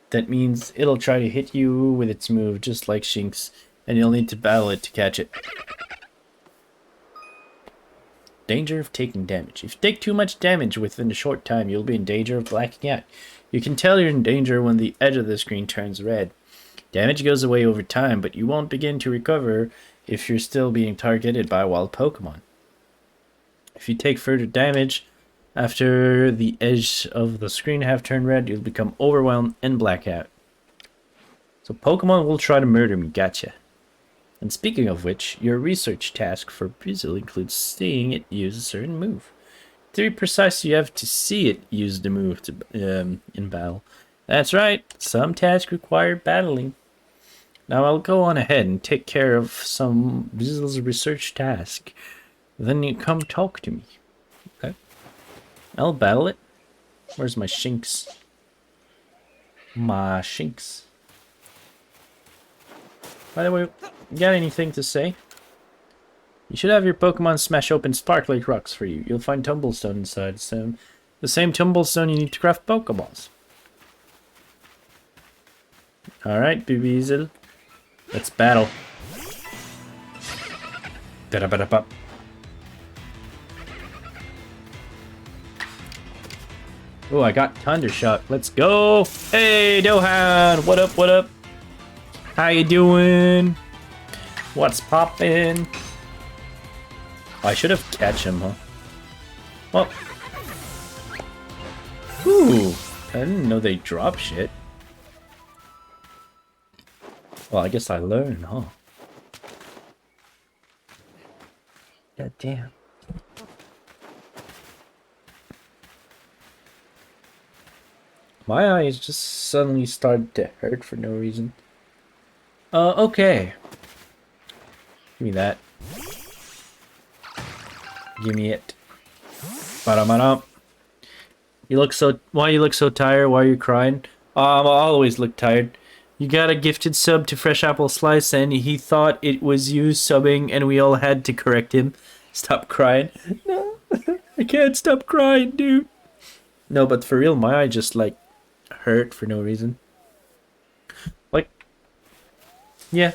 That means it'll try to hit you with its move, just like Shinx, and you'll need to battle it to catch it. Danger of taking damage. If you take too much damage within a short time, you'll be in danger of blacking out. You can tell you're in danger when the edge of the screen turns red. Damage goes away over time, but you won't begin to recover if you're still being targeted by a wild Pokemon. If you take further damage after the edge of the screen have turned red, you'll become overwhelmed and black out. So Pokemon will try to murder me, gotcha. And speaking of which, your research task for Drizzle includes seeing it use a certain move. To be precise, you have to see it use the move to, in battle. That's right, some tasks require battling. Now I'll go on ahead and take care of some Drizzle's research task. Then you come talk to me. Okay. I'll battle it. Where's my Shinx? My Shinx. By the way, you got anything to say? You should have your Pokemon smash open sparkly rocks for you. You'll find Tumblestone inside. So the same Tumblestone you need to craft Pokeballs. Alright, Beweasel. Let's battle. Da-da-ba-da-ba. Oh, I got Thundershock. Let's go. Hey, Dohan. What up, what up? How you doing? What's poppin'? I should have catch him, huh? Well. Ooh. I didn't know they drop shit. Well, I guess I learned, huh? God damn. My eyes just suddenly started to hurt for no reason. Okay. Give me that. Give me it. Ba-da-ba-da. You look so... Why you look so tired? Why are you crying? I always look tired. You got a gifted sub to Fresh Apple Slice and he thought it was you subbing and we all had to correct him. Stop crying. No, I can't stop crying, dude. No, but for real, my eye just like hurt for no reason. Like, yeah.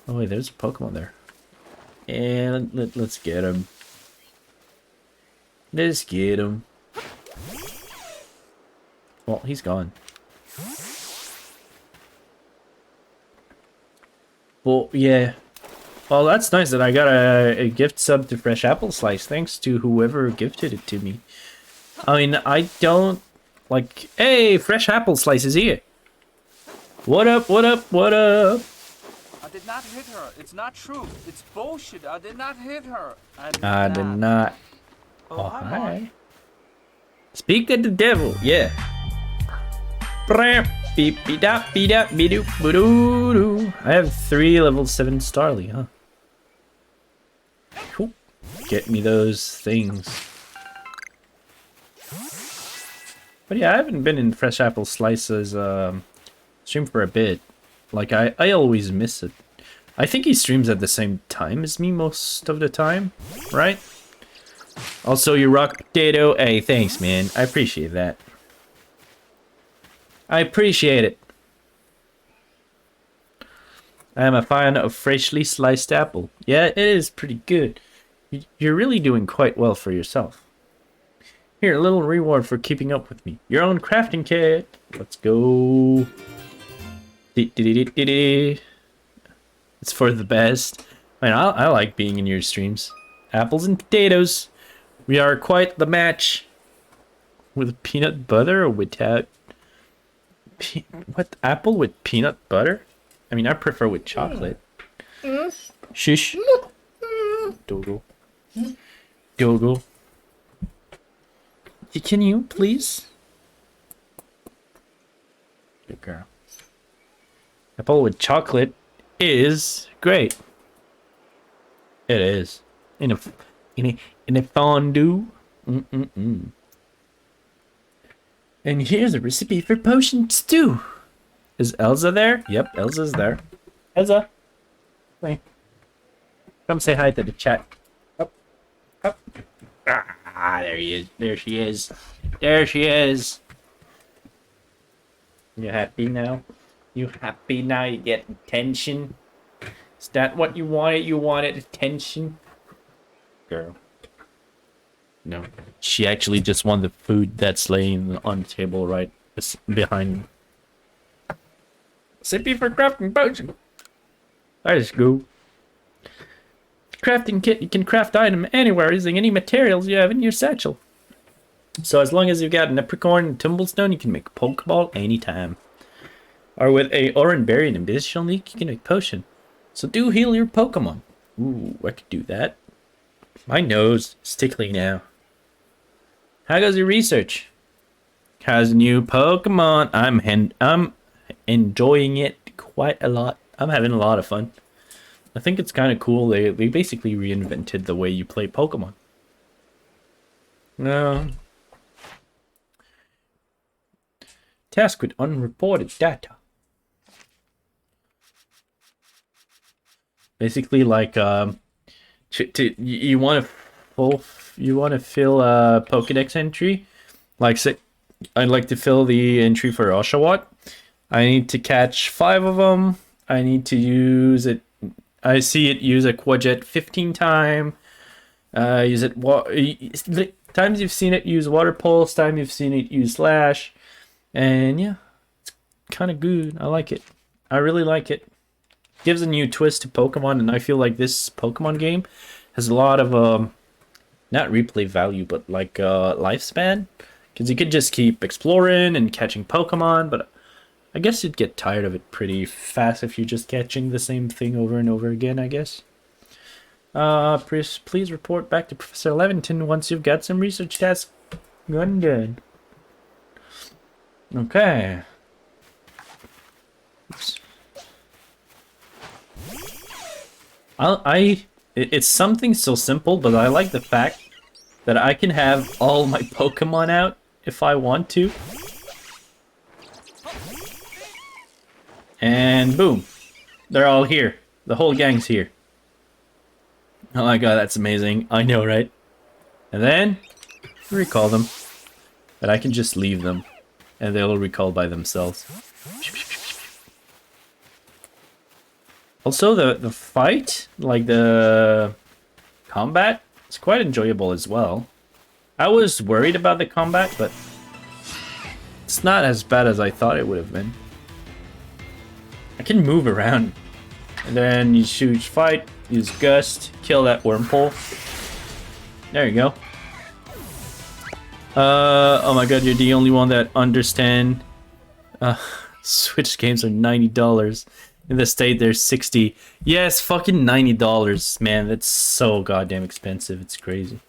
Oh wait, there's a Pokemon there. And let's get him. Let's get him. Well, he's gone. Well, yeah. Well, that's nice that I got a gift sub to Fresh Apple Slice. Thanks to whoever gifted it to me. I mean, I don't... Like, hey, Fresh Apple Slice is here. What up, what up, what up? did not hit her. It's not true. It's bullshit. I did not hit her. I did not. Oh, hi. Speak of the devil, yeah. I have 3 level 7 Starly, huh? Cool. Get me those things. But yeah, I haven't been in Fresh Apple Slice's stream for a bit. Like, I always miss it. I think he streams at the same time as me most of the time, right? Also, you rock potato. Hey, thanks, man. I appreciate that. I appreciate it. I am a fan of freshly sliced apple. Yeah, it is pretty good. You're really doing quite well for yourself. Here, a little reward for keeping up with me. Your own crafting kit. Let's go. It's for the best. Man, I like being in your streams. Apples and potatoes. We are quite the match. With peanut butter or without? What? Apple with peanut butter? I mean, I prefer with chocolate. Shush. Dogo. Dogo. Can you, please? Good girl. Apple with chocolate is great. It is. In a fondue. And here's a recipe for potion stew. Is Elsa there? Yep, Elsa's there. Elsa. Wait. Come say hi to the chat. Up. Up. Ah, there he is. There she is. There she is. You happy now? You happy now? You get attention? Is that what you wanted? You wanted attention? Girl. No. She actually just wanted the food that's laying on the table right behind me. Recipe for crafting potion. Let's go. Crafting kit. You can craft item anywhere using any materials you have in your satchel. So as long as you've got an apricorn and tumblestone, you can make a Pokeball anytime. Or with a orange berry and a medicinal leaf, you can make potion. So do heal your Pokemon. Ooh, I could do that. My nose is tickly now. How goes your research? How's new Pokemon? I'm enjoying it quite a lot. I'm having a lot of fun. I think it's kind of cool. They basically reinvented the way you play Pokemon. No. Task with unreported data. Basically, like you want to fill a Pokédex entry. Like, say, I'd like to fill the entry for Oshawott. I need to catch 5 of them. I need to use it. I see it use a Quadjet 15 times. Use it times you've seen it use Water Pulse. Time you've seen it use Slash. And yeah, it's kind of good. I like it. I really like it. Gives a new twist to Pokemon, and I feel like this Pokemon game has a lot of not replay value, but like lifespan, because you could just keep exploring and catching Pokemon, but I guess you'd get tired of it pretty fast if you're just catching the same thing over and over again, I guess. Please report back to Professor Levington once you've got some research tasks done. Okay. Oops. It's something so simple, but I like the fact that I can have all my Pokemon out if I want to. And boom. They're all here. The whole gang's here. Oh my god, that's amazing. I know, right? And then recall them. But I can just leave them. And they'll recall by themselves. Also, the fight, like the combat, it's quite enjoyable as well. I was worried about the combat, but it's not as bad as I thought it would have been. I can move around. And then you choose fight, use Gust, kill that Wormpole. There you go. Oh my god, you're the only one that understand. Switch games are $90. In the state, there's 60. Yes, fucking $90, man. That's so goddamn expensive. It's crazy.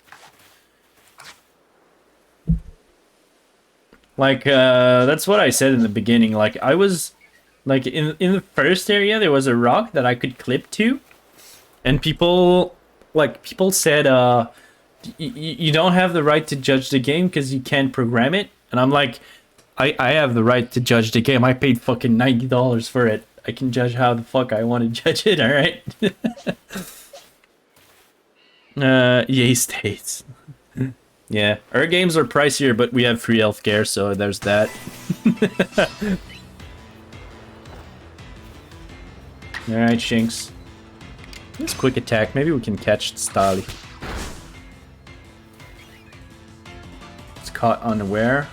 Like, that's what I said in the beginning. Like, I was, like, in the first area, there was a rock that I could clip to. And people said, you don't have the right to judge the game because you can't program it. And I'm like, I have the right to judge the game. I paid fucking $90 for it. I can judge how the fuck I want to judge it, alright? Yay states. Yeah, our games are pricier, but we have free healthcare, so there's that. Alright, Shinx. This quick attack, maybe we can catch Stali. It's caught unaware.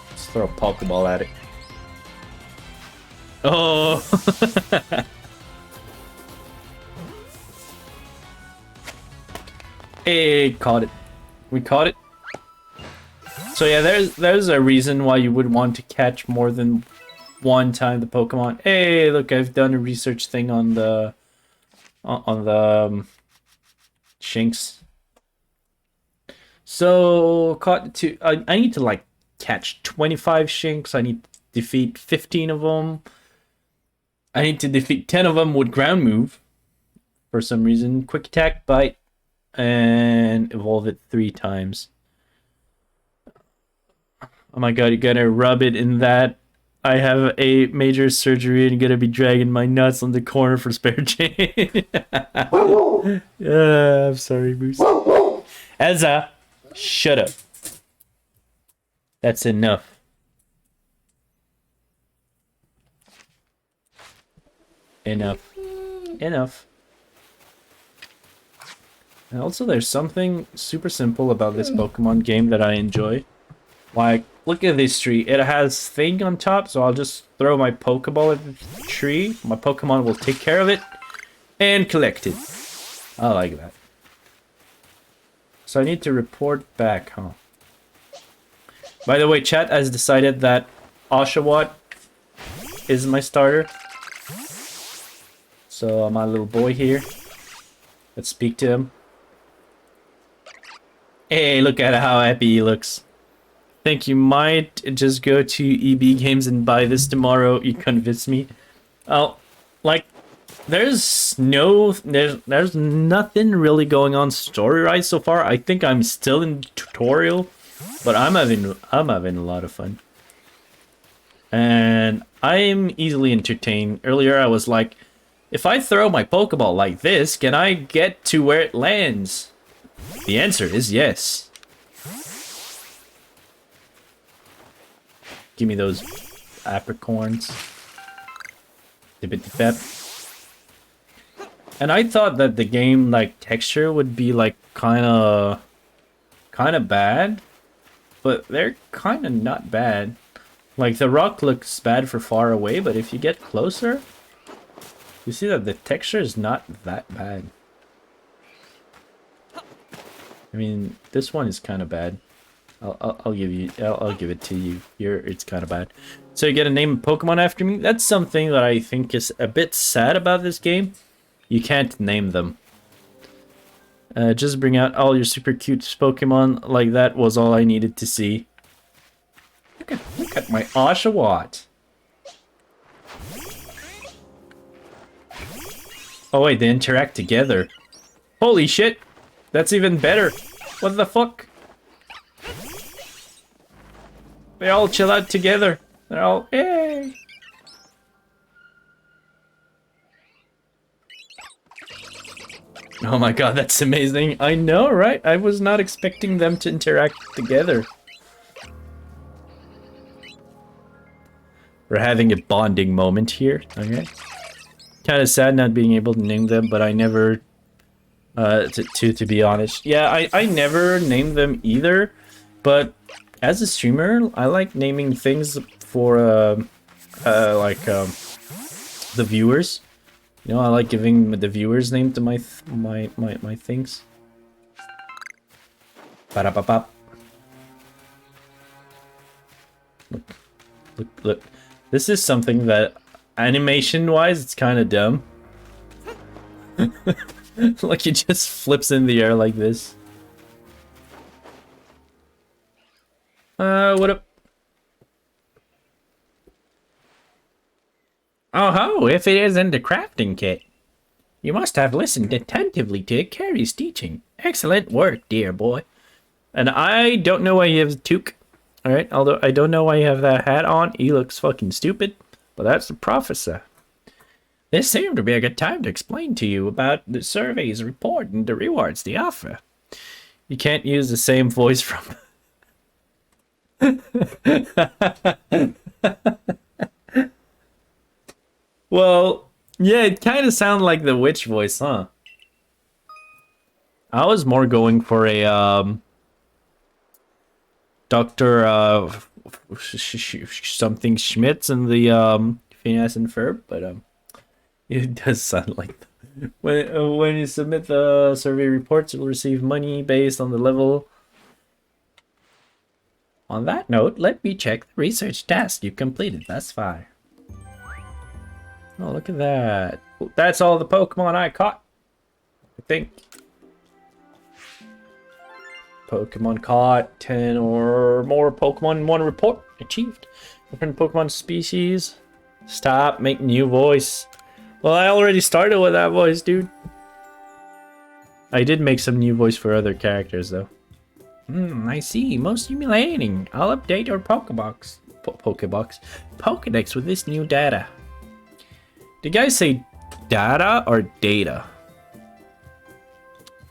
Let's throw a Pokeball at it. Oh! Hey, caught it. We caught it. So yeah, there's a reason why you would want to catch more than one time the Pokemon. Hey, look, I've done a research thing on the Shinx. So caught two. I need to like catch 25 Shinx. I need to defeat 15 of them. I need to defeat 10 of them with ground move for some reason. Quick attack, bite, and evolve it 3 times. Oh my god, you're gonna rub it in that. I have a major surgery and gonna be dragging my nuts on the corner for spare change. I'm sorry, Moose. Elsa, shut up. That's enough. Enough. And also, there's something super simple about this Pokemon game that I enjoy. Like, look at this tree. It has thing on top, so I'll just throw my Pokeball at the tree. My Pokemon will take care of it and collect it. I like that. So I need to report back, huh? By the way, chat has decided that Oshawott is my starter. So my little boy here. Let's speak to him. Hey, look at how happy he looks. Think you might just go to EB Games and buy this tomorrow. You convinced me. Oh, like, there's nothing really going on story-wise so far. I think I'm still in tutorial, but I'm having a lot of fun. And I'm easily entertained. Earlier I was like, if I throw my Pokeball like this, can I get to where it lands? The answer is yes. Give me those apricorns. And I thought that the game, like, texture would be, like, kind of bad. But they're kind of not bad. Like, the rock looks bad for far away, but if you get closer, you see that the texture is not that bad. I mean, this one is kind of bad. I'll give it to you. It's kind of bad. So you get a name of Pokemon after me. That's something that I think is a bit sad about this game. You can't name them. Just bring out all your super cute Pokemon. Like, that was all I needed to see. Look at my Oshawott. Oh wait, they interact together. Holy shit! That's even better. What the fuck? They all chill out together. They're all, yay! Oh my god, that's amazing. I know, right? I was not expecting them to interact together. We're having a bonding moment here, okay? Kind of sad not being able to name them, but I never... to be honest. Yeah, I never named them either, but as a streamer, I like naming things for, the viewers. You know, I like giving the viewers name to my things. Ba-da-ba-bop. Look. This is something that Animation-wise, it's kind of dumb. Like, it just flips in the air like this. What up? Oh ho, if it isn't a crafting kit. You must have listened attentively to Carrie's teaching. Excellent work, dear boy. And I don't know why you have a toque. Alright, although I don't know why you have that hat on. He looks fucking stupid. But that's the prophecy. This seemed to be a good time to explain to you about the survey's report and the rewards they offer. You can't use the same voice from... Well, yeah, it kind of sounded like the witch voice, huh? I was more going for a, Dr. Something Schmitz and the, Phineas and Ferb, but, it does sound like when you submit the survey reports, you'll receive money based on the level. On that note, let me check the research task you completed thus far. Oh, look at that. That's all the Pokemon I caught, I think. Pokemon caught, 10 or more Pokemon in one report. Achieved. Different Pokemon species. Stop, make new voice. Well, I already started with that voice, dude. I did make some new voice for other characters, though. I see. Most stimulating. I'll update your Pokedex with this new data. Did you guys say data or data?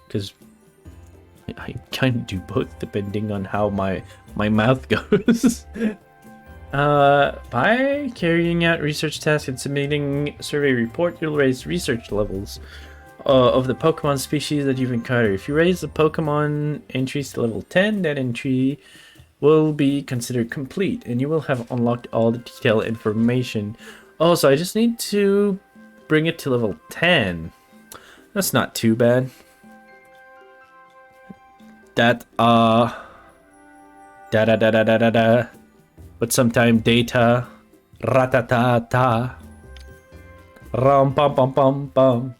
Because I kind of do both depending on how my mouth goes. By carrying out research tasks and submitting a survey report, you'll raise research levels of the Pokemon species that you've encountered. If you raise the Pokemon entries to level 10, that entry will be considered complete, and you will have unlocked all the detailed information. Oh, so I just need to bring it to level 10. That's not too bad. That, da-da-da-da-da-da-da. But sometime data, ratatata, ram-pum-pum-pum-pum.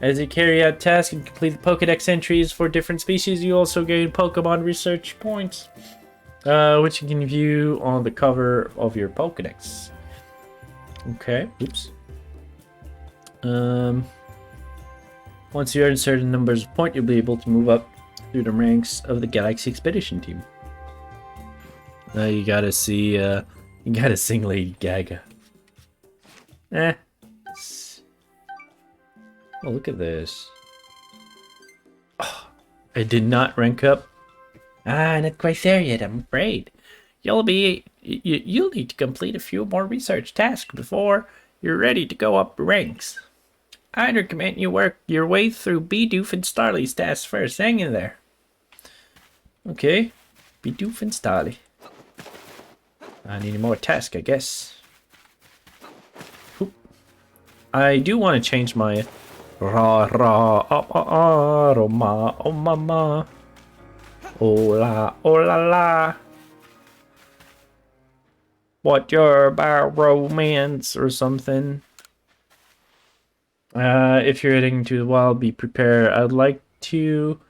As you carry out tasks and complete the Pokedex entries for different species, you also gain Pokemon research points, which you can view on the cover of your Pokedex. Okay, oops. Once you earn certain numbers of points, you'll be able to move up through the ranks of the Galaxy Expedition team. You gotta see, you gotta sing Lady Gaga. Oh, look at this. Oh, I did not rank up. Not quite there yet, I'm afraid. You'll need to complete a few more research tasks before you're ready to go up the ranks. I'd recommend you work your way through Bidoof and Starly's tasks first. Hang in there. Okay, Bidoof and Starly. I need more tasks, I guess. Oop. I do want to change my Roma, oh mama, hola, hola la. What your about romance or something? If you're heading to the wild, be prepared. I'd like to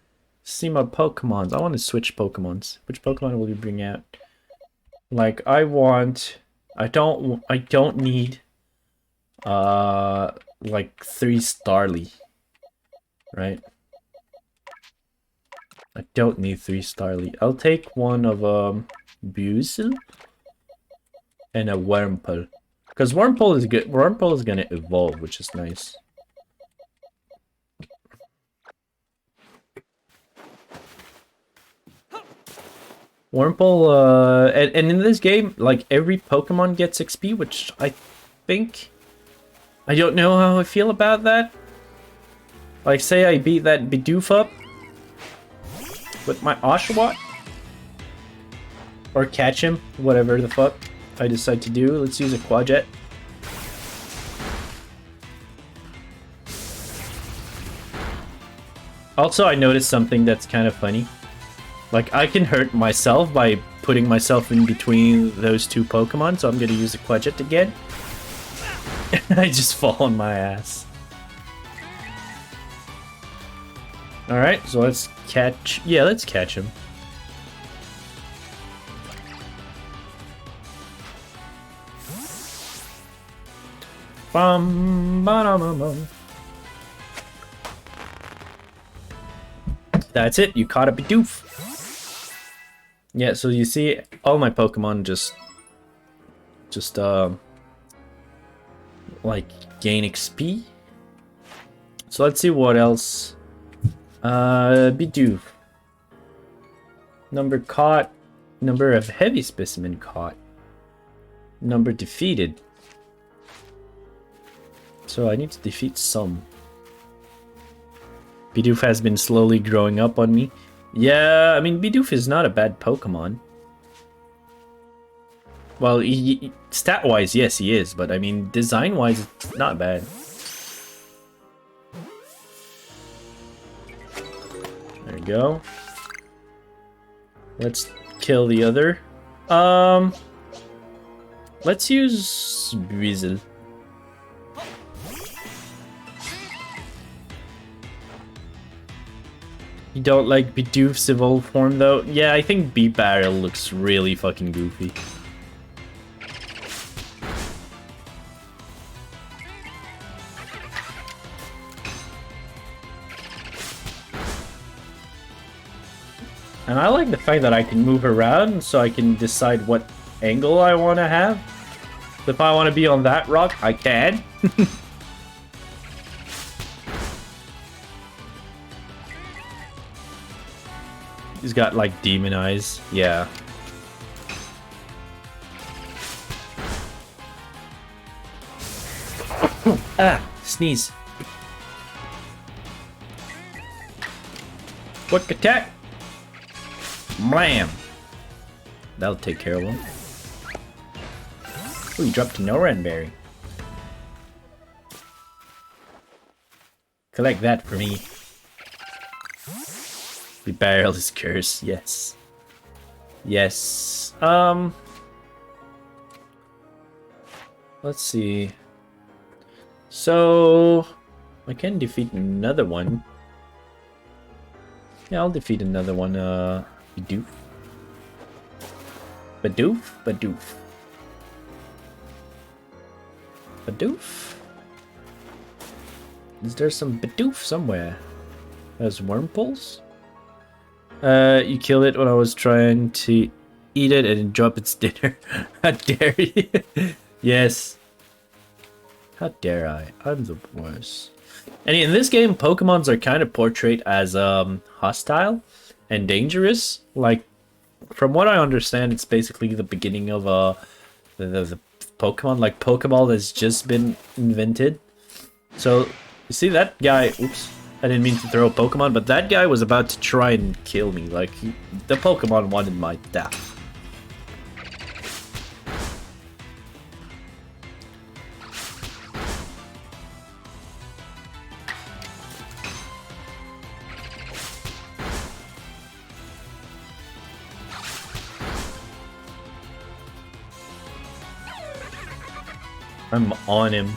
see my Pokemons. I want to switch Pokemons. Which Pokemon will you bring out? Like I don't need like 3 Starly. Right? I don't need 3 Starly. I'll take one of Buizel and a Wurmple. Because Wurmple is good. Wurmple is gonna evolve, which is nice. Wurmple, and in this game, like, every Pokemon gets XP, which I think... I don't know how I feel about that. Like, say I beat that Bidoof up with my Oshawott. Or catch him, whatever the fuck I decide to do. Let's use a Quadjet. Also, I noticed something that's kind of funny. Like, I can hurt myself by putting myself in between those 2 Pokemon, so I'm gonna use a Quadjet again. I just fall on my ass. Alright, so let's catch... Yeah, let's catch him. Bum-ba-dum-bum-bum. That's it, you caught a Bidoof. Yeah, so you see, all my Pokemon just like gain XP. So let's see what else. Bidoof. Number caught, number of heavy specimen caught, number defeated. So I need to defeat some. Bidoof has been slowly growing up on me. Yeah, I mean, Bidoof is not a bad Pokemon. Well, stat-wise, yes, he is. But, I mean, design-wise, it's not bad. There we go. Let's kill the other. Let's use Weasel. You don't like Bidoof's evolved form though? Yeah, I think B-Barrel looks really fucking goofy. And I like the fact that I can move around so I can decide what angle I want to have. If I want to be on that rock, I can. He's got like demon eyes. Yeah. Ah, sneeze. Quick attack. Blam. That'll take care of him. Ooh, he dropped a Noranberry. Collect that for me. The barrel is cursed, yes. Yes. Let's see. So I can defeat another one. Yeah, I'll defeat another one. Bidoof. Bidoof? Bidoof. Bidoof? Is there some Bidoof somewhere? There's Wormpulse? You killed it when I was trying to eat it and drop its dinner. How dare you? Yes. How dare I? I'm the worst. And in this game, Pokemons are kind of portrayed as hostile and dangerous. Like, from what I understand, it's basically the beginning of the Pokemon. Like, Pokeball has just been invented. So, you see that guy... Oops. I didn't mean to throw a Pokemon, but that guy was about to try and kill me. Like, the Pokemon wanted my death. I'm on him.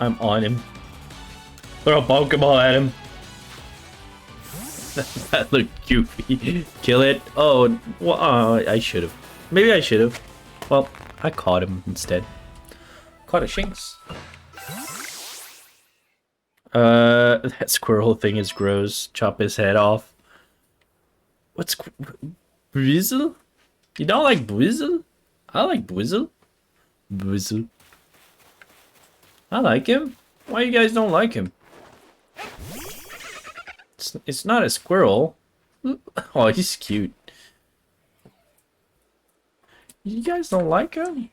I'm on him. Throw a Pokeball at him. That looked goofy. Kill it. Oh, well, I should have. Maybe I should have. Well, I caught him instead. Caught a Shinx. That squirrel thing is gross. Chop his head off. What's... Brizzle? You don't like Brizzle? I like Brizzle. Brizzle. I like him. Why you guys don't like him? It's not a squirrel. Oh, he's cute. You guys don't like him?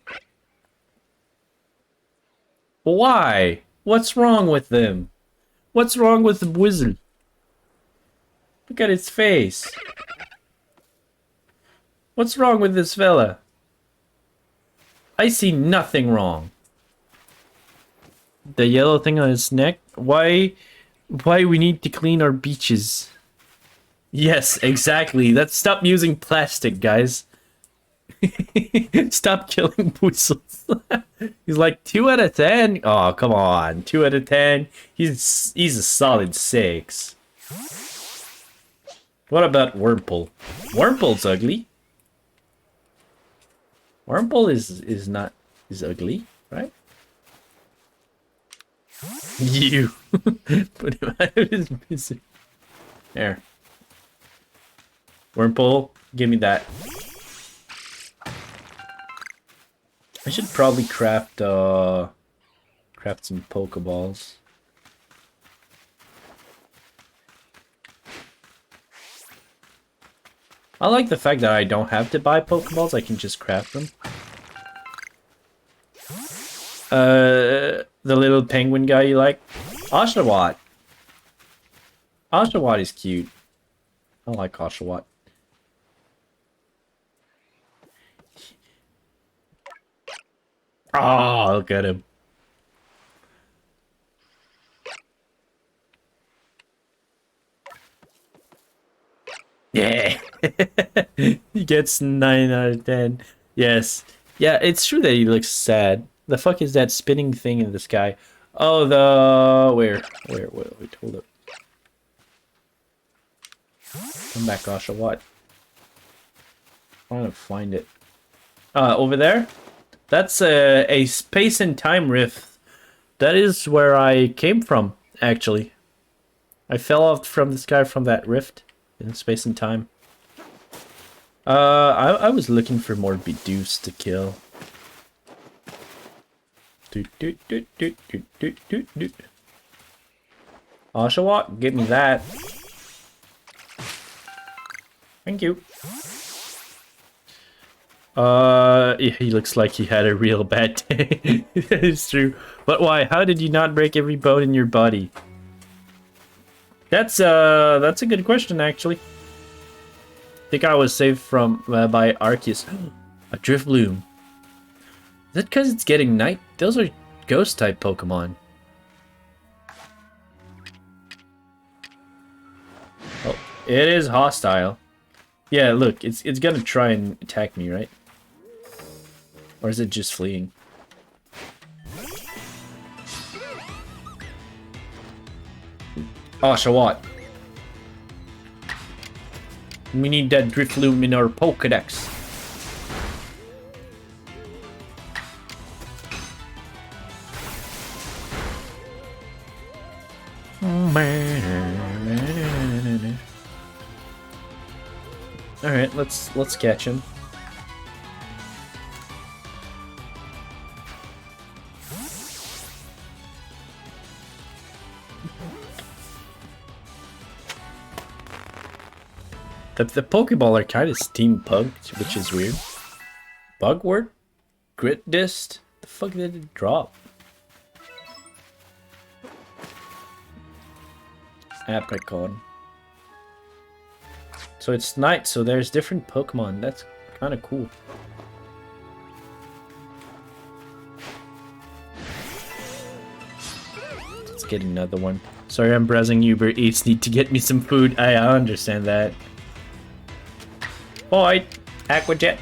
Why? What's wrong with them? What's wrong with the wizard? Look at his face. What's wrong with this fella? I see nothing wrong. The yellow thing on his neck? Why we need to clean our beaches? Yes, exactly. Let's stop using plastic, guys. Stop killing Boozles. He's like 2 out of 10. Oh, come on. 2 out of 10. He's a solid 6. What about Wurmple? Wurmple's ugly. Wurmple is ugly, right? You put him out of his misery. There. Wurmple, give me that. I should probably craft some Pokeballs. I like the fact that I don't have to buy Pokeballs, I can just craft them. The little penguin guy you like? Oshawott. Oshawott is cute. I like Oshawott. Oh, look at him. Yeah. He gets 9 out of 10. Yes. Yeah, it's true that he looks sad. The fuck is that spinning thing in the sky? Oh, the... Where? Wait, hold up. Come back, Oshawott. I want to find it. Over there? That's a space and time rift. That is where I came from, actually. I fell off from the sky from that rift in space and time. I was looking for more Bidoofs to kill. Oshawott, give me that. Thank you. He looks like he had a real bad day. That is true. But why? How did you not break every bone in your body? That's a good question, actually. I think I was saved from by Arceus. A Drifloon. Is that because it's getting night? Those are ghost type Pokemon. Oh, it is hostile. Yeah, look, it's gonna try and attack me, right? Or is it just fleeing? Oshawott. We need that Drifloon in our Pokedex. Alright, let's catch him. The Pokeball are kind of steampunked, which is weird. Bugwort? Grit Dist? The fuck did it drop? Apricot. So it's night, so there's different Pokemon. That's kind of cool. Let's get another one. Sorry, I'm browsing Uber Eats. Need to get me some food. I understand that. Boy, Aquajet.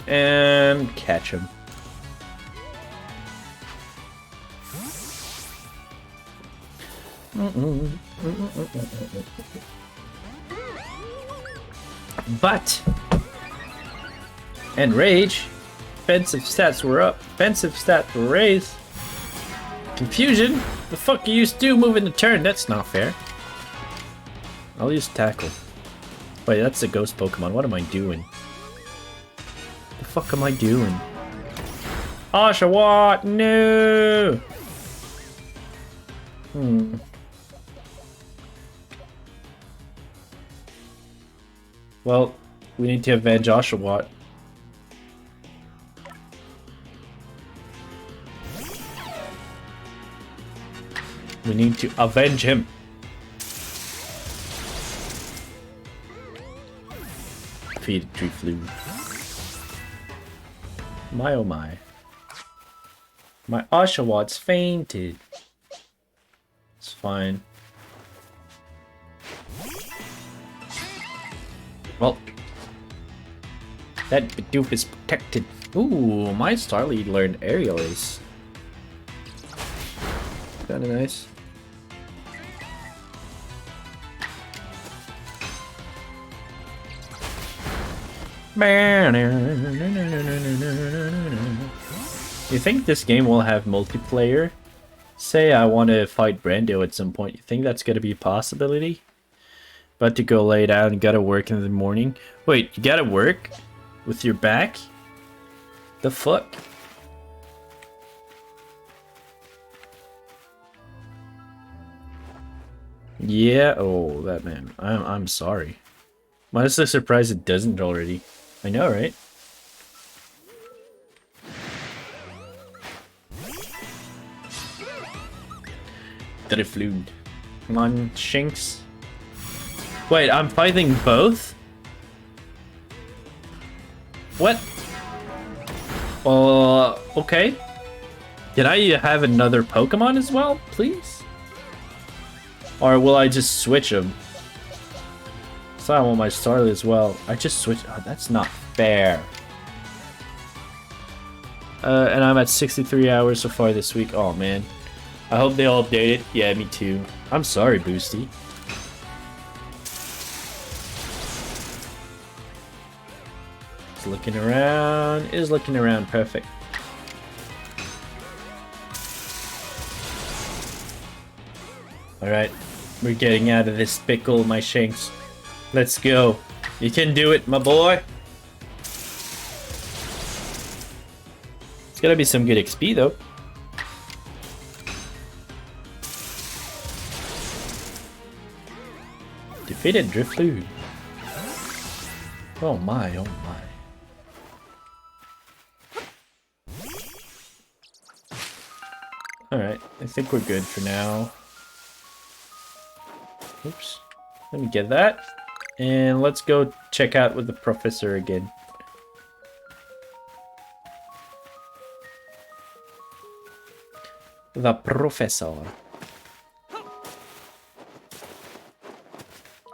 And catch him. But Enrage. Offensive stats were up. Offensive stats were raised. Confusion? The fuck you used to do moving the turn? That's not fair. I'll use Tackle. Wait, that's a ghost Pokemon. What am I doing? The fuck am I doing? Oshawott, no! Well, we need to avenge Oshawott. We need to avenge him. Feed Drifloon. My oh my. My Oshawot's fainted. It's fine. Well, that Bidoof is protected. Ooh, my Starly learned Aerial Ace. Kinda nice. You think this game will have multiplayer? Say I want to fight Brando at some point. You think that's gonna be a possibility? About to go lay down and gotta work in the morning. Wait, you gotta work? With your back? The fuck? Yeah, oh, that man. I'm sorry. I'm honestly surprised it doesn't already. I know, right? That it flew. Come on, Shinx. Wait, I'm fighting both? What? Okay. Can I have another Pokemon as well, please? Or will I just switch them? So I want my Starly as well. I just switched. Oh, that's not fair. And I'm at 63 hours so far this week. Oh, man. I hope they all update it. Yeah, me too. I'm sorry, Boosty. Is looking around. Is looking around. Perfect. Alright. We're getting out of this pickle, my Shanks. Let's go. You can do it, my boy. It's gotta be some good XP, though. Defeated Drifloon. Oh my, oh my. Alright, I think we're good for now. Oops. Let me get that. And let's go check out with the professor again. The professor.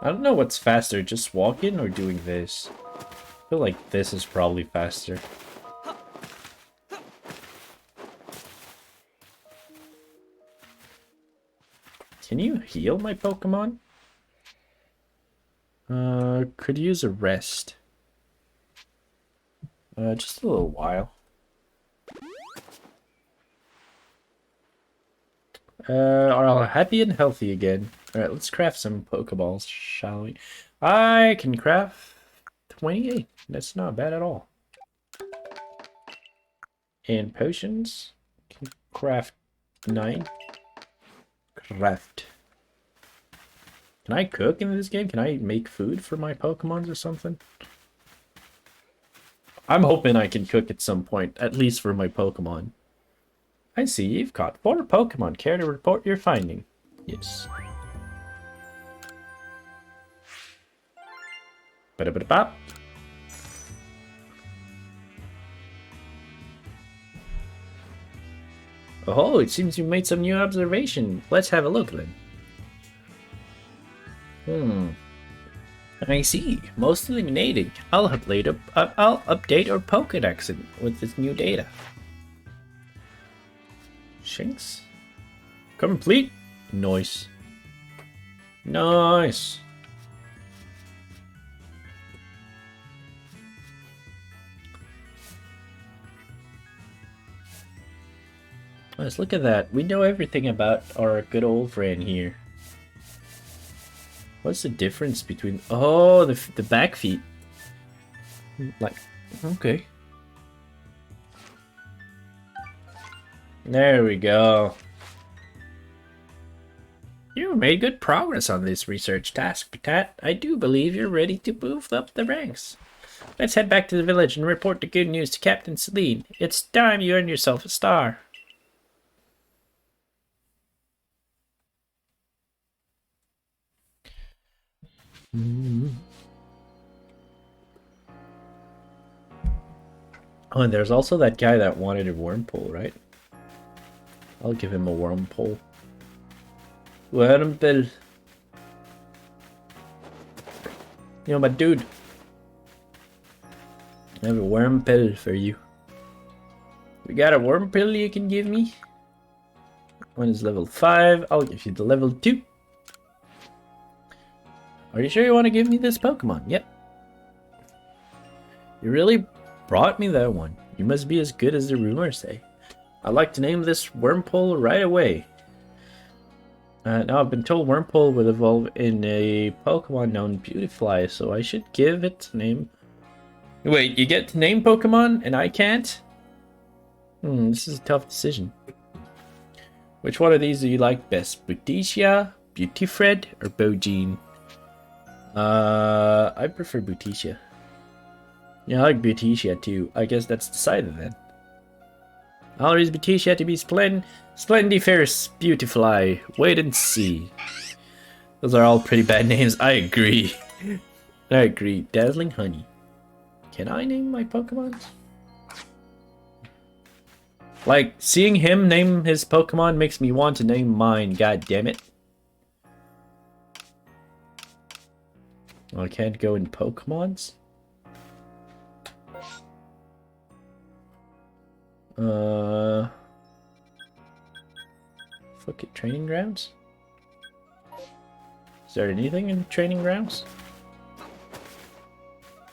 I don't know what's faster, just walking or doing this. I feel like this is probably faster. Can you heal my Pokemon? Could use a rest. Just a little while. Are all happy and healthy again. Alright, let's craft some Pokeballs, shall we? I can craft 28. That's not bad at all. And potions. Can craft 9. Craft. Can I cook in this game? Can I make food for my Pokemons or something? I'm hoping I can cook at some point, at least for my Pokemon. I see you've caught 4 Pokemon. Care to report your finding? Yes. Ba-da-ba-da-bop. Oh, it seems you made some new observation. Let's have a look then. I see. Most eliminating. I'll update our Pokédex with this new data. Shinx? Complete. Nice. Nice. Let's look at that. We know everything about our good old friend here. What's the difference between... Oh, the back feet. Like, okay. There we go. You made good progress on this research task, Patat. I do believe you're ready to move up the ranks. Let's head back to the village and report the good news to Captain Celine. It's time you earned yourself a star. Oh, and there's also that guy that wanted a wormhole, right? I'll give him a Wurmple. Wurmple. You know, my dude. I have a Wurmple for you. We got a Wurmple you can give me? One is level 5. I'll give you the level 2. Are you sure you want to give me this Pokemon? Yep. You really brought me that one. You must be as good as the rumors say. I'd like to name this Wurmple right away. Now I've been told Wurmple would evolve in a Pokemon known Beautifly, so I should give it a name. Wait, you get to name Pokemon and I can't? This is a tough decision. Which one of these do you like best? Beauticia, Beautifred, or Bogene? I prefer Beauticia. Yeah, I like Beauticia too. I guess that's decided then. I'll raise Beauticia to be Splendiferous, Beautifly. Wait and see. Those are all pretty bad names. I agree. I agree. Dazzling Honey. Can I name my Pokemon? Like, seeing him name his Pokemon makes me want to name mine, god damn it. Well, I can't go in Pokemons? Fuck it, training grounds? Is there anything in training grounds?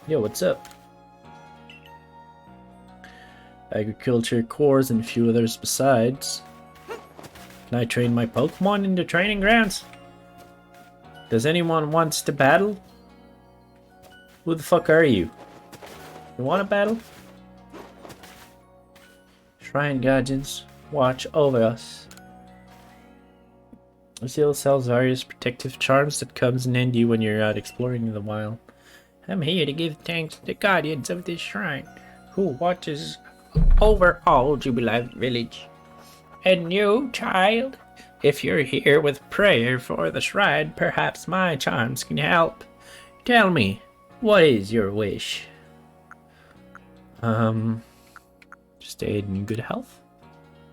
Yo, what's up? Agriculture, cores, and a few others besides. Can I train my Pokemon in the training grounds? Does anyone wants to battle? Who the fuck are you? You want to battle? Shrine Guardians, watch over us. Arceus sells various protective charms that comes in handy when you're out exploring in the wild. I'm here to give thanks to the guardians of this shrine, who watches over all Jubilant Village. And you, child, if you're here with prayer for the shrine, perhaps my charms can help. Tell me, what is your wish? Stay in good health?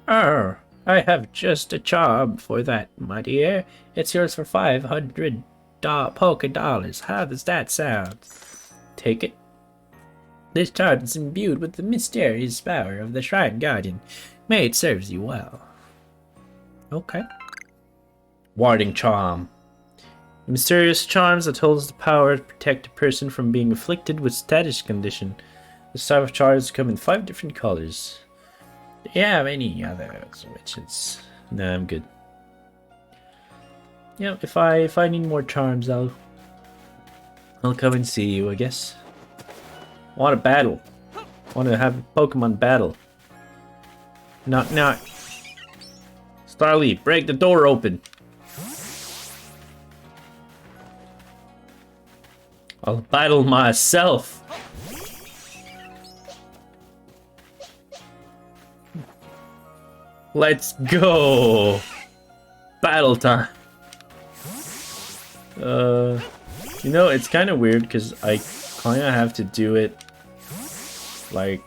Oh, I have just a charm for that, my dear. It's yours for 500 Poké Dollars. How does that sound? Take it. This charm is imbued with the mysterious power of the Shrine Guardian. May it serves you well. Okay. Warding Charm. Mysterious charms that holds the power to protect a person from being afflicted with status condition. This type of charms come in 5 different colors. Do you have any other switches? No, I'm good. Yeah, if I need more charms, I'll come and see you, I guess. Want to battle? Want to have a Pokemon battle? Knock knock. Starly, break the door open. I'll battle myself. Let's go. Battle time. You know, it's kind of weird because I kind of have to do it like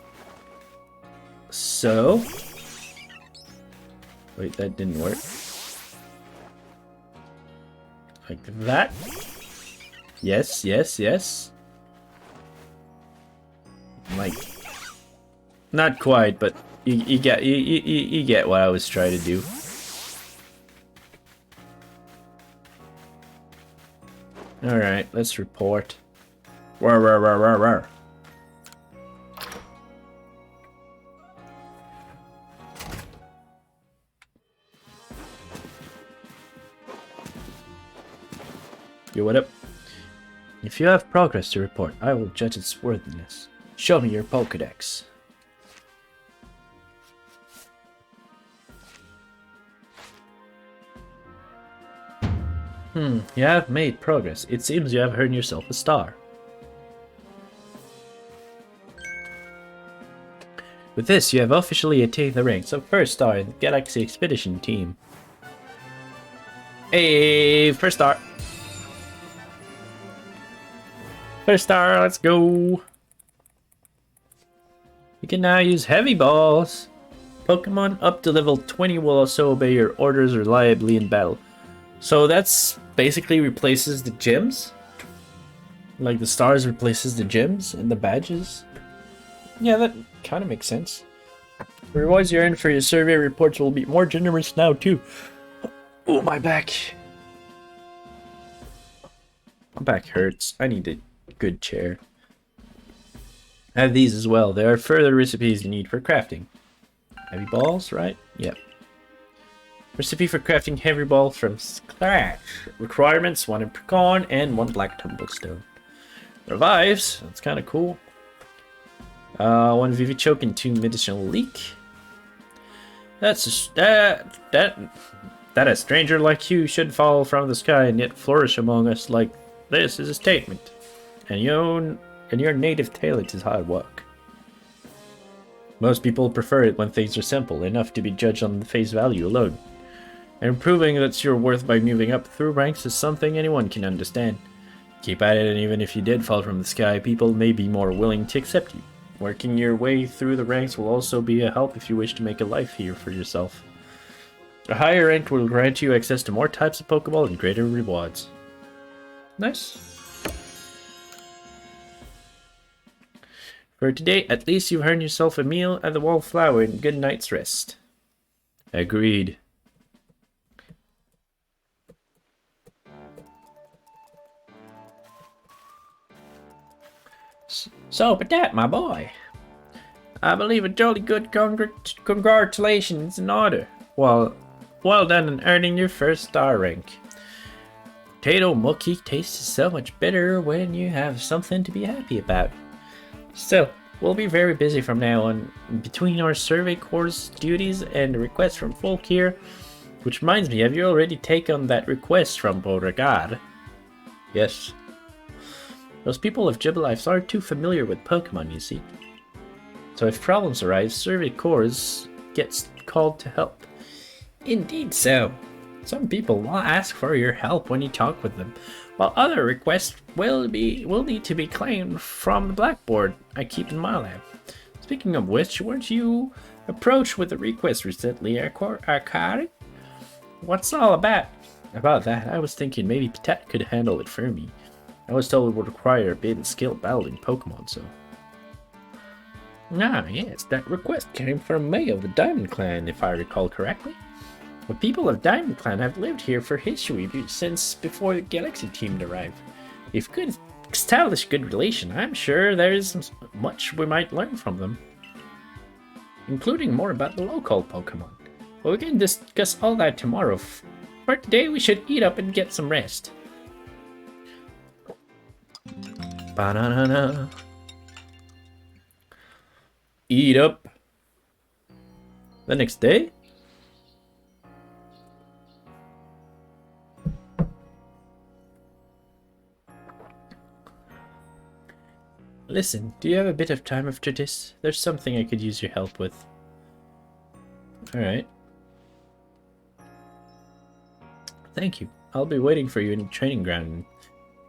so. Wait, that didn't work. Like that. Yes, yes, yes. Like, not quite, but you get what I was trying to do. All right, let's report. Rawr. Yo, what up? If you have progress to report, I will judge its worthiness. Show me your Pokédex. You have made progress. It seems you have earned yourself a star. With this, you have officially attained the ranks of first star in the Galaxy Expedition team. Hey, first star! First star, let's go! You can now use heavy balls. Pokemon up to level 20 will also obey your orders reliably in battle. So that's basically replaces the gyms. Like the stars replaces the gyms and the badges. Yeah, that kind of makes sense. The rewards you earn for your survey reports will be more generous now too. Oh, my back. My back hurts. I need a good chair. I have these as well. There are further recipes you need for crafting. Heavy balls, right? Yep. Recipe for crafting heavy ball from scratch. Requirements: 1 apricot and 1 black tumblestone. Revives. That's kind of cool. 1 Vivichoke and 2 medicinal leak. That a stranger like you should fall from the sky and yet flourish among us like this is a statement. And your native talent is hard work. Most people prefer it when things are simple enough to be judged on the face value alone. And proving that's your worth by moving up through ranks is something anyone can understand. Keep at it, and even if you did fall from the sky, people may be more willing to accept you. Working your way through the ranks will also be a help if you wish to make a life here for yourself. A higher rank will grant you access to more types of Pokeball and greater rewards. Nice. For today, at least you've earned yourself a meal at the Wallflower and a good night's rest. Agreed. So, but that, my boy, I believe a jolly good congratulations in order. Well done in earning your first star rank. Potato Mookie tastes so much better when you have something to be happy about. Still, we'll be very busy from now on. Between our survey course duties and requests from folk here, which reminds me, have you already taken that request from Beauregard? Yes. Those people of Gibbalife aren't too familiar with Pokemon, you see. So if problems arise, Survey Corps gets called to help. Indeed so. Some people will ask for your help when you talk with them, while other requests will need to be claimed from the blackboard I keep in my lab. Speaking of which, weren't you approached with a request recently, Akari? What's it all about? About that, I was thinking maybe Patat could handle it for me. I was told it would require a bit of skilled battling Pokemon, so... Ah, yes, that request came from May of the Diamond Clan, if I recall correctly. The people of Diamond Clan have lived here for history since before the Galaxy team arrived. If we could establish good relation, I'm sure there is much we might learn from them. Including more about the local Pokemon. But we can discuss all that tomorrow. For today, we should eat up and get some rest. Banana. Eat up. The next day? Listen, do you have a bit of time after this? There's something I could use your help with. Alright. Thank you. I'll be waiting for you in the training ground.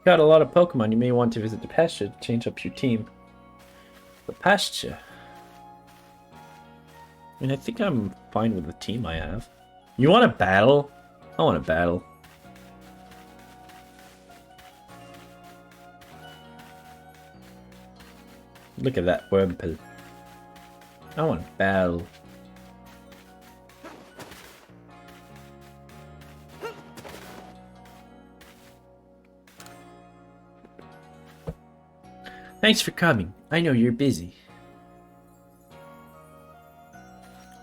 Got a lot of Pokemon, you may want to visit the pasture to change up your team. The pasture? I mean, I think I'm fine with the team I have. You want to battle? I want to battle. Look at that Wurmple. I want to battle. Thanks for coming. I know you're busy.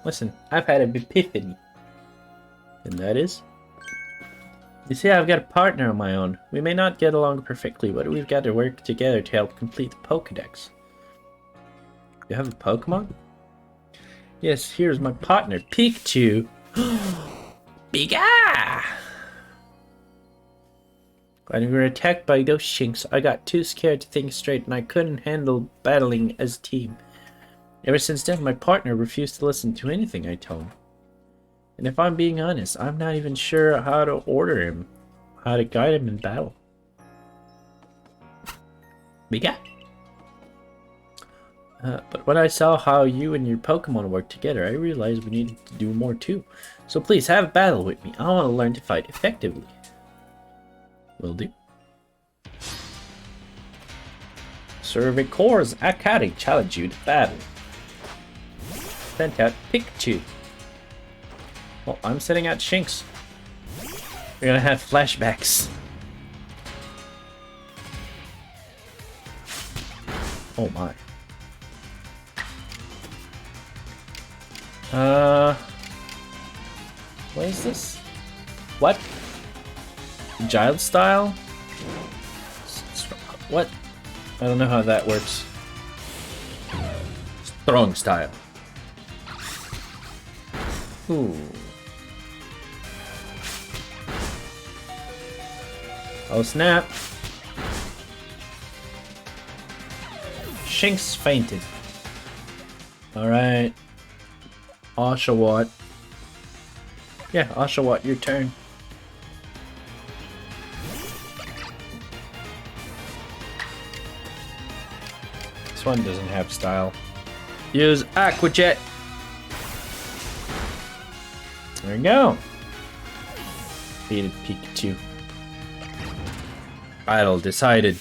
Listen, I've had an epiphany. And that is? You see, I've got a partner of my own. We may not get along perfectly, but we've got to work together to help complete the Pokédex. You have a Pokemon? Yes, here's my partner, Pikachu. Pika! When we were attacked by those shinks, I got too scared to think straight and I couldn't handle battling as a team. Ever since then, my partner refused to listen to anything I told him. And if I'm being honest, I'm not even sure how to order him, how to guide him in battle. Pika? But when I saw how you and your Pokemon work together, I realized we needed to do more too. So please have a battle with me. I want to learn to fight effectively. Will do. Cervicor's Academy challenge you to battle. Sent out Pikachu. Well, I'm sending out Shinx. We're gonna have flashbacks. Oh my. What is this? What? Giant style? What? I don't know how that works. Strong style. Ooh. Oh snap. Shinx fainted. Alright. Oshawott. Yeah, Oshawott, your turn. This one doesn't have style. Use Aqua Jet. There we go. Defeated Pikachu. Battle decided.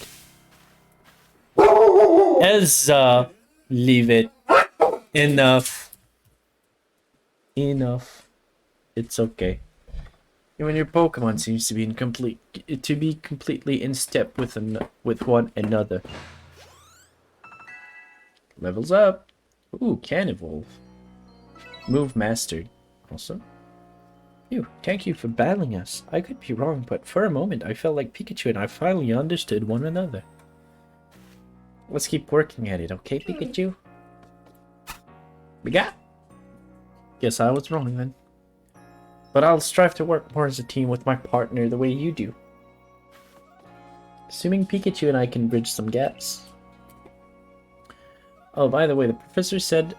Leave it. Enough. Enough. It's okay. Even your Pokemon seems to be completely in step with one another. Levels up. Ooh, can evolve. Move mastered. Awesome. Phew, thank you for battling us. I could be wrong, but for a moment I felt like Pikachu and I finally understood one another. Let's keep working at it, okay, Pikachu? We got. Guess I was wrong then. But I'll strive to work more as a team with my partner the way you do. Assuming Pikachu and I can bridge some gaps. Oh, by the way, the professor said...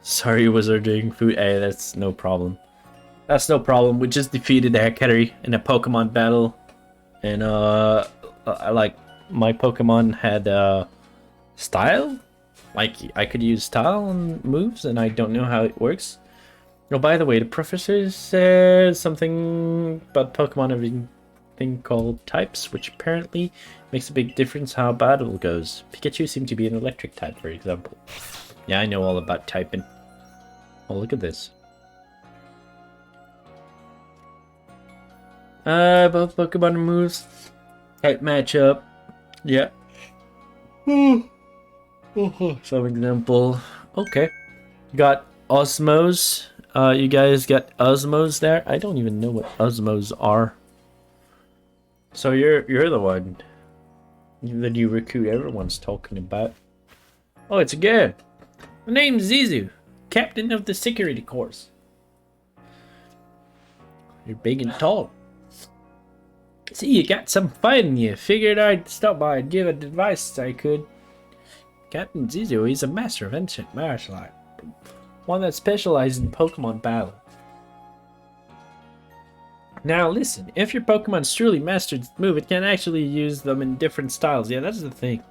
Sorry, wizarding food. Hey, that's no problem. That's no problem. We just defeated the Hecatry in a Pokemon battle. And, like, my Pokemon had, style? Like, I could use style and moves, and I don't know how it works. Oh, by the way, the professor said something about Pokemon having a thing called types, which apparently makes a big difference how battle goes. Pikachu seemed to be an electric type, for example. Yeah, I know all about typing. Oh, look at this. Both Pokemon moves. Type matchup. Yeah. Some example. Okay. Got Osmos. You guys got Osmos there? I don't even know what Osmos are. So you're the one that you recruit everyone's talking about. Oh, it's a girl. My name's Zizu, captain of the security corps. You're big and tall. See, you got some fight in you. Figured I'd stop by and give advice I could. Captain Zizu, he's a master of ancient martial art. One that specializes in Pokemon battle. Now listen, if your Pokemon's truly mastered the move, it can actually use them in different styles. Yeah, that's the thing.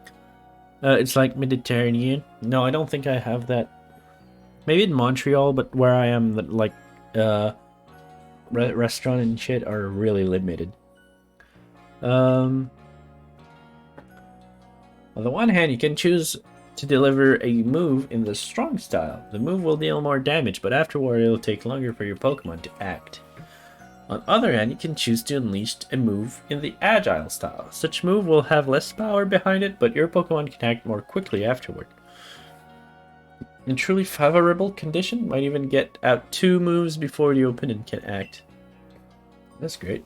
It's like Mediterranean. No, I don't think I have that. Maybe in Montreal, but where I am, like, restaurant and shit are really limited. On the one hand, you can choose to deliver a move in the strong style. The move will deal more damage, but afterward it'll take longer for your Pokemon to act. On the other hand, you can choose to unleash a move in the agile style. Such move will have less power behind it, but your Pokemon can act more quickly afterward. In truly favorable condition, might even get out 2 moves before the opponent can act. That's great.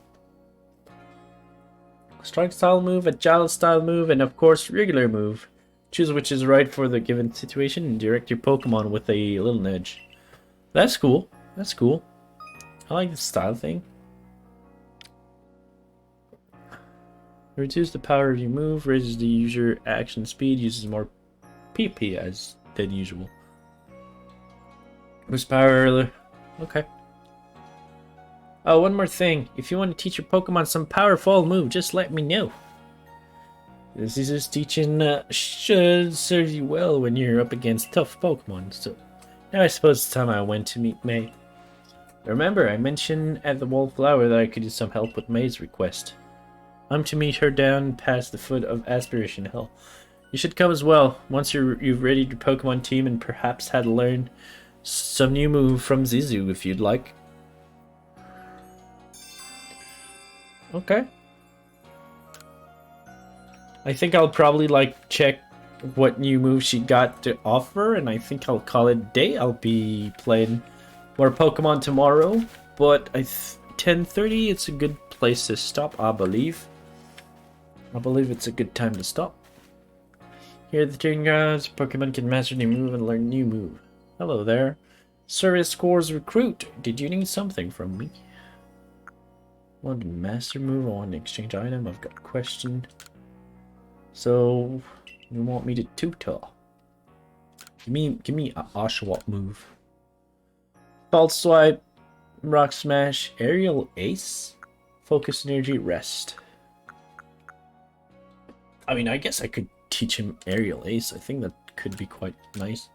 Strong style move, agile style move, and of course regular move. Choose which is right for the given situation and direct your Pokemon with a little nudge. That's cool. That's cool. I like the style thing. Reduce the power of your move, raises the user action speed, uses more PP as than usual. Boost power earlier. Okay. Oh, one more thing. If you want to teach your Pokemon some powerful move, just let me know. This is teaching should serve you well when you're up against tough Pokemon. So now I suppose it's time I went to meet May. Remember, I mentioned at the Wallflower that I could use some help with May's request. I'm to meet her down past the foot of Aspiration Hill. You should come as well, once you've readied your Pokemon team and perhaps had learned some new move from Zizu if you'd like. Okay. I think I'll probably like check what new move she got to offer, and I think I'll call it a day. I'll be playing more Pokemon tomorrow, but 10:30 it's a good place to stop, I believe. I believe it's a good time to stop. Here at the training grounds, Pokemon can master new move and learn new move. Hello there. Service Corps recruit. Did you need something from me? Want to master move? I want to exchange item. I've got a question. So, you want me to tutor? Give me a Oshawott move. Pulse Swipe, Rock Smash, Aerial Ace, Focus Energy, Rest. I mean, I guess I could teach him Aerial Ace. I think that could be quite nice.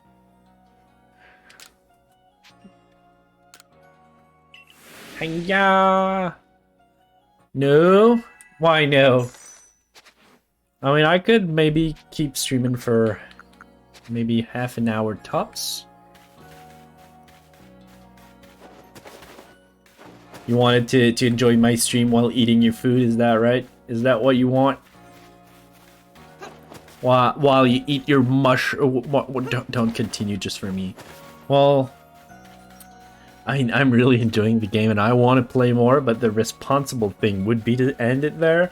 Hiya! No? Why no? I mean, I could maybe keep streaming for maybe half an hour tops. You wanted to enjoy my stream while eating your food, is that right? Is that what you want? While you eat your don't continue just for me. Well, I'm really enjoying the game and I want to play more, but the responsible thing would be to end it there.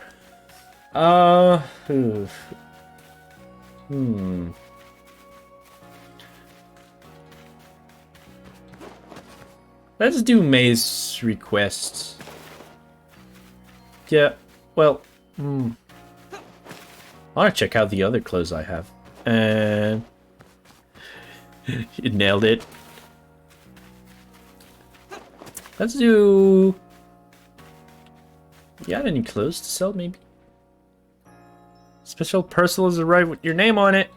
Let's do May's request. Yeah, well, I want to check out the other clothes I have. And you nailed it. Let's do... You got any clothes to sell, maybe? Special parcel has arrived with your name on it.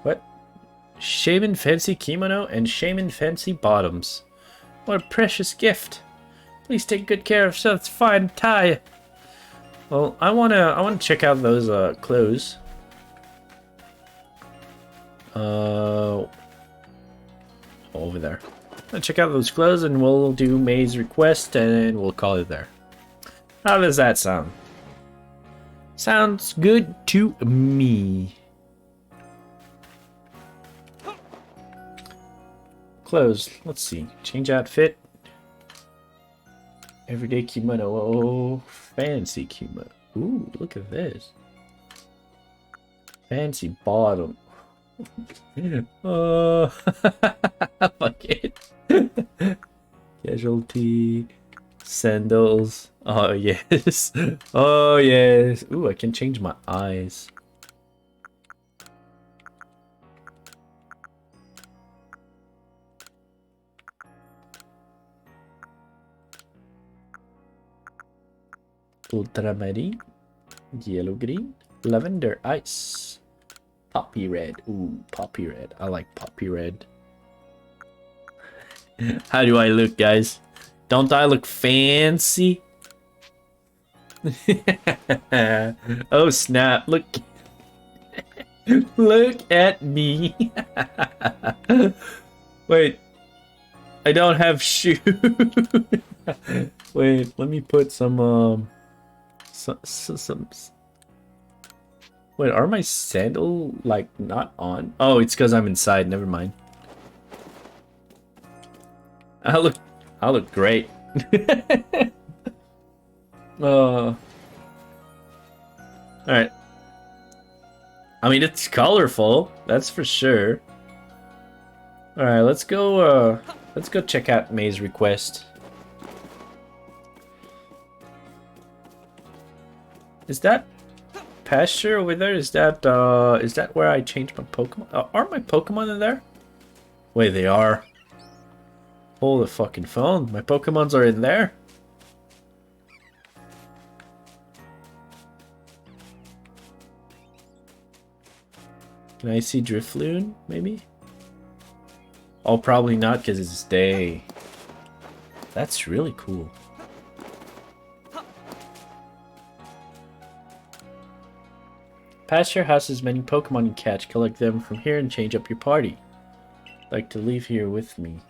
What? Shaman Fancy Kimono and Shaman Fancy Bottoms. What a precious gift. Please take good care of such fine tie. Well, I wanna check out those clothes. Over there. I'll check out those clothes and we'll do May's request and we'll call it there. How does that sound? Sounds good to me. Clothes. Let's see. Change outfit. Everyday kimono. Oh, fancy kimono. Ooh, look at this. Fancy bottom. Oh, fuck it. Casualty. Sandals. Oh, yes. Oh, yes. Ooh, I can change my eyes. Ultramarine, yellow green, lavender ice, poppy red. Ooh, poppy red. I like poppy red. How do I look, guys? Don't I look fancy? Oh snap! Look, look at me. Wait, I don't have shoes. Wait, let me put some Wait, are my sandal like not on? Oh, it's because I'm inside. Never mind. I look great. All right. I mean, it's colorful. That's for sure. All right, let's go check out May's request. Is that pasture over there? Is that where I changed my Pokemon? Are my Pokemon in there? Wait, they are. Hold the fucking phone. My Pokemons are in there. Can I see Drifloon, maybe? Oh, probably not, because it's day. That's really cool. Past your house has many Pokemon you catch. Collect them from here and change up your party. Like to leave here with me.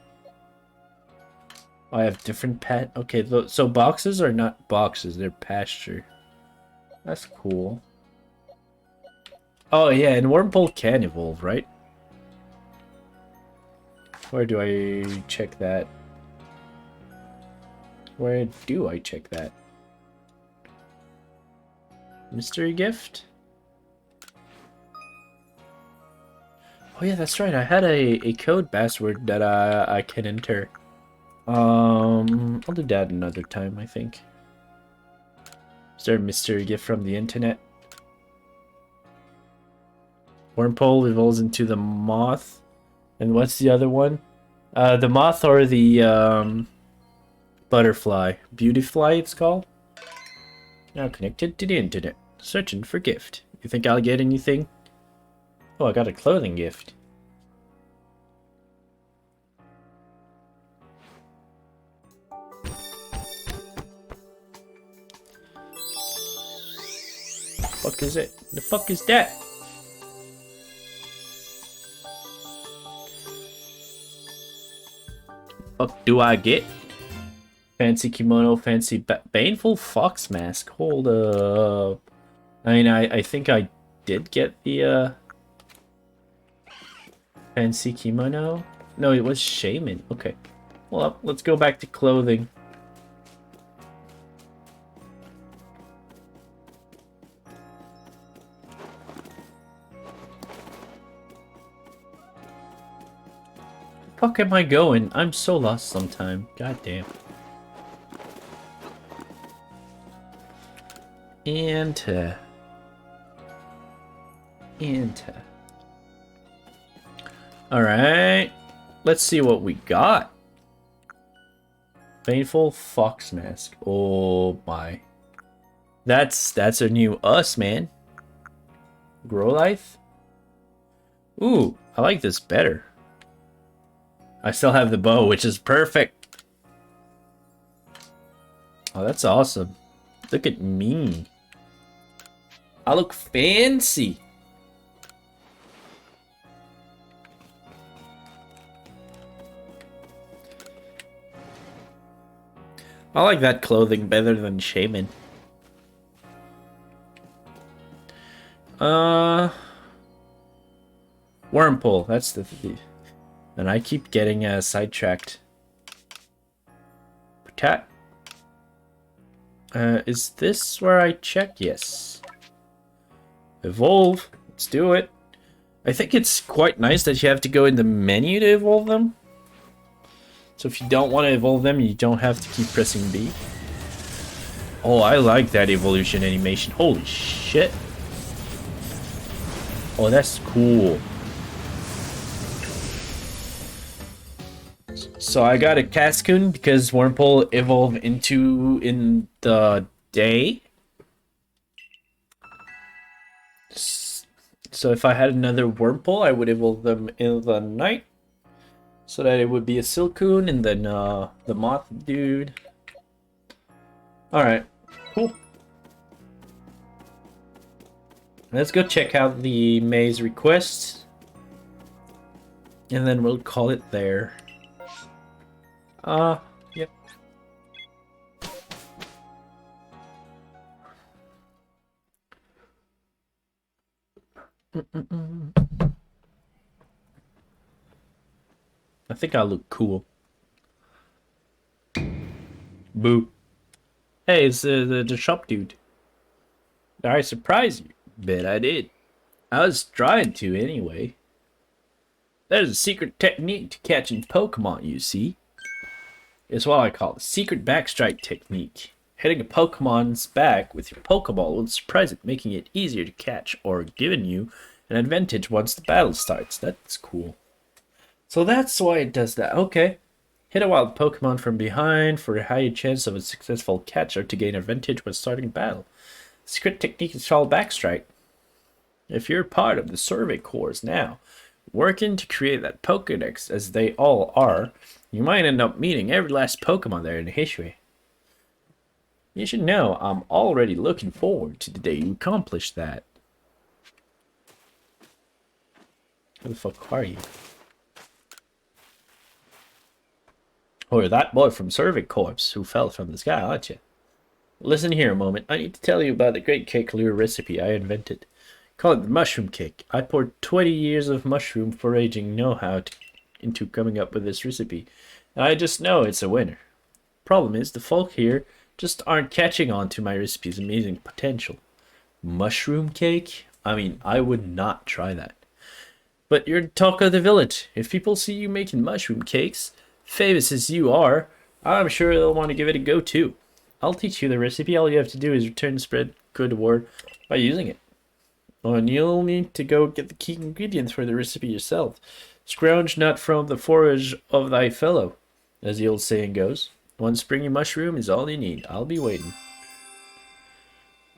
I have different pet. Okay, so boxes are not boxes, they're pasture. That's cool. Oh yeah, and Wormpole can evolve, right? Where do I check that? Where do I check that? Mystery gift? Oh yeah, that's right. I had a code password that I can enter. I'll do that another time, I think. Is there a mystery gift from the internet? Wormpole evolves into the moth. And what's the other one? The moth or the butterfly. Beautyfly, it's called. Now connected to the internet. Searching for gift. You think I'll get anything? Oh, I got a clothing gift. Fuck is it? The fuck is that? Fuck do I get? Fancy kimono, fancy baneful fox mask. Hold up. I mean, I think I did get the fancy kimono. No, it was shaman. Okay. Well, let's go back to clothing. Fuck am I going? I'm so lost sometime. God damn. Enter. Alright. Let's see what we got. Painful fox mask. Oh my. That's a new us, man. Growlithe? Ooh, I like this better. I still have the bow, which is perfect. Oh, that's awesome. Look at me. I look fancy. I like that clothing better than Shaman. Wormpole, that's the and I keep getting sidetracked. Potat. Is this where I check? Yes. Evolve. Let's do it. I think it's quite nice that you have to go in the menu to evolve them. So if you don't want to evolve them, you don't have to keep pressing B. Oh, I like that evolution animation. Holy shit. Oh, that's cool. So I got a Cascoon because Wormpole evolved in the day. So if I had another Wormpole, I would evolve them in the night. So that it would be a Silcoon and then the Moth dude. Alright, cool. Let's go check out the maze requests. And then we'll call it there. Yep. I think I look cool. Boo. Hey, it's the shop dude. Did I surprise you? Bet I did. I was trying to anyway. There's a secret technique to catching Pokemon, you see. It's what I call the secret backstrike technique. Hitting a Pokemon's back with your Pokeball will surprise it, making it easier to catch or giving you an advantage once the battle starts. That's cool. So that's why it does that. Okay. Hit a wild Pokemon from behind for a higher chance of a successful catch or to gain advantage when starting battle. The secret technique is called Backstrike. If you're part of the survey corps now, working to create that Pokédex as they all are, you might end up meeting every last Pokemon there in history. You should know I'm already looking forward to the day you accomplish that. Who the fuck are you? Or that boy from Survey Corps who fell from the sky, aren't you? Listen here a moment. I need to tell you about the great cake lure recipe I invented. Call it the mushroom cake. I poured 20 years of mushroom foraging know-how into coming up with this recipe, and I just know it's a winner. Problem is, the folk here just aren't catching on to my recipe's amazing potential. Mushroom cake? I mean, I would not try that. But you're the talk of the village. If people see you making mushroom cakes, famous as you are, I'm sure they'll want to give it a go too. I'll teach you the recipe. All you have to do is return the spread good word by using it. And you'll need to go get the key ingredients for the recipe yourself. Scrounge not from the forage of thy fellow, as the old saying goes. One springy mushroom is all you need. I'll be waiting.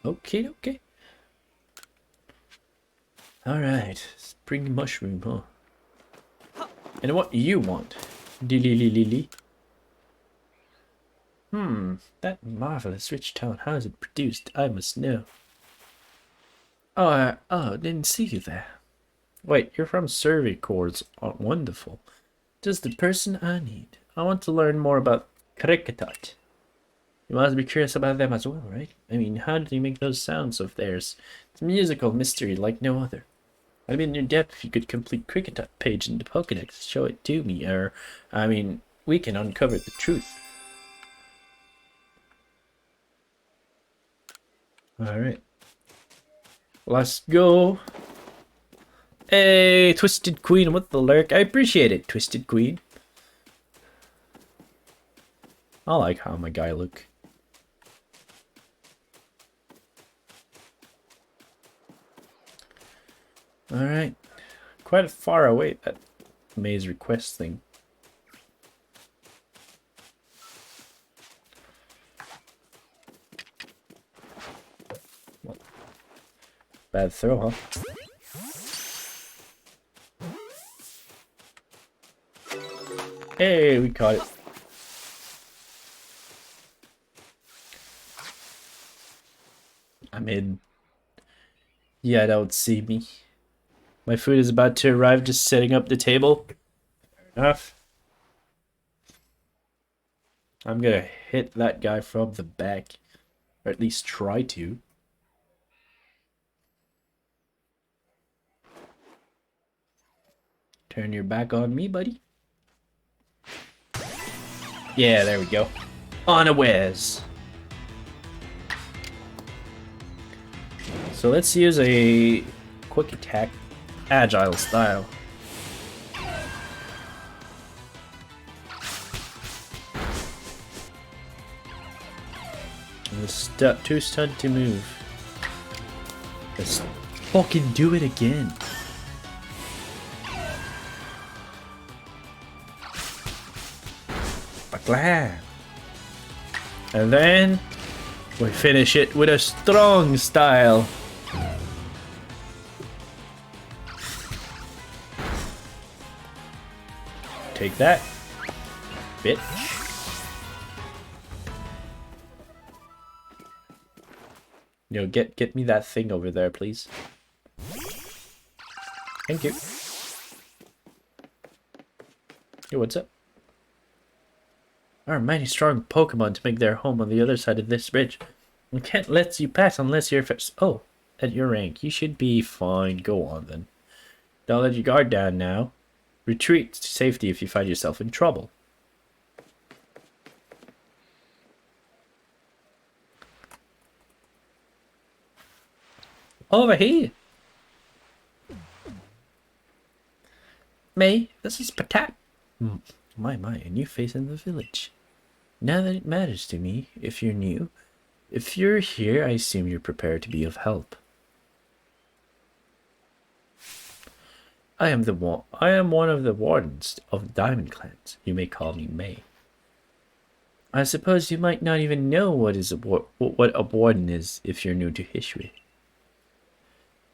Okay. Alright, springy mushroom, huh? And what you want? Dilly. That marvelous rich tone. How is it produced? I must know. Oh, didn't see you there. Wait, you're from Survey Corps. Oh, wonderful. Just the person I need. I want to learn more about Kricketot. You must be curious about them as well, right? I mean, how do you make those sounds of theirs? It's a musical mystery like no other. I'd be in your debt if you could complete Kricketot page in the Pokédex. Show it to me, or, I mean, we can uncover the truth. Alright. Let's go. Hey, Twisted Queen with the lurk. I appreciate it, Twisted Queen. I like how my guy look. Alright. Quite far away, that maze request thing. Bad throw, huh? Hey, we caught it. I'm in. Yeah, don't see me. My food is about to arrive, just setting up the table. Fair enough. I'm gonna hit that guy from the back. Or at least try to. Turn your back on me, buddy. Yeah, there we go. Unawares. So let's use a quick attack, agile style. Too stunned to move. Let's fucking do it again. Blah. And then we finish it with a strong style. Take that, bitch. Yo, get me that thing over there, please. Thank you. Yo, what's up? Are mighty strong Pokemon to make their home on the other side of this bridge. We can't let you pass unless you're first. Oh, at your rank, you should be fine. Go on then. Don't let your guard down now. Retreat to safety if you find yourself in trouble. Over here. May, this is Patat. My, a new face in the village. Now that it matters to me, if you're new. If you're here, I assume you're prepared to be of help. I am one of the wardens of the Diamond Clans. You may call me May. I suppose you might not even know what a warden is if you're new to history.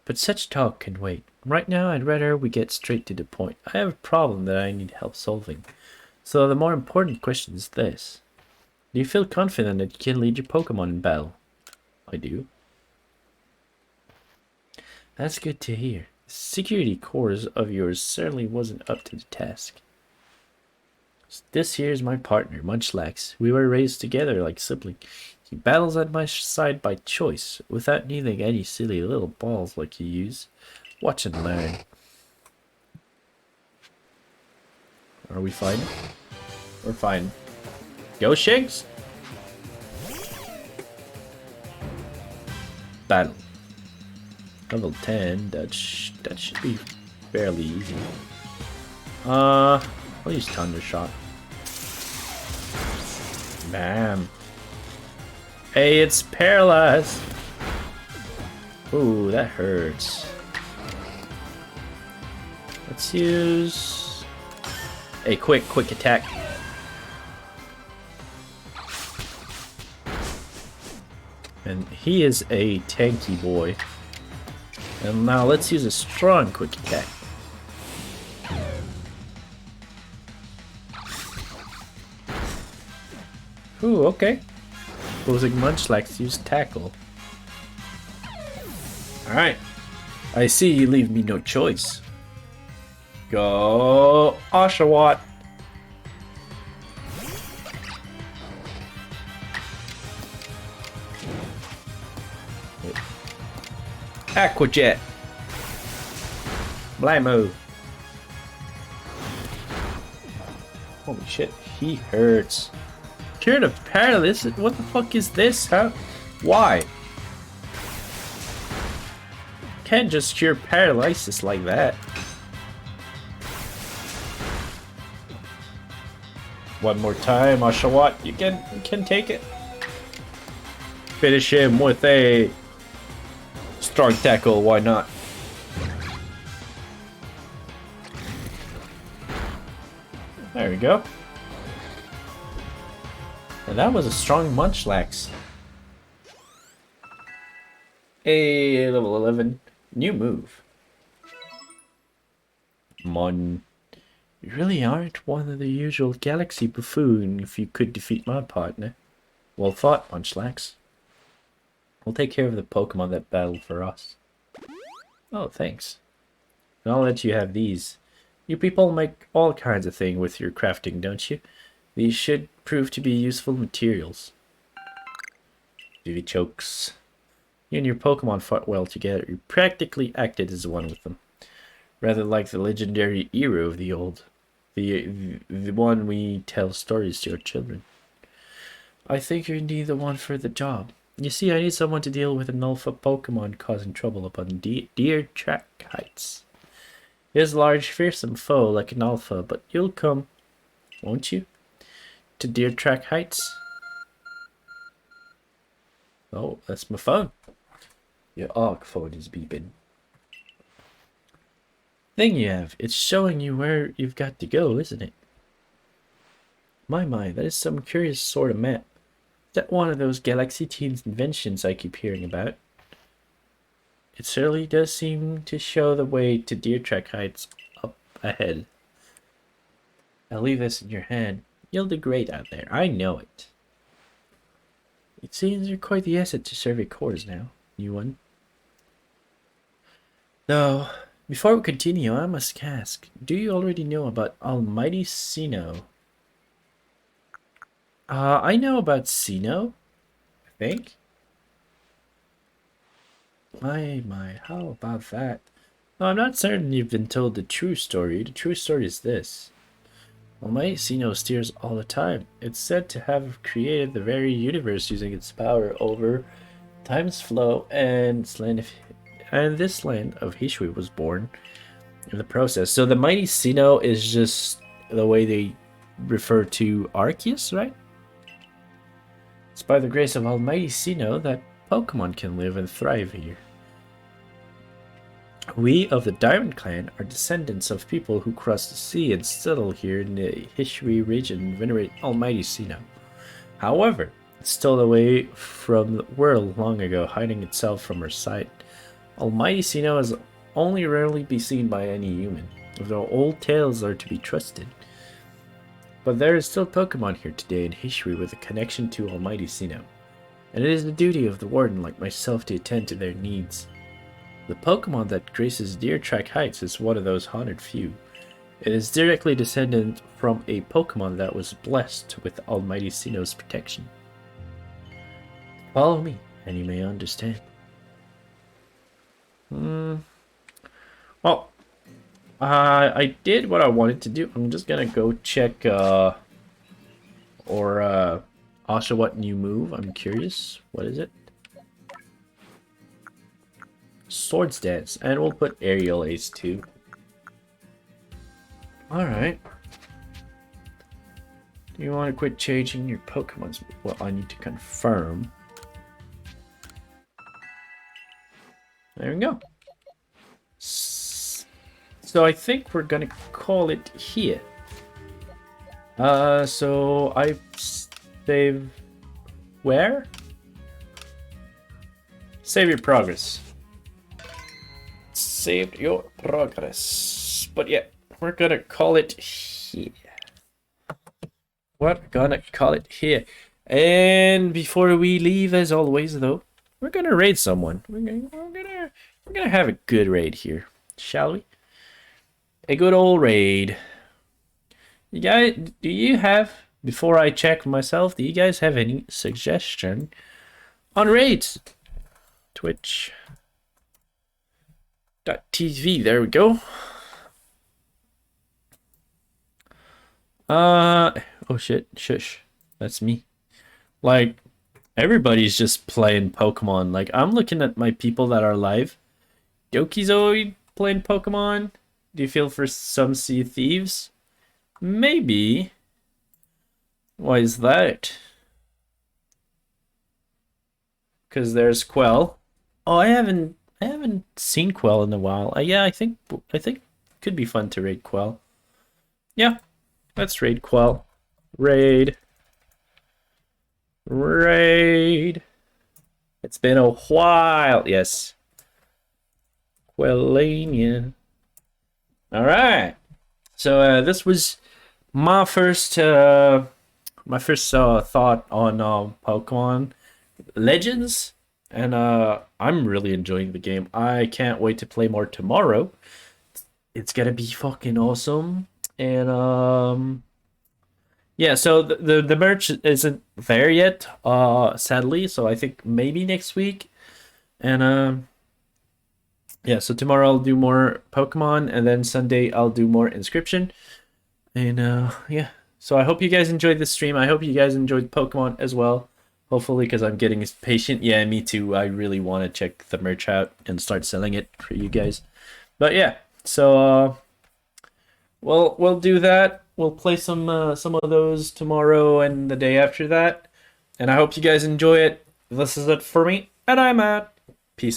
But such talk can wait. Right now, I'd rather we get straight to the point. I have a problem that I need help solving. So the more important question is this. Do you feel confident that you can lead your Pokemon in battle? I do. That's good to hear. The security course of yours certainly wasn't up to the task. This here is my partner, Munchlax. We were raised together like siblings. He battles at my side by choice, without needing any silly little balls like you use. Watch and learn. Are we fine? We're fine. Go, Shanks! Battle. Level 10, that should be fairly easy. I'll use Thunder Shot. Bam. Hey, it's paralyzed. Ooh, that hurts. Let's use a quick attack. And he is a tanky boy. And now let's use a strong quick attack. Ooh, okay. Opposing Munchlax use Tackle. Alright. I see you leave me no choice. Go Oshawott. Aqua Jet. Blammo. Holy shit, he hurts. Cured of paralysis? What the fuck is this, huh? Why? Can't just cure paralysis like that. One more time, Oshawott, you can take it. Finish him with a strong tackle, why not? There we go. And that was a strong Munchlax. A level 11. New move. Mon. You really aren't one of the usual galaxy buffoon if you could defeat my partner. Well fought, Munchlax. We'll take care of the Pokemon that battle for us. Oh, thanks. And I'll let you have these. You people make all kinds of things with your crafting, don't you? These should prove to be useful materials. Chokes. You and your Pokemon fought well together. You practically acted as one with them. Rather like the legendary hero of the old. The one we tell stories to our children. I think you're indeed the one for the job. You see, I need someone to deal with an alpha Pokemon causing trouble upon Deer Track Heights. He is a large, fearsome foe like an alpha, but you'll come, won't you? To Deer Track Heights? Oh, that's my phone. Your ARC phone is beeping. Thing you have, it's showing you where you've got to go, isn't it? My, that is some curious sort of map. Is that one of those Galaxy Teens inventions I keep hearing about? It certainly does seem to show the way to Deer Track Heights up ahead. I'll leave this in your hand. You'll do great out there, I know it. It seems you're quite the asset to Survey Corps now, new one. Though, before we continue, I must ask, do you already know about Almighty Sinnoh? I know about Sinnoh, I think. My, how about that? No, I'm not certain you've been told the true story. The true story is this. Almighty Sinnoh steers all the time. It's said to have created the very universe using its power over time's flow, and this land of Hishui was born in the process. So the mighty Sinnoh is just the way they refer to Arceus, right? It's by the grace of Almighty Sinnoh that Pokemon can live and thrive here. We of the Diamond Clan are descendants of people who crossed the sea and settle here in the Hishui region and venerate Almighty Sinnoh. However, it stole away from the world long ago, hiding itself from our sight. Almighty Sinnoh is only rarely be seen by any human, though old tales are to be trusted. But there is still Pokemon here today in history with a connection to Almighty Sinnoh, and it is the duty of the Warden like myself to attend to their needs. The Pokemon that graces Deer Track Heights is one of those haunted few. It is directly descended from a Pokemon that was blessed with Almighty Sinnoh's protection. Follow me, and you may understand. Well, I did what I wanted to do. I'm just gonna go check, also what new move. I'm curious. What is it? Swords Dance, and we'll put Aerial Ace too. Alright. Do you want to quit changing your Pokemon's? Well, I need to confirm. There we go. So I think we're gonna call it here. So I save where? Save your progress. Saved your progress. But yeah, we're gonna call it here. We're gonna call it here. And before we leave, as always, though, we're gonna raid someone. We're gonna have a good raid here, shall we? A good old raid. You guys, do you have, before I check myself, do you guys have any suggestion on raids? Twitch.tv, there we go. Oh shit, shush. That's me. Like, everybody's just playing Pokemon. Like, I'm looking at my people that are live. Dokizoid playing Pokemon. Do you feel for some Sea Thieves? Maybe. Why is that? Because there's Quell. Oh, I haven't seen Quell in a while. Yeah, I think could be fun to raid Quell. Yeah, let's raid Quell. Raid. It's been a while. Yes. Quellania. All right. So this was my first thought on Pokemon Legends, and I'm really enjoying the game. I can't wait to play more tomorrow. It's gonna be fucking awesome. And yeah, so the merch isn't there yet, sadly. So I think maybe next week. And yeah, so tomorrow I'll do more Pokemon, and then Sunday I'll do more Inscription. And yeah, so I hope you guys enjoyed this stream. I hope you guys enjoyed Pokemon as well. Hopefully, because I'm getting patient. Yeah, me too. I really want to check the merch out and start selling it for you guys. But yeah, so we'll do that. We'll play some of those tomorrow and the day after that. And I hope you guys enjoy it. This is it for me, and I'm out.